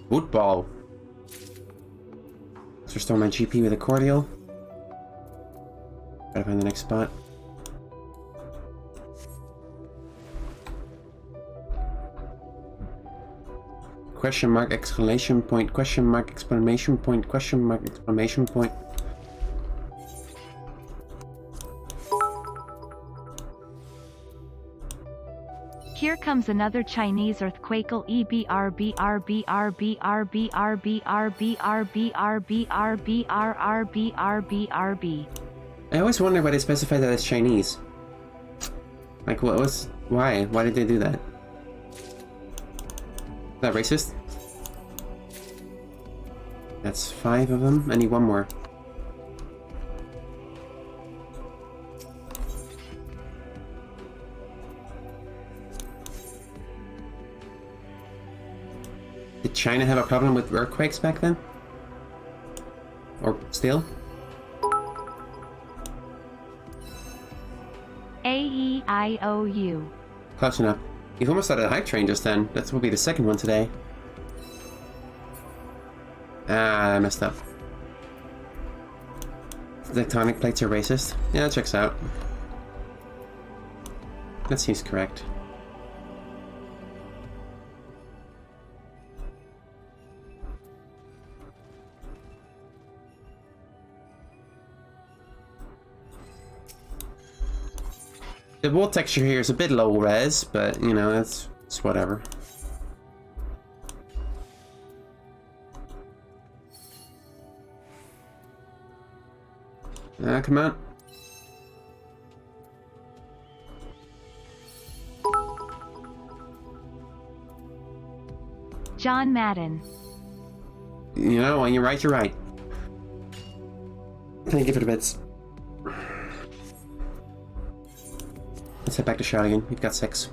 Football. Let's restore my GP with a cordial. Gotta find the next spot. Question mark, exclamation point, question mark, exclamation point, question mark, exclamation point. Here comes another Chinese earthquake. EBRBRBRBRBRBRBRBRBRBRBRB. I always wonder why they specify that as Chinese. Like, what was... Why? Why did they do that? Is that racist? That's 5 of them. I need 1 more. Did China have a problem with earthquakes back then? Or still? AEIOU. Close enough. You've almost started a hype train just then. That will be the second one today. Ah, I messed up. Tectonic plates are racist. Yeah, that checks out. That seems correct. The wool texture here is a bit low res, but you know, it's whatever. Come on. John Madden. You know, when you're right, you're right. Thank you for the bits. Let's head back to Shroud again. We've got 6.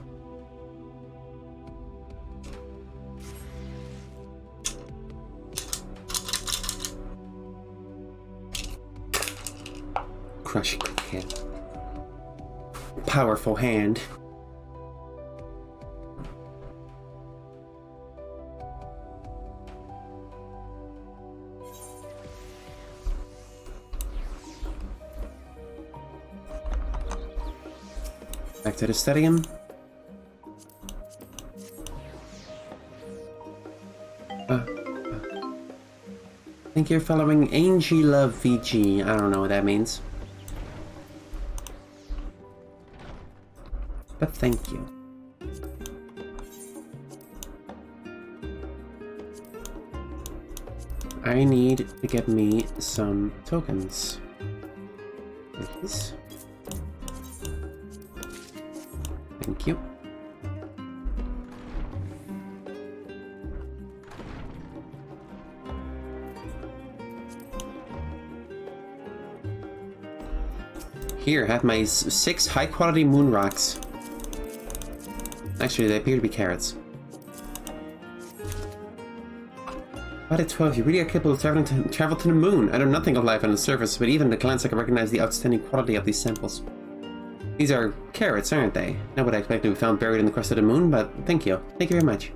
Crushing hand. Powerful hand. Back to the stadium. I think you're following Angie Love VG. I don't know what that means. But thank you. I need to get me some tokens. Please. Thank you. Here, have my 6 high-quality moon rocks. Actually, they appear to be carrots. But at 12, you really are capable of travel to the moon. I know nothing of life on the surface, but even at a glance I can recognize the outstanding quality of these samples. These are carrots, aren't they? Not what I expected to be found buried in the crust of the moon, but thank you. Thank you very much.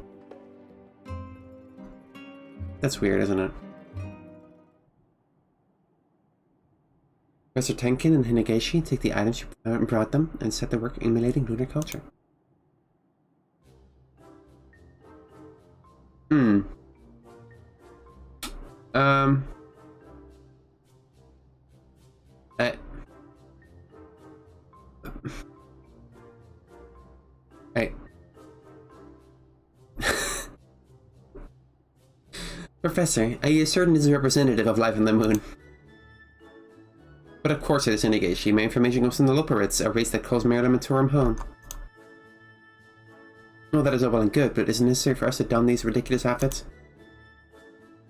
That's weird, isn't it? Professor Tenkin and Hinegashi take the items you brought them and set to work emulating lunar culture. Hey. Professor, are you certain this is representative of life on the moon? But of course it is, Inigashi. My information comes from the Loperids, a race that calls Merlin and Turum home. Well, that is all well and good, but isn't it necessary for us to don these ridiculous outfits?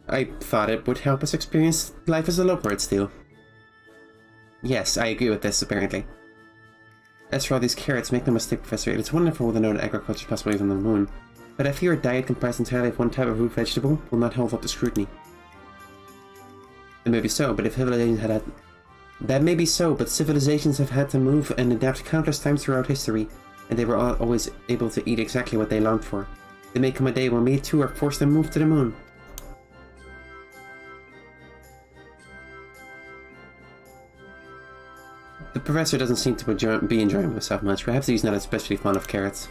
I thought it would help us experience life as a Loperids do. Yes, I agree with this, apparently. As for all these carrots, make no mistake, Professor, it is wonderful with the known agriculture possibilities on the moon. But I fear a diet comprised entirely of one type of root vegetable will not hold up to scrutiny. It may be so, but if civilizations had that may be so, but civilizations have had to move and adapt countless times throughout history, and they were always able to eat exactly what they longed for. There may come a day when we too are forced to move to the moon. The professor doesn't seem to be enjoying himself much. Perhaps he's not especially fond of carrots.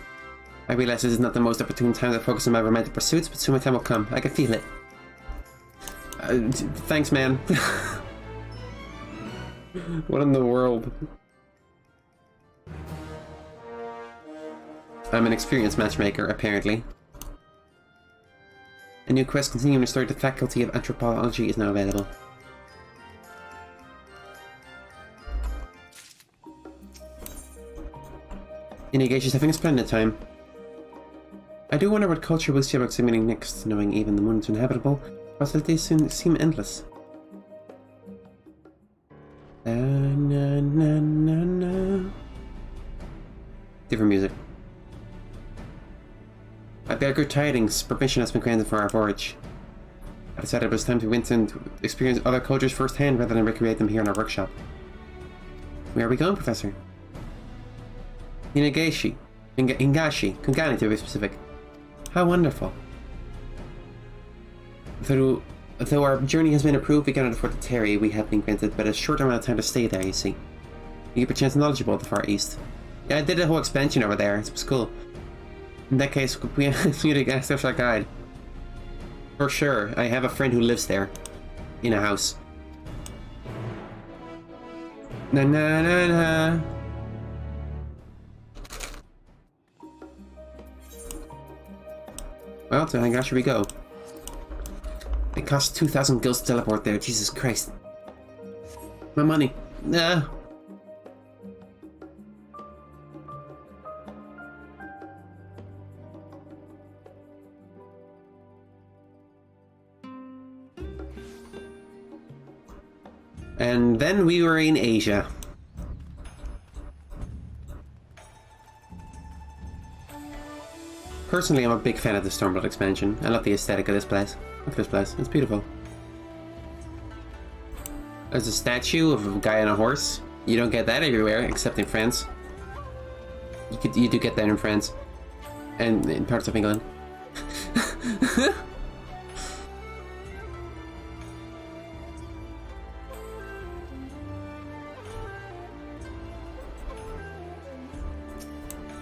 I realize this is not the most opportune time to focus on my romantic pursuits, but soon my time will come. I can feel it. Thanks, man. What in the world? I'm an experienced matchmaker, apparently. A new quest continuing to restore the Faculty of Anthropology is now available. Inigashi's having a splendid time. I do wonder what culture we'll see about examining next, knowing even the moon's inhabitable. Possibilities soon seem endless. Na, na, na, na. Different music. I bear good tidings. Permission has been granted for our voyage. I decided it was time to went and experience other cultures firsthand rather than recreate them here in our workshop. Where are we going, Professor? Hingashi, Kungani to be specific. How wonderful. Though our journey has been approved, we cannot afford to tarry. We have been granted but a short amount of time to stay there, you see. You keep a chance knowledgeable at the Far East. Yeah, I did a whole expansion over there. It was cool. In that case, we need to get our guide. For sure, I have a friend who lives there. In a house. Na na na na. Well, to Hingashi we go. It costs 2,000 gills to teleport there, Jesus Christ. My money. Nah. And then we were in Asia. Personally, I'm a big fan of the Stormblood expansion. I love the aesthetic of this place. Look at this place, it's beautiful. There's a statue of a guy on a horse. You don't get that everywhere, except in France. You do get that in France. And in parts of England.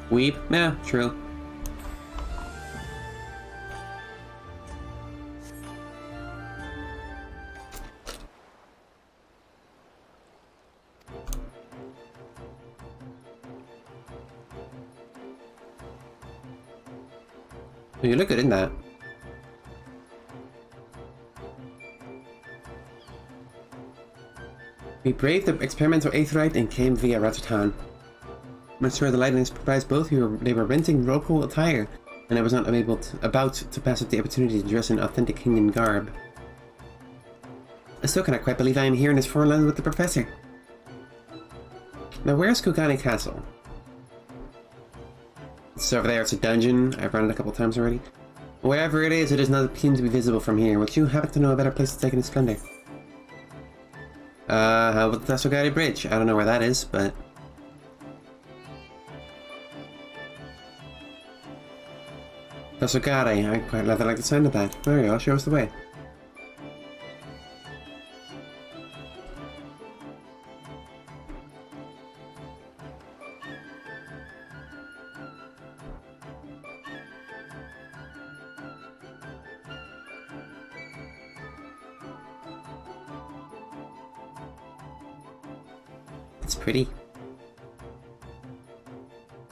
Weep? Yeah, true. You look good in that. We braved the experimental Aetherite and came via Ratatan. Much to the lightning surprised both they were renting local attire, and I was not about to pass up the opportunity to dress in authentic Kingdom garb. I still cannot quite believe I am here in this foreign land with the Professor. Now where's Kugane Castle? It's over there, it's a dungeon. I've run it a couple times already. Wherever it is, it does not seem to be visible from here. Would you happen to know a better place to take in its splendor? How about the Tasogari Bridge? I don't know where that is, but... Tasogari, I quite rather like the sound of that. There you go, show us the way. It's pretty.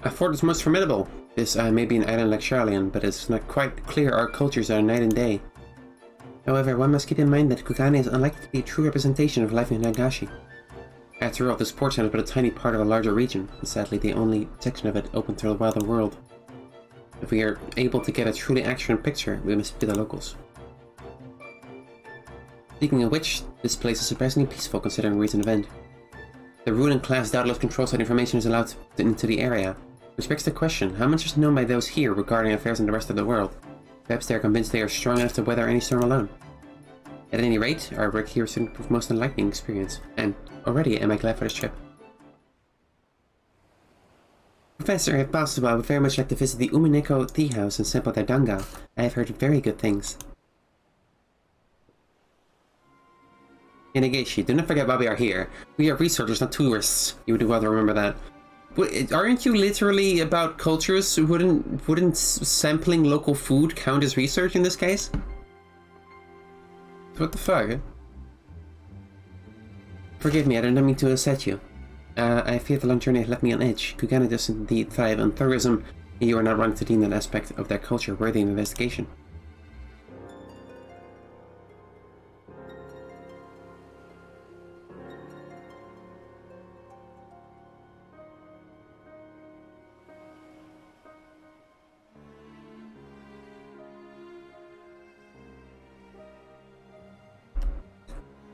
A fort is most formidable. This may be an island like Charlian, but it's not quite clear our cultures are night and day. However, one must keep in mind that Kugane is unlikely to be a true representation of life in Nagashi. After all, this portion is but a tiny part of a larger region, and sadly the only section of it open to the wilder world. If we are able to get a truly accurate picture, we must be the locals. Speaking of which, this place is surprisingly peaceful considering recent event. The ruling class doubtless controls what information is allowed into the area, which begs the question, how much is known by those here regarding affairs in the rest of the world? Perhaps they are convinced they are strong enough to weather any storm alone. At any rate, our work here soon proved most enlightening experience, and already am I glad for this trip. Professor, if possible, I would very much like to visit the Umineko Tea House in Sempo Danga. I have heard very good things. Inigeshi, do not forget why we are here. We are researchers, not tourists. You would do well to remember that. But aren't you literally about cultures? Wouldn't sampling local food count as research in this case? What the fuck? Forgive me, I did not mean to upset you. I fear the long journey has left me on edge. Kugane does indeed thrive on tourism, and you are not wrong to deem that aspect of their culture worthy of investigation.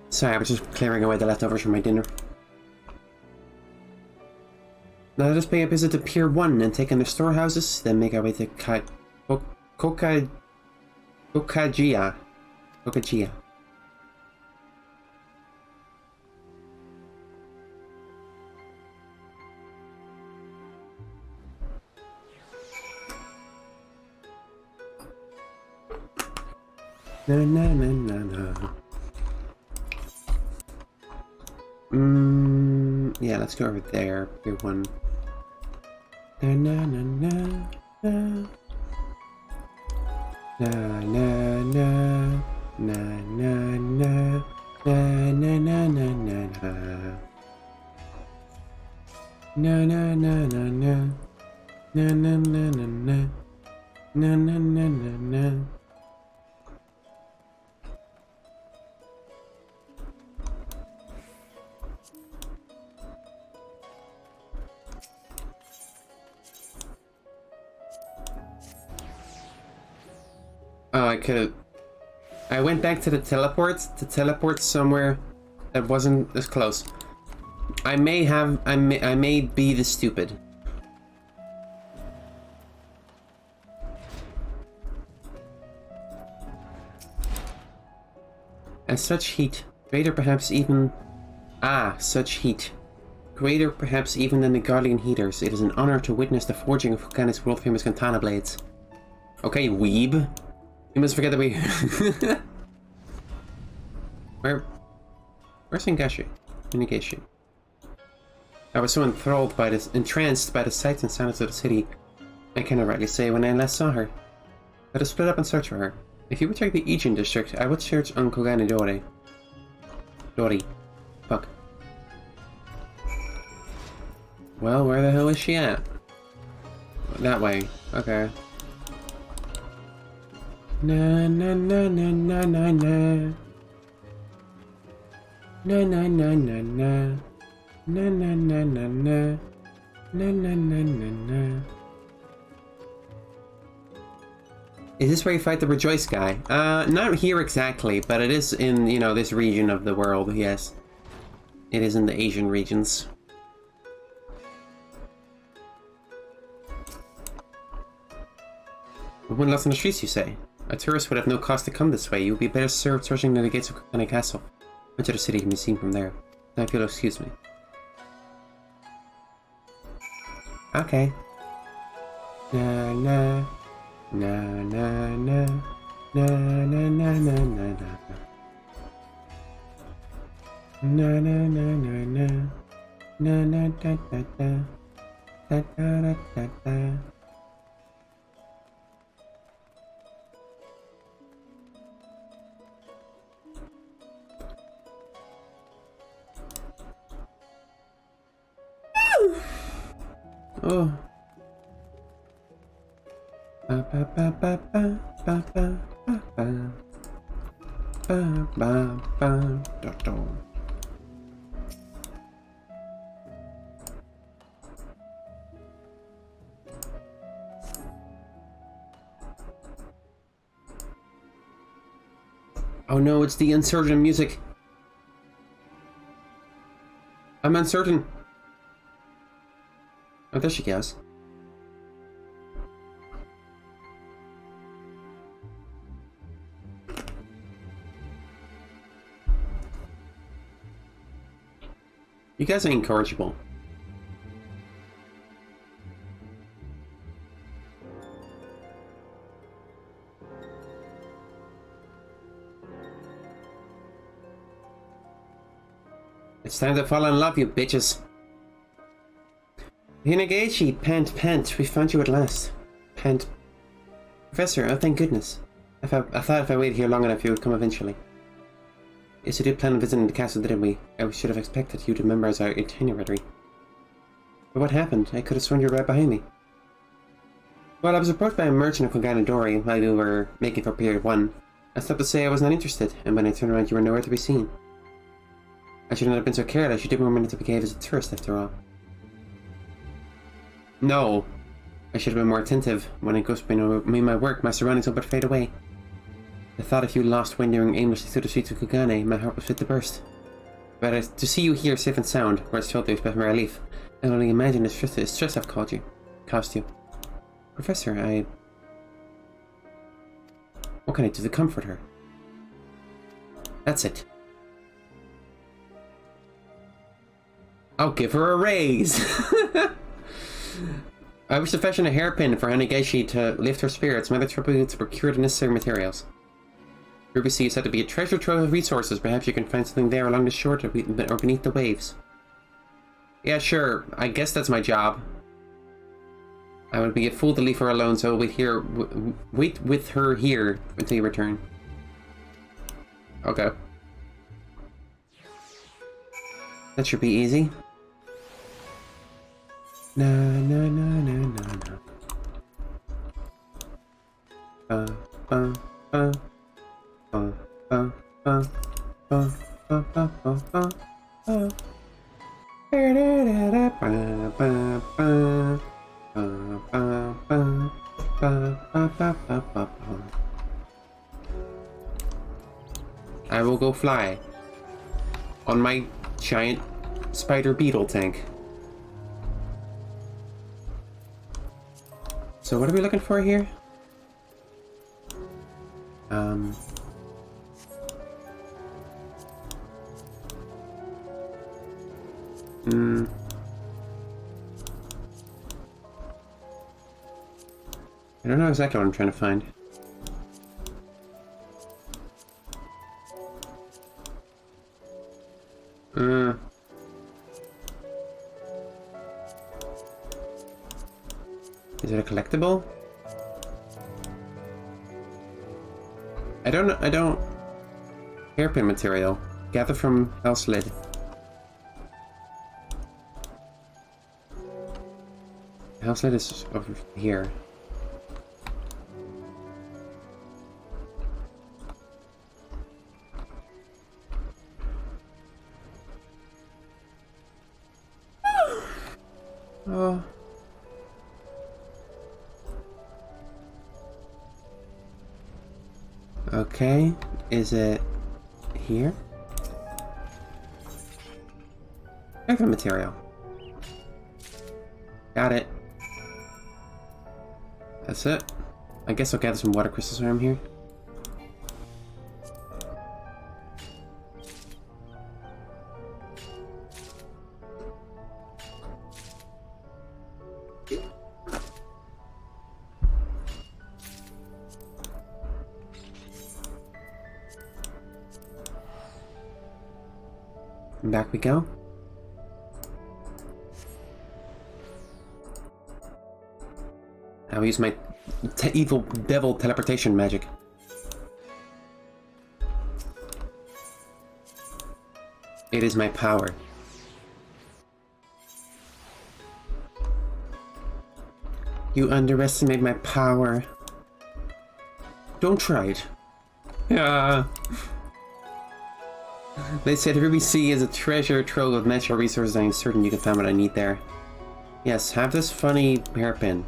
Sorry, I was just clearing away the leftovers from my dinner. Now let us pay a visit to Pier 1 and take in the storehouses, then make our way to Kokajia. Na na na na na. Yeah, let's go over there. Pier 1. Na na na na na. Na na na na na na na na na na na. Na na na na na. Na na na na na. Na na na na na. Oh, I went back to the teleport to teleport somewhere that wasn't as close. I may be the stupid. As such heat, greater perhaps even... such heat. Greater perhaps even than the Guardian heaters, it is an honor to witness the forging of Hukane's world-famous katana blades. Okay, weeb. You must forget that we... Where's Ingashi? Inigeshi. I was so enthralled by this, entranced by the sights and sounds of the city, I cannot rightly say when I last saw her. Let us split up and search for her. If you would take the Ijin district, I would search on Kogane Dori. Fuck. Well, where the hell is she at? That way. Okay. Na na na na na na na. Na na na na na. Na na na na na. Na na na na na. Is this where you fight the Rejoice guy? Not here exactly, but it is in, you know, this region of the world, yes. It is in the Asian regions. When lost on the streets, you say? A tourist would have no cost to come this way. You would be better served searching near the gates of Kokane Castle. Much of the city can be seen from there. Now if you'll excuse me. Okay. Na na na na na na na na na na na na na na na na na da da da da da da da. Oh. Ba ba ba ba ba ba ba ba. Ba, ba, ba, da, da. Oh no, it's the uncertain music. I'm uncertain. Oh, there she goes. You guys are incorrigible. It's time to fall in love, you bitches. Hinagashi, pant, we found you at last. Pant. Professor, oh thank goodness. I thought if I waited here long enough you would come eventually. Yes, we did plan on visiting the castle, didn't we? I should have expected you to memorize our itinerary. But what happened? I could have sworn you were right behind me. Well, I was approached by a merchant of Koganadori while we were making for Period 1. I stopped to say I was not interested, and when I turned around you were nowhere to be seen. I should not have been so careless. You did more minute to behave as a tourist, after all. No. I should have been more attentive. When I go to my work, my surroundings will but fade away. The thought of you lost wandering aimlessly through the streets of Kugane, my heart was fit to burst. But to see you here safe and sound, words failed to express my relief. I can only imagine the stress I've cost you. Professor, what can I do to comfort her? That's it. I'll give her a raise! I wish to fashion a hairpin for Hanigashi to lift her spirits, and other trouble to procure the necessary materials. Ruby Sea is said to be a treasure trove of resources. Perhaps you can find something there along the shore or beneath the waves. Yeah, sure. I guess that's my job. I would be a fool to leave her alone, so wait with her here until you return. Okay. That should be easy. Na na na na na na. I will go fly on my giant spider beetle tank. So what are we looking for here? I don't know exactly what I'm trying to find. Is it a collectible? I don't... Hairpin material. Gather from Hell's Lid. Hell's Lid is over here. Oh. Okay, is it here? Hairpin material. Got it. That's it. I guess I'll gather some water crystals while I'm here. Back we go. I'll use my evil devil teleportation magic. It is my power. You underestimate my power. Don't try it. Yeah. They said Ruby Sea is a treasure trove of natural resources. I am certain you can find what I need there. Yes, have this funny hairpin.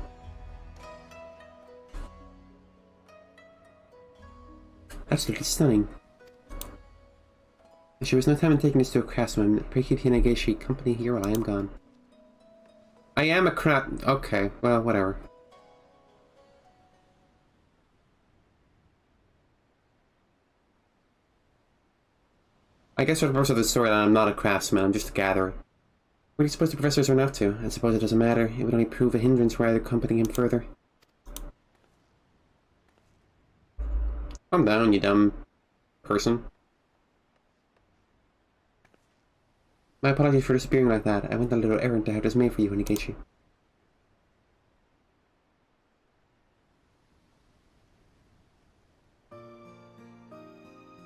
Absolutely stunning. There was no time in taking this to a craftsman. Pray keep Hinegashi company here while I am gone. I am a crap. Okay, well, whatever. I guess for the purpose of the story, I'm not a craftsman, I'm just a gatherer. What do you suppose the professors are up to? I suppose it doesn't matter. It would only prove a hindrance were I accompanying him further. Calm down, you dumb person. My apologies for disappearing like that. I went on a little errand to have this made for you, Hinegashi.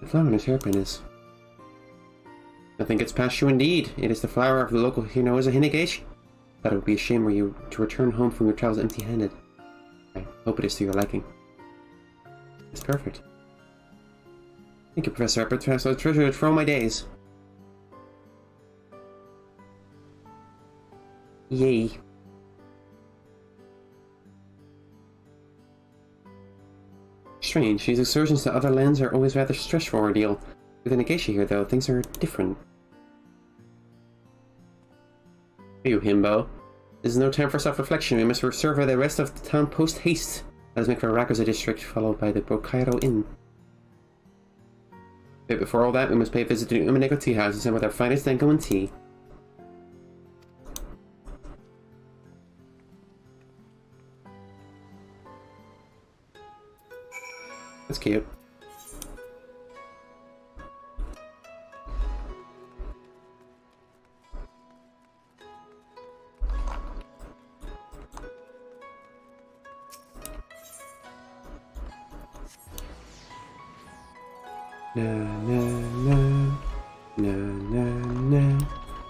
The flower on his hairpin is... Nothing gets past you indeed. It is the flower of the local Hinoza Hinegashi. But it would be a shame were you to return home from your travels empty-handed. I hope it is to your liking. It's perfect. Thank you, Professor Epper. It's a treasure for all my days. Yay. Strange. These excursions to other lands are always rather stressful ordeal. With Hinegashi here, though, things are different. You himbo. This is no time for self-reflection. We must survey the rest of the town post-haste. Let us make for Rakuza district, followed by the Bokairo Inn. But before all that, we must pay a visit to the Umanego tea house and some of their finest Denko and tea. That's cute. Na na na na na na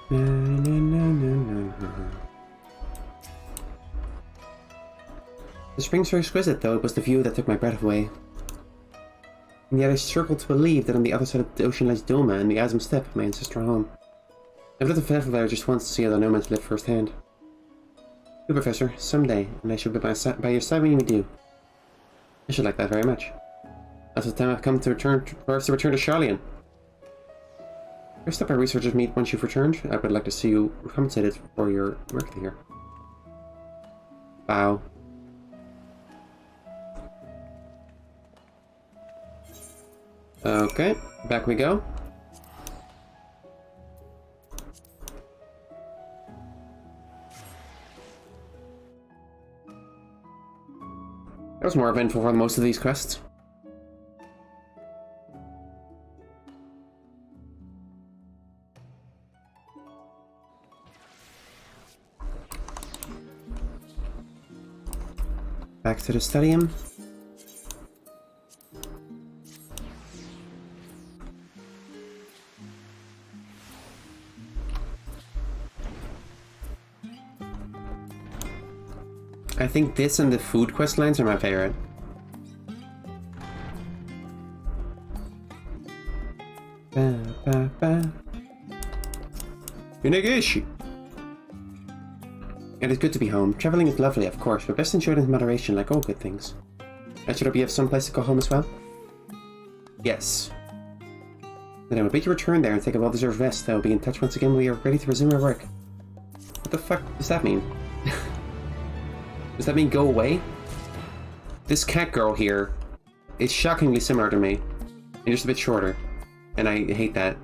na na na na. The springs were exquisite, though it was the view that took my breath away. And yet I struggle to believe that on the other side of the ocean lies Doma and the Asm Steppe, my ancestral home. I've lived in there just once to see other nomads live firsthand. You, Professor, someday, and I shall be by your side when you do. I should like that very much. That's the time I've come to return to Charlian. First up, our researchers meet once you've returned. I would like to see you compensated for your work here. Bow. Okay, back we go. That was more eventful for most of these quests. Back to the stadium. I think this and the food quest lines are my favorite. Ba, ba, ba. Hinegashi! It is good to be home. Traveling is lovely, of course, but best enjoyed in moderation, like all good things. I should hope you have some place to go home as well? Yes. Then I will bid you return there and take a well-deserved rest. I will be in touch once again when we are ready to resume our work. What the fuck does that mean? Does that mean go away? This cat girl here is shockingly similar to me, and just a bit shorter, and I hate that.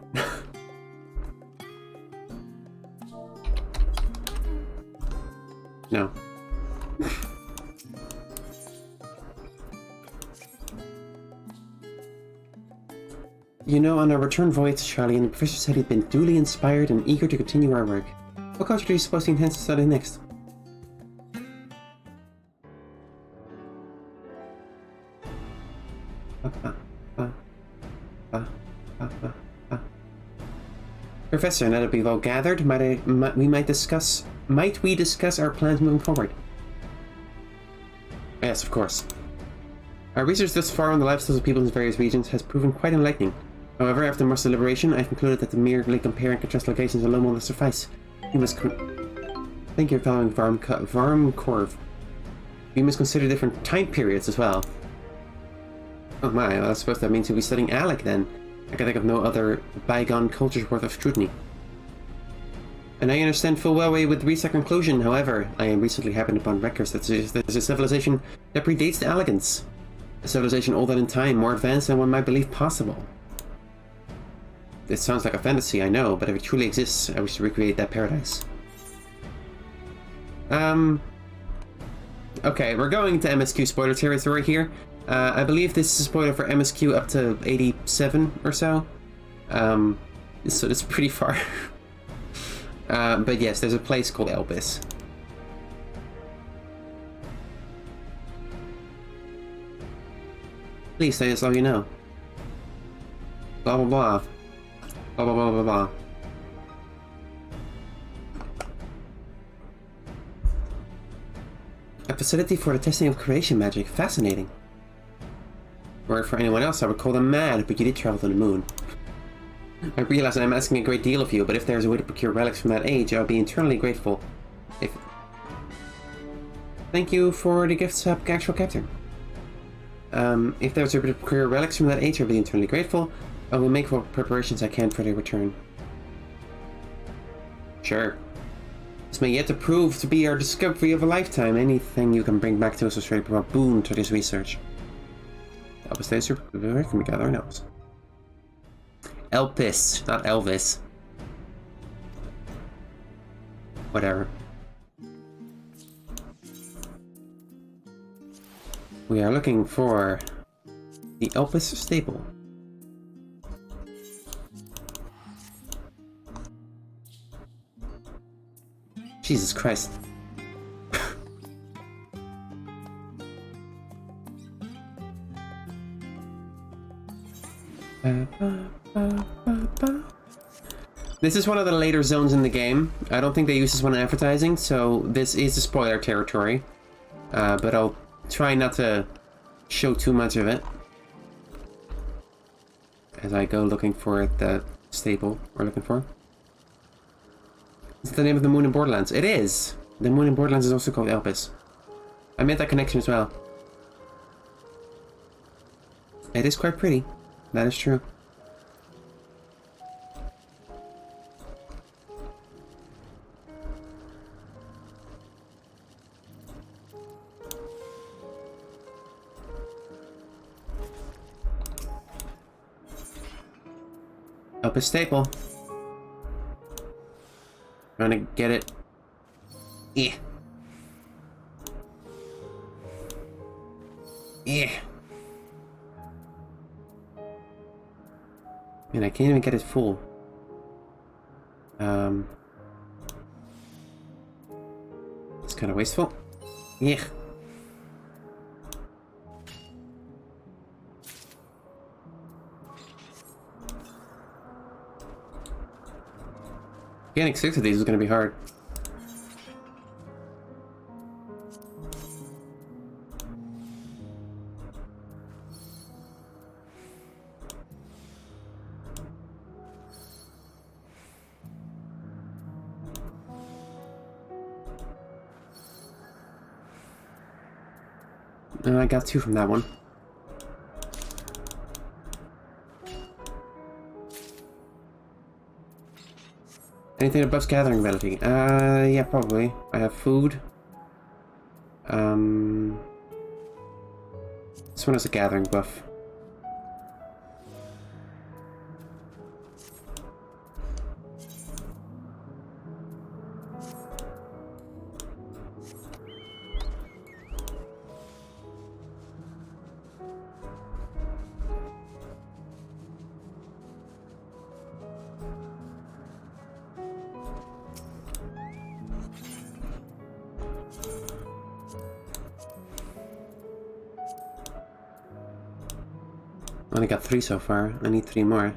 No. You know, on our return voyage to Charlie, the professor said he'd been duly inspired and eager to continue our work. What culture do you suppose he intends to study next? Professor, now that we've all gathered, might we discuss our plans moving forward? Yes, of course. Our research thus far on the lifestyles of people in various regions has proven quite enlightening. However, after much deliberation, I concluded that the merely compare and contrast locations alone will not suffice. You must think you're following Varm Curve. You must consider different time periods as well. Oh my, well, I suppose that means you'll be studying Alec then. I can think of no other bygone culture's worth of scrutiny. And I understand full well why would reach that conclusion. However, I am recently happened upon records that suggest there's a civilization that predates the Elegants. A civilization older in time, more advanced than one might believe possible. It sounds like a fantasy, I know, but if it truly exists, I wish to recreate that paradise. Okay, we're going to MSQ spoiler territory here. I believe this is a spoiler for MSQ up to 87 or so. So it's pretty far. But yes, there's a place called Elpis. Please say it's all you know. Blah blah blah. Blah blah blah blah blah. A facility for the testing of creation magic. Fascinating. Or for anyone else, I would call them mad, but you did travel to the moon. I realize I'm asking a great deal of you, but if there's a way to procure relics from that age, I'll be eternally grateful. Thank you for the gifts, actual captain. If there's a way to procure relics from that age, I'll be eternally grateful. I will make what preparations I can for their return. Sure. This may yet to prove to be our discovery of a lifetime. Anything you can bring back to us will straight up a boon to this research. Elpis, where can we gather our notes? Elpis, not Elvis. Whatever. We are looking for the Elpis stable. Jesus Christ. This is one of the later zones in the game. I don't think they use this one in advertising, so this is a spoiler territory. But I'll try not to show too much of it as I go looking for the stable we're looking for. Is it the name of the moon in Borderlands? It is! The moon in Borderlands is also called Elpis. I made that connection as well. It is quite pretty. That is true. Elpis staple. Trying to get it. Yeah. Yeah. And I can't even get it full. It's kind of wasteful. Yeah. Getting 6 of these is going to be hard. And I got 2 from that one. Anything that buffs gathering ability? Yeah, probably. I have food. This one has a gathering buff. Only got 3 so far. I need 3 more.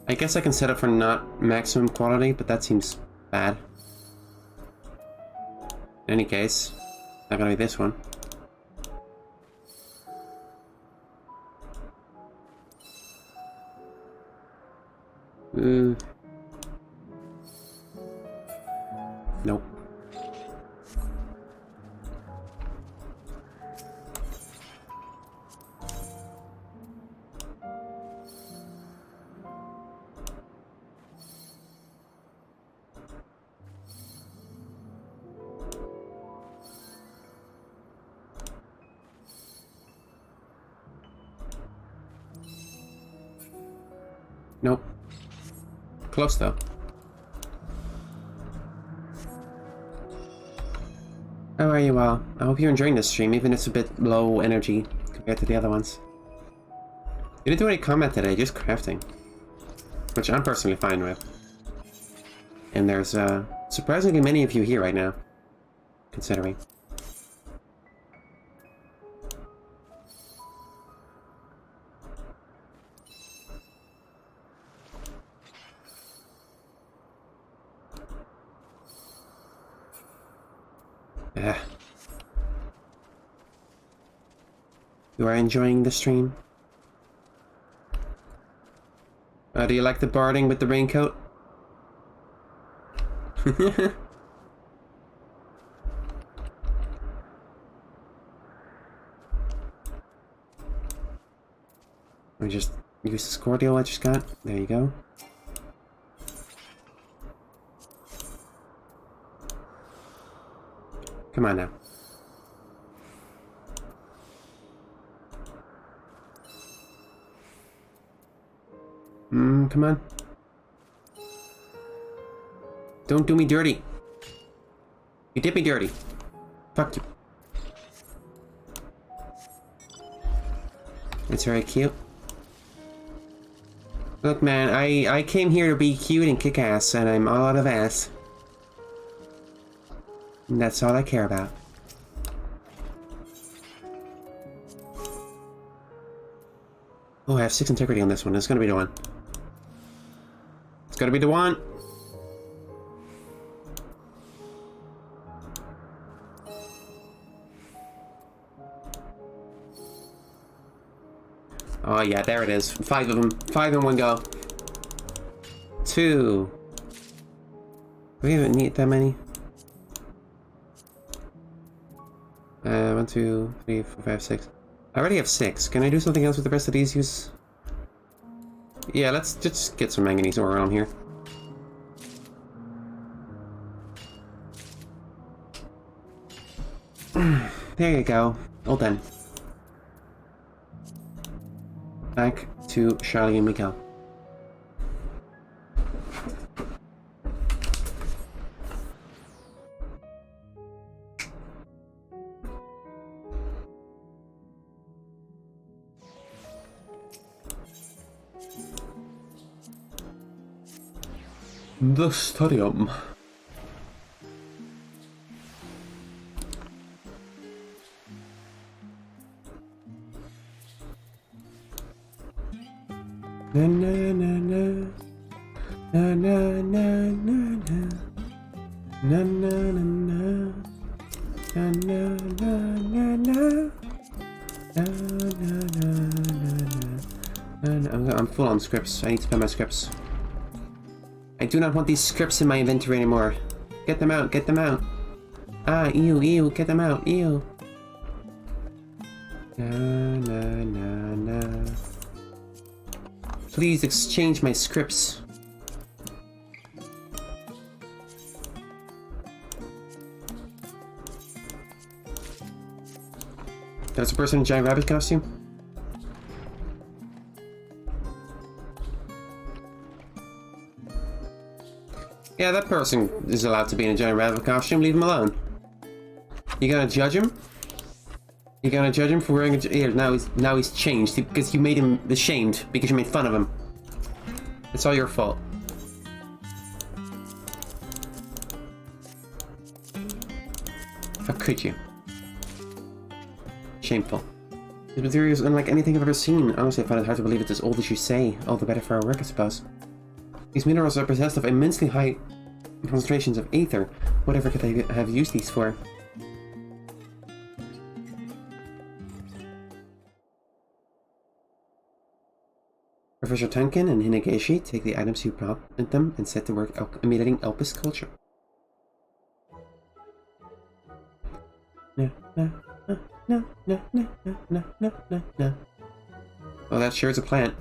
I guess I can set up for not maximum quality, but that seems bad. In any case, not gonna be this one. Nope. Nope. Close though. How are you all? I hope you're enjoying this stream, even if it's a bit low energy compared to the other ones. You didn't do any combat today, just crafting. Which I'm personally fine with. And there's surprisingly many of you here right now, considering. You are enjoying the stream? Do you like the barding with the raincoat? Let me just use this cordial I just got. There you go. Come on now. Come on. Don't do me dirty. You did me dirty. Fuck you. It's very cute. Look, man, I came here to be cute and kick ass, and I'm all out of ass. And that's all I care about. Oh, I have 6 integrity on this one. It's gonna be the one. It's gonna be the one. Oh yeah, there it is. 5 of them. 5 in one go. 2. We haven't need that many. 1, 2, 3, 4, 5, 6. I already have 6. Can I do something else with the rest of these use? Yeah, let's just get some manganese ore around here. There you go. All done. Back to Charlie and Miguel. The stadium. Na na na na na na na na na na na na na. I'm full on scripts. I need to put my scripts. I do not want these scripts in my inventory anymore. Get them out, get them out. Ah, ew, ew, get them out, ew. Na na na na. Please exchange my scripts. There's a person in a giant rabbit costume? Yeah, that person is allowed to be in a giant rabbit costume. Leave him alone. You gonna judge him? You gonna judge him for wearing a... Here, now he's changed because you made him ashamed because you made fun of him. It's all your fault. How could you? Shameful. This material is unlike anything I've ever seen. Honestly, I find it hard to believe it's as old as you say. All the better for our work, I suppose. These minerals are possessed of immensely high concentrations of ether. Whatever could they have used these for? Professor Tankin and Hinegashi take the items you brought with them and set to work imitating Elpis culture. No. Well, that sure is a plant.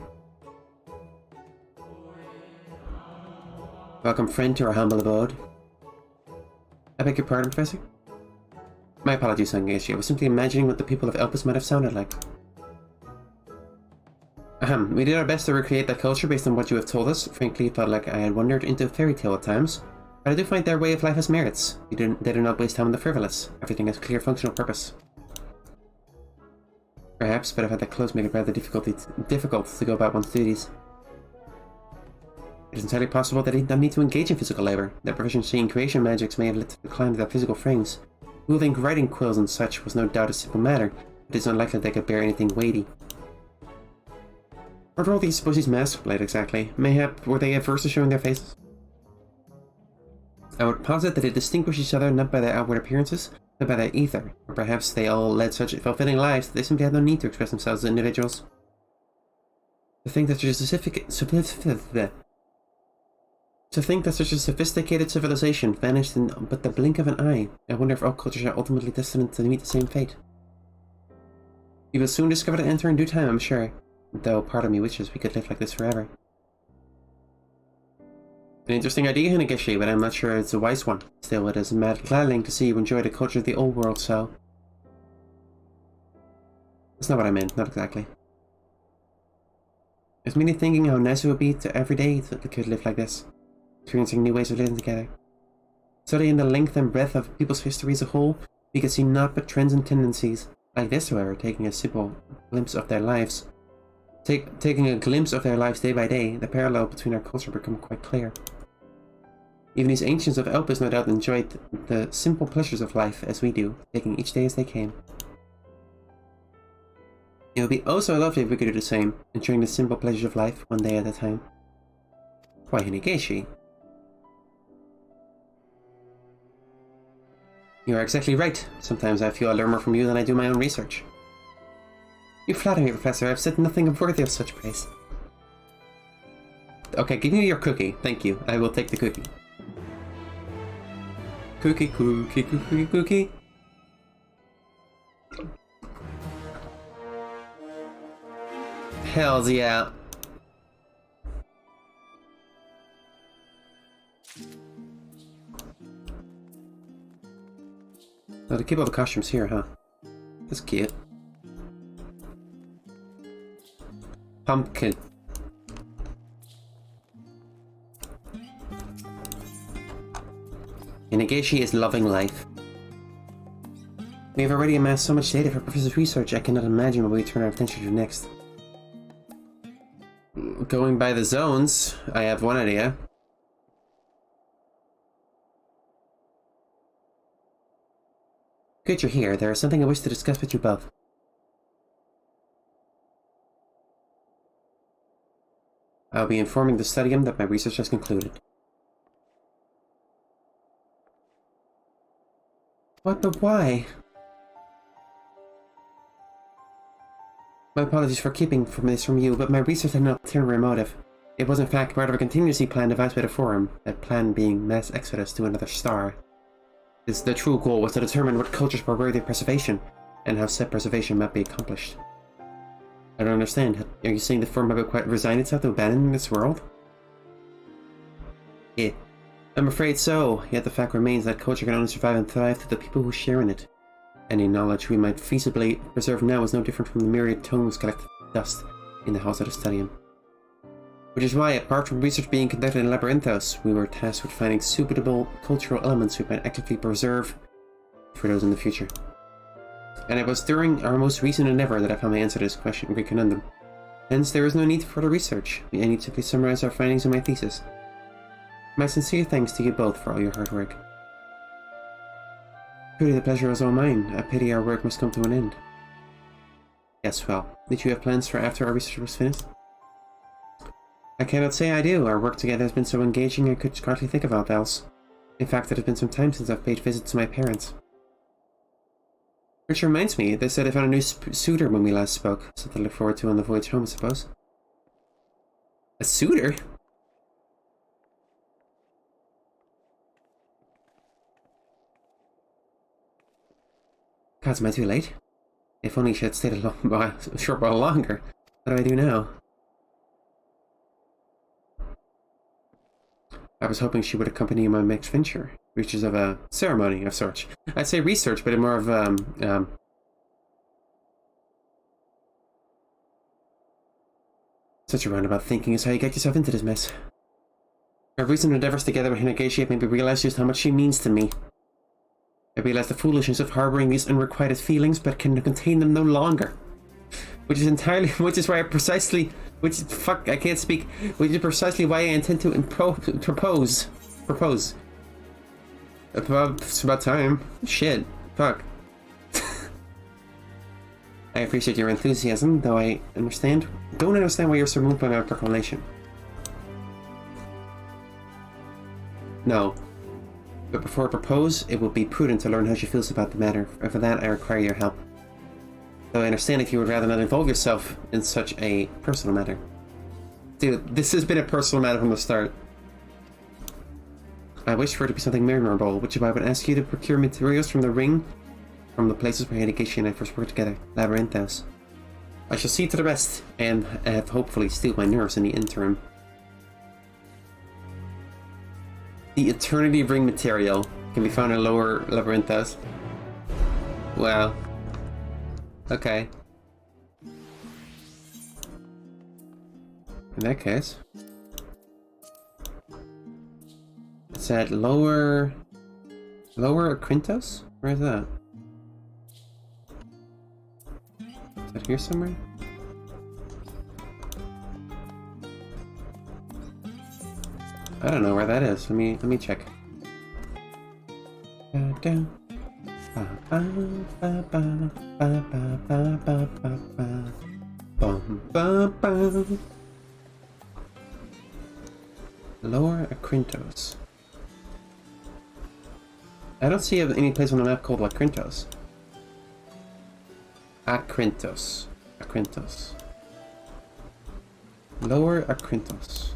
Welcome, friend, to our humble abode. I beg your pardon, Professor? My apologies, Hinegashi. I was simply imagining what the people of Elpis might have sounded like. We did our best to recreate that culture based on what you have told us. Frankly, it felt like I had wandered into a fairy tale at times. But I do find their way of life has merits. They do not waste time on the frivolous. Everything has clear functional purpose. Perhaps, but I've had that clothes make it rather difficult to go about one's duties. It is entirely possible that they don't need to engage in physical labor. Their proficiency in creation magics may have led to the decline of their physical frames. Wielding writing quills and such was no doubt a simple matter, but it is unlikely they could bear anything weighty. What role do you suppose these masks played exactly? Mayhap were they averse to showing their faces? I would posit that they distinguish each other not by their outward appearances, but by their ether. Or perhaps they all led such fulfilling lives that they simply had no need to express themselves as individuals. To think that such a sophisticated civilization vanished in but the blink of an eye. I wonder if all cultures are ultimately destined to meet the same fate. We will soon discover the answer in due time, I'm sure. Though part of me wishes we could live like this forever. An interesting idea, Hinegashi, but I'm not sure it's a wise one. Still, it is gladdening to see you enjoy the culture of the old world so. That's not what I meant, not exactly. I was merely thinking how nice it would be to every day that we could live like this, experiencing new ways of living together. Studying the length and breadth of people's history as a whole, we could see naught but trends and tendencies. Like this, however, taking a simple glimpse of their lives. Taking a glimpse of their lives day by day, the parallel between our culture become quite clear. Even these ancients of Elpis no doubt enjoyed the simple pleasures of life as we do, taking each day as they came. It would be oh so lovely if we could do the same, enjoying the simple pleasures of life one day at a time. Why, Hinegashi? You are exactly right. Sometimes I feel I learn more from you than I do my own research. You flatter me, Professor. I've said nothing worthy of such praise. Okay, give me your cookie. Thank you. I will take the cookie. Cookie, cookie, cookie, cookie. Hells yeah. Oh, they keep all the costumes here, huh? That's cute. Pumpkin. Hinegashi is loving life. We have already amassed so much data for Professor's research, I cannot imagine what we turn our attention to next. Going by the zones, I have one idea. Good you're here. There is something I wish to discuss with you both. I'll be informing the studium that my research has concluded. What, but why? My apologies for keeping this from you, but my research had an ulterior motive. It was in fact part of a contingency plan devised by the Forum, that plan being mass exodus to another star. The true goal was to determine what cultures were worthy of preservation, and how said preservation might be accomplished. I don't understand. Are you saying the Forum might quite resign itself to abandoning this world? Yeah. I'm afraid so, yet the fact remains that culture can only survive and thrive through the people who share in it. Any knowledge we might feasibly preserve now is no different from the myriad tomes collected dust in the halls of the Studium. Which is why, apart from research being conducted in Labyrinthos, we were tasked with finding suitable cultural elements we might actively preserve for those in the future. And it was during our most recent endeavor that I found my answer to this question, conundrum. Hence, there is no need for further research. I need to simply summarize our findings in my thesis. My sincere thanks to you both for all your hard work. Truly the pleasure was all mine. I pity our work must come to an end. Yes, well, did you have plans for after our research was finished? I cannot say I do. Our work together has been so engaging I could hardly think of aught else. In fact, it has been some time since I've paid visits to my parents. Which reminds me, they said I found a new suitor when we last spoke. Something to look forward to on the voyage home, I suppose. A suitor? God, am I too late? If only she had stayed a short while longer. What do I do now? I was hoping she would accompany me on my next venture, which is of a ceremony of sorts. I'd say research, but more of such a roundabout thinking is how you get yourself into this mess. Our recent endeavors together with Hinagaishi have made me realize just how much she means to me. I realize the foolishness of harboring these unrequited feelings, but can contain them no longer. Which is why I precisely, which is precisely why I intend to propose. It's about time. Shit. Fuck. I appreciate your enthusiasm, though I don't understand why you're so moved by my proclamation. No. But before I propose, it would be prudent to learn how she feels about the matter, and for that I require your help. Though I understand if you would rather not involve yourself in such a personal matter. Dude, this has been a personal matter from the start. I wish for it to be something memorable, which I would ask you to procure materials from the ring, from the places where Hinagaishi and I first worked together, Labyrinthos. I shall see to the rest, and have hopefully steeled my nerves in the interim. The Eternity Ring material can be found in Lower Labyrinthos. Wow. Okay. In that case... It's at Lower Quintos? Where is that? Is that here somewhere? I don't know where that is. Let me check. Lower Aquintos. I don't see any place on the map called Aquintos. Aquintos. Lower Aquintos.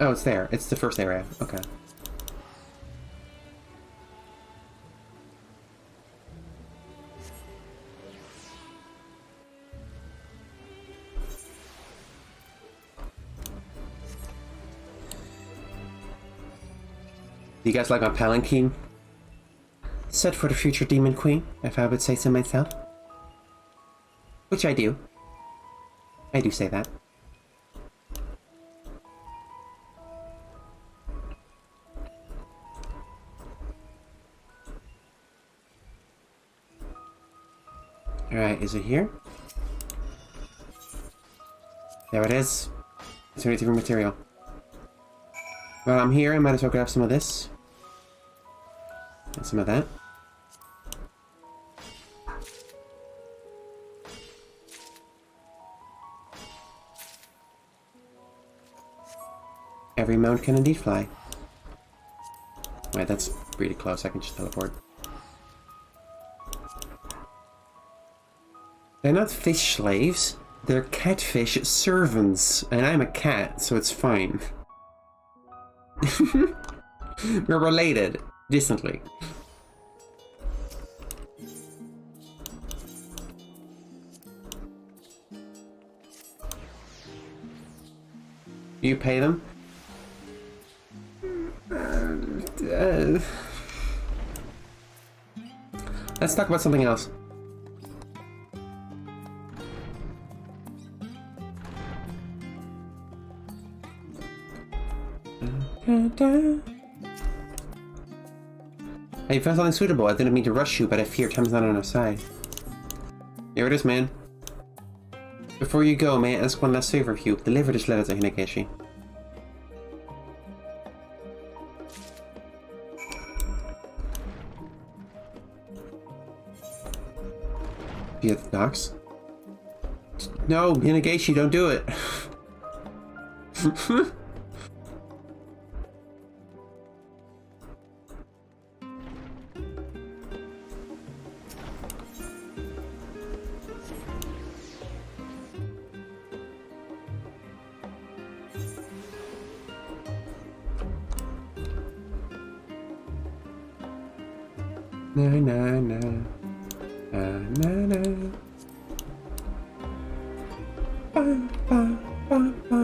Oh, it's there. It's the first area. Okay. Do you guys like my palanquin? Set for the future Demon Queen, if I would say so myself. Which I do. I do say that. Alright, is it here? There it is. It's a different material. While I'm here, I might as well grab some of this. And some of that. Every mount can indeed fly. Wait, that's pretty close. I can just teleport. They're not fish slaves. They're catfish servants. And I'm a cat, so it's fine. We're related. Distantly. You pay them? Let's talk about something else. I found something suitable. I didn't mean to rush you, but I fear time's not on our side. Here it is, man. Before you go, may I ask one last favor of you? Deliver this letter to Hinagaishi. You at the docks? No, Hinagaishi, don't do it. Na na na. Na na na. Ba ba ba ba ba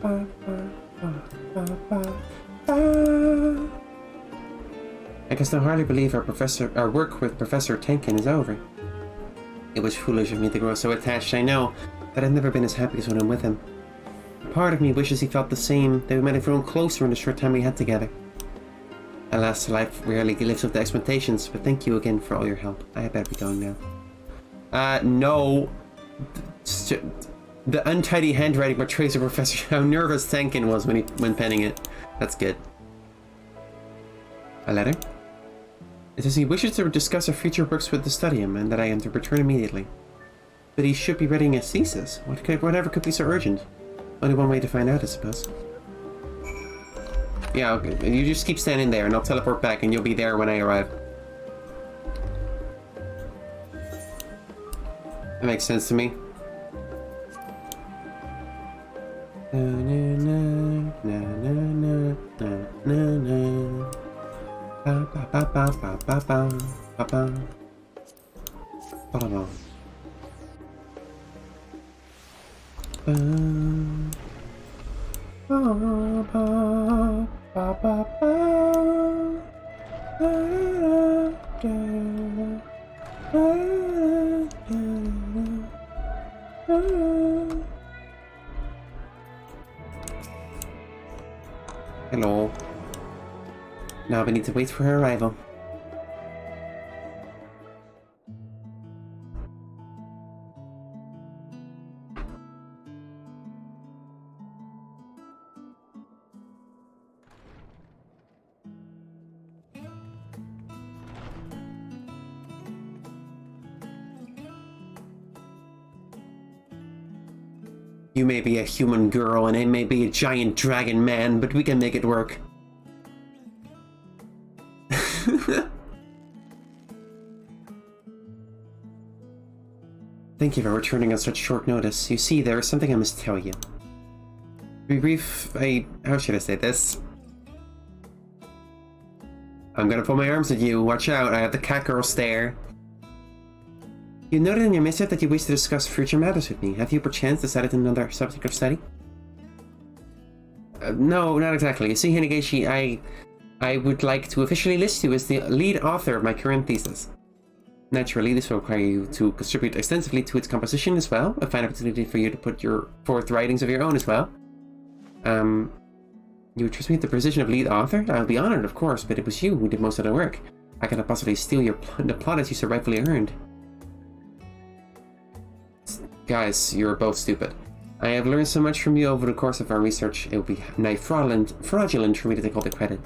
ba ba ba ba ba. I can still hardly believe our work with Professor Tenkin is over. It was foolish of me to grow so attached, I know, but I've never been as happy as when I'm with him. Part of me wishes he felt the same, that we might have grown closer in the short time we had together. Alas, life rarely lives up to expectations, but thank you again for all your help. I had better be going now. No. The untidy handwriting portrays a professor how nervous Tenkin was when penning it. That's good. A letter? It says he wishes to discuss our future works with the studium and that I am to return immediately. But he should be writing a thesis. Whatever could be so urgent? Only one way to find out, I suppose. Yeah, okay. You just keep standing there and I'll teleport back and you'll be there when I arrive. That makes sense to me. Na na na na na na na na. Ba ba ba ba ba ba ba ba ba. Ba ba. Ba ba ba ba ba ba. Hello. Now we need to wait for her arrival. You may be a human girl and I may be a giant dragon man, but we can make it work. Thank you for returning on such short notice. You see, there is something I must tell you. To be brief, how should I say this? I'm gonna put my arms at you. Watch out, I have the cat girl stare. You noted in your missive that you wish to discuss future matters with me. Have you perchance decided on another subject of study? No, not exactly. You see, Hinegashi, I would like to officially list you as the lead author of my current thesis. Naturally, this will require you to contribute extensively to its composition as well, a fine opportunity for you to put forth writings of your own as well. You would trust me with the position of lead author? I'll be honored, of course, but it was you who did most of the work. I cannot possibly steal the plaudits you so rightfully earned. Guys, you're both stupid. I have learned so much from you over the course of our research, it would be nigh fraudulent for me to take all the credit.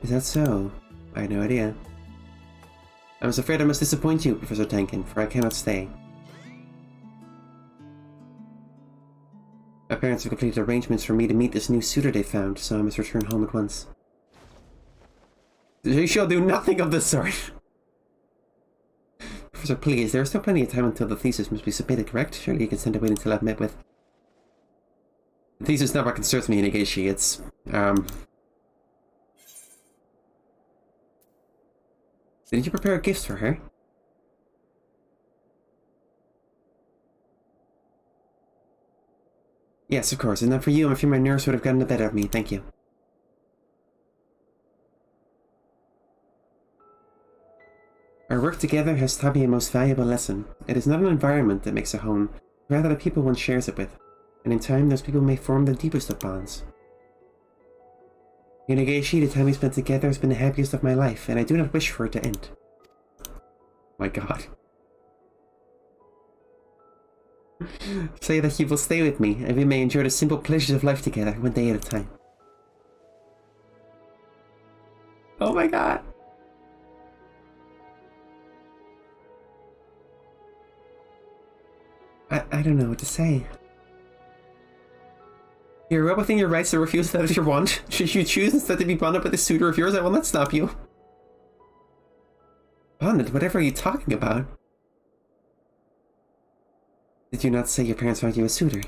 Is that so? I had no idea. I was afraid I must disappoint you, Professor Tenkin, for I cannot stay. My parents have completed arrangements for me to meet this new suitor they found, so I must return home at once. You shall do nothing of the sort! Professor, please, there is still plenty of time until the thesis must be submitted, correct? Surely you can send it wait until I've met with... The thesis is not what concerns me, Hinegashi. It's, Did you prepare a gift for her? Yes, of course. And not for you, I'm afraid my nurse would have gotten the better of me. Thank you. Our work together has taught me a most valuable lesson. It is not an environment that makes a home, rather the people one shares it with. And in time, those people may form the deepest of bonds. Hinegashi, the time we spent together has been the happiest of my life, and I do not wish for it to end. My god. Say that you will stay with me, and we may enjoy the simple pleasures of life together, one day at a time. Oh my god. I don't know what to say. You're well within your rights to refuse that if you want. Should you choose instead to be bonded with a suitor of yours, I will not stop you. Bonded? Whatever are you talking about? Did you not say your parents found you a suitor?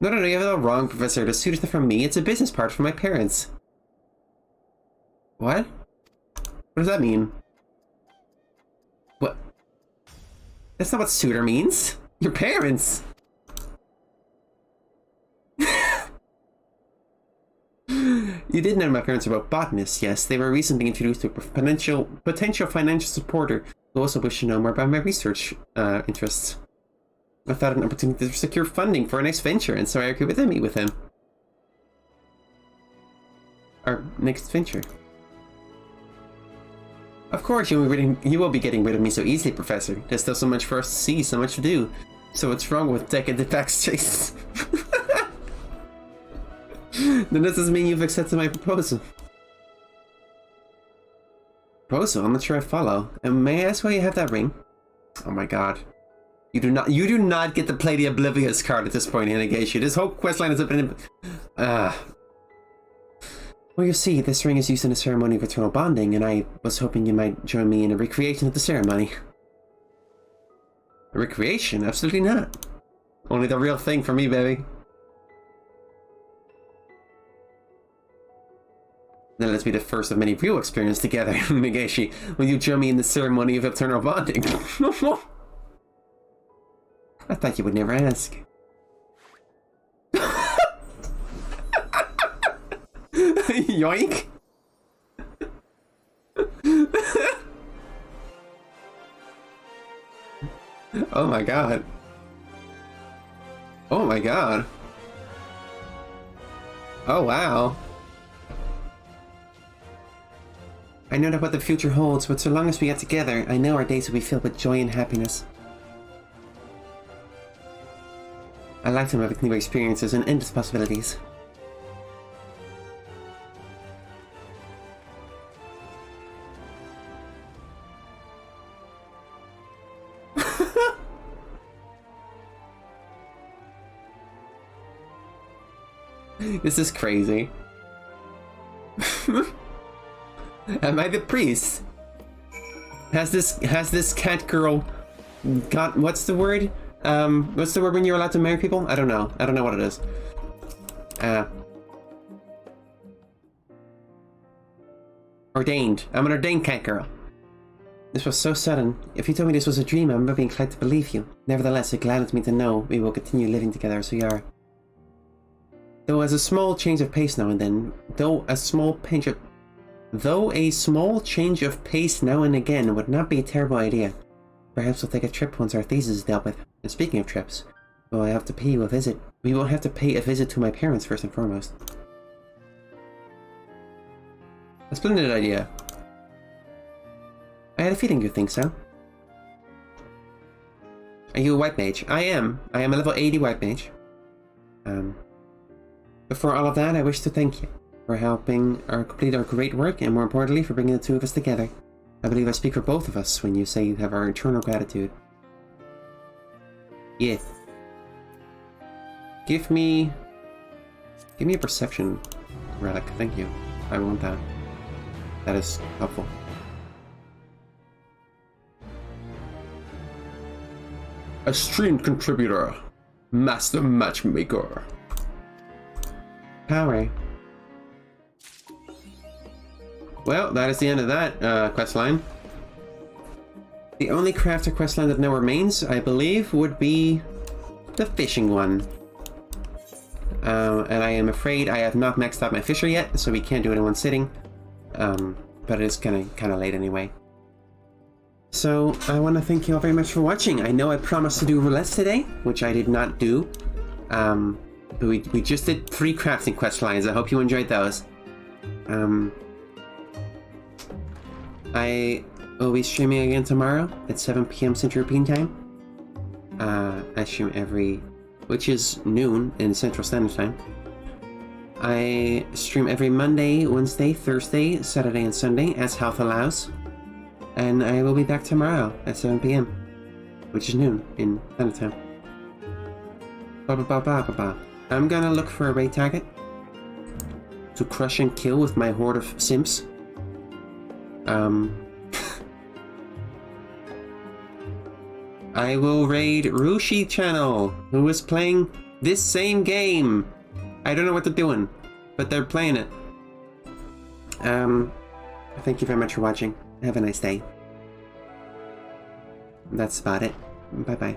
No, you have it all wrong, Professor. The suitor's not from me, it's a business part from my parents. What? What does that mean? What? That's not what suitor means. Your parents. You did know my parents were both botanists, yes. They were recently introduced to a potential financial supporter who also wished to know more about my research interests. I thought an opportunity to secure funding for our next venture, and so I agreed to meet with him. Our next venture. Of course, you will be getting rid of me so easily, Professor. There's still so much for us to see, so much to do. So what's wrong with decadent backspace? Then does this mean you've accepted my proposal? Proposal? I'm not sure I follow. And may I ask why you have that ring? Oh my god. You do not get to play the Oblivious card at this point in Hinegashi. This whole questline has been... Well, you see, this ring is used in a ceremony of eternal bonding, and I was hoping you might join me in a recreation of the ceremony. A recreation? Absolutely not. Only the real thing for me, baby. Then let's be the first of many real experiences together, Hinegashi, when you join me in the ceremony of eternal bonding. I thought you would never ask. Yoink! Oh my god. Oh my god. Oh wow. I know not what the future holds, but so long as we get together, I know our days will be filled with joy and happiness. A lifetime of new experiences and endless possibilities. This is crazy. Am I the priest? Has this cat girl got, what's the word? What's the word when you're allowed to marry people? I don't know. I don't know what it is. Ordained. I'm an ordained cat girl. This was so sudden. If you told me this was a dream, I might be inclined to believe you. Nevertheless, it gladdens me to know we will continue living together as we are. Though a small change of pace now and then, a small change of pace now and again would not be a terrible idea. Perhaps we'll take a trip once our thesis is dealt with. And speaking of trips, we will have to pay a visit to my parents first and foremost. A splendid idea. I had a feeling you'd think so. Are you a white mage? I am. I am a level 80 white mage. Before all of that, I wish to thank you for helping complete our great work, and more importantly, for bringing the two of us together. I believe I speak for both of us when you say you have our eternal gratitude. Yeah. Give me a perception relic, thank you. I want that. That is helpful. A streamed contributor. Master Matchmaker. Power. Well, that is the end of that questline. The only crafter questline that now remains, I believe, would be the fishing one. And I am afraid I have not maxed out my fisher yet, so we can't do it in one sitting. But it is kind of late anyway. So I want to thank you all very much for watching. I know I promised to do roulettes today, which I did not do. But we just did 3 crafting quest lines. I hope you enjoyed those. I will be streaming again tomorrow at 7 PM Central European Time. I stream which is noon in Central Standard Time. I stream every Monday, Wednesday, Thursday, Saturday, and Sunday as health allows. And I will be back tomorrow at 7 PM, which is noon in Standard Time. I'm gonna look for a raid target to crush and kill with my horde of simps. I will raid Rushi Channel, who is playing this same game. I don't know what they're doing, but they're playing it. Thank you very much for watching. Have a nice day. That's about it. Bye-bye.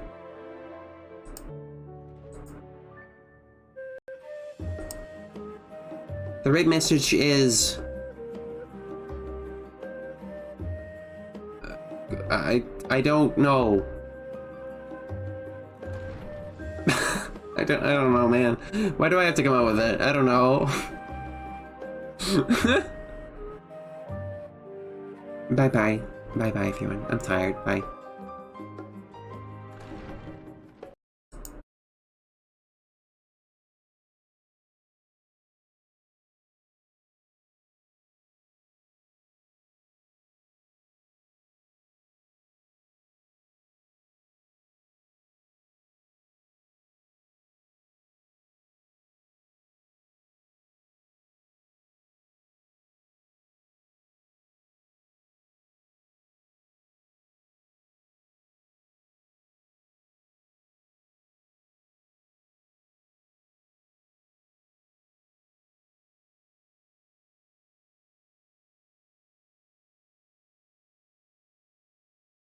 The right message is... I don't know. I don't know, man. Why do I have to come up with it? I don't know. Bye-bye. Bye-bye, everyone. I'm tired. Bye.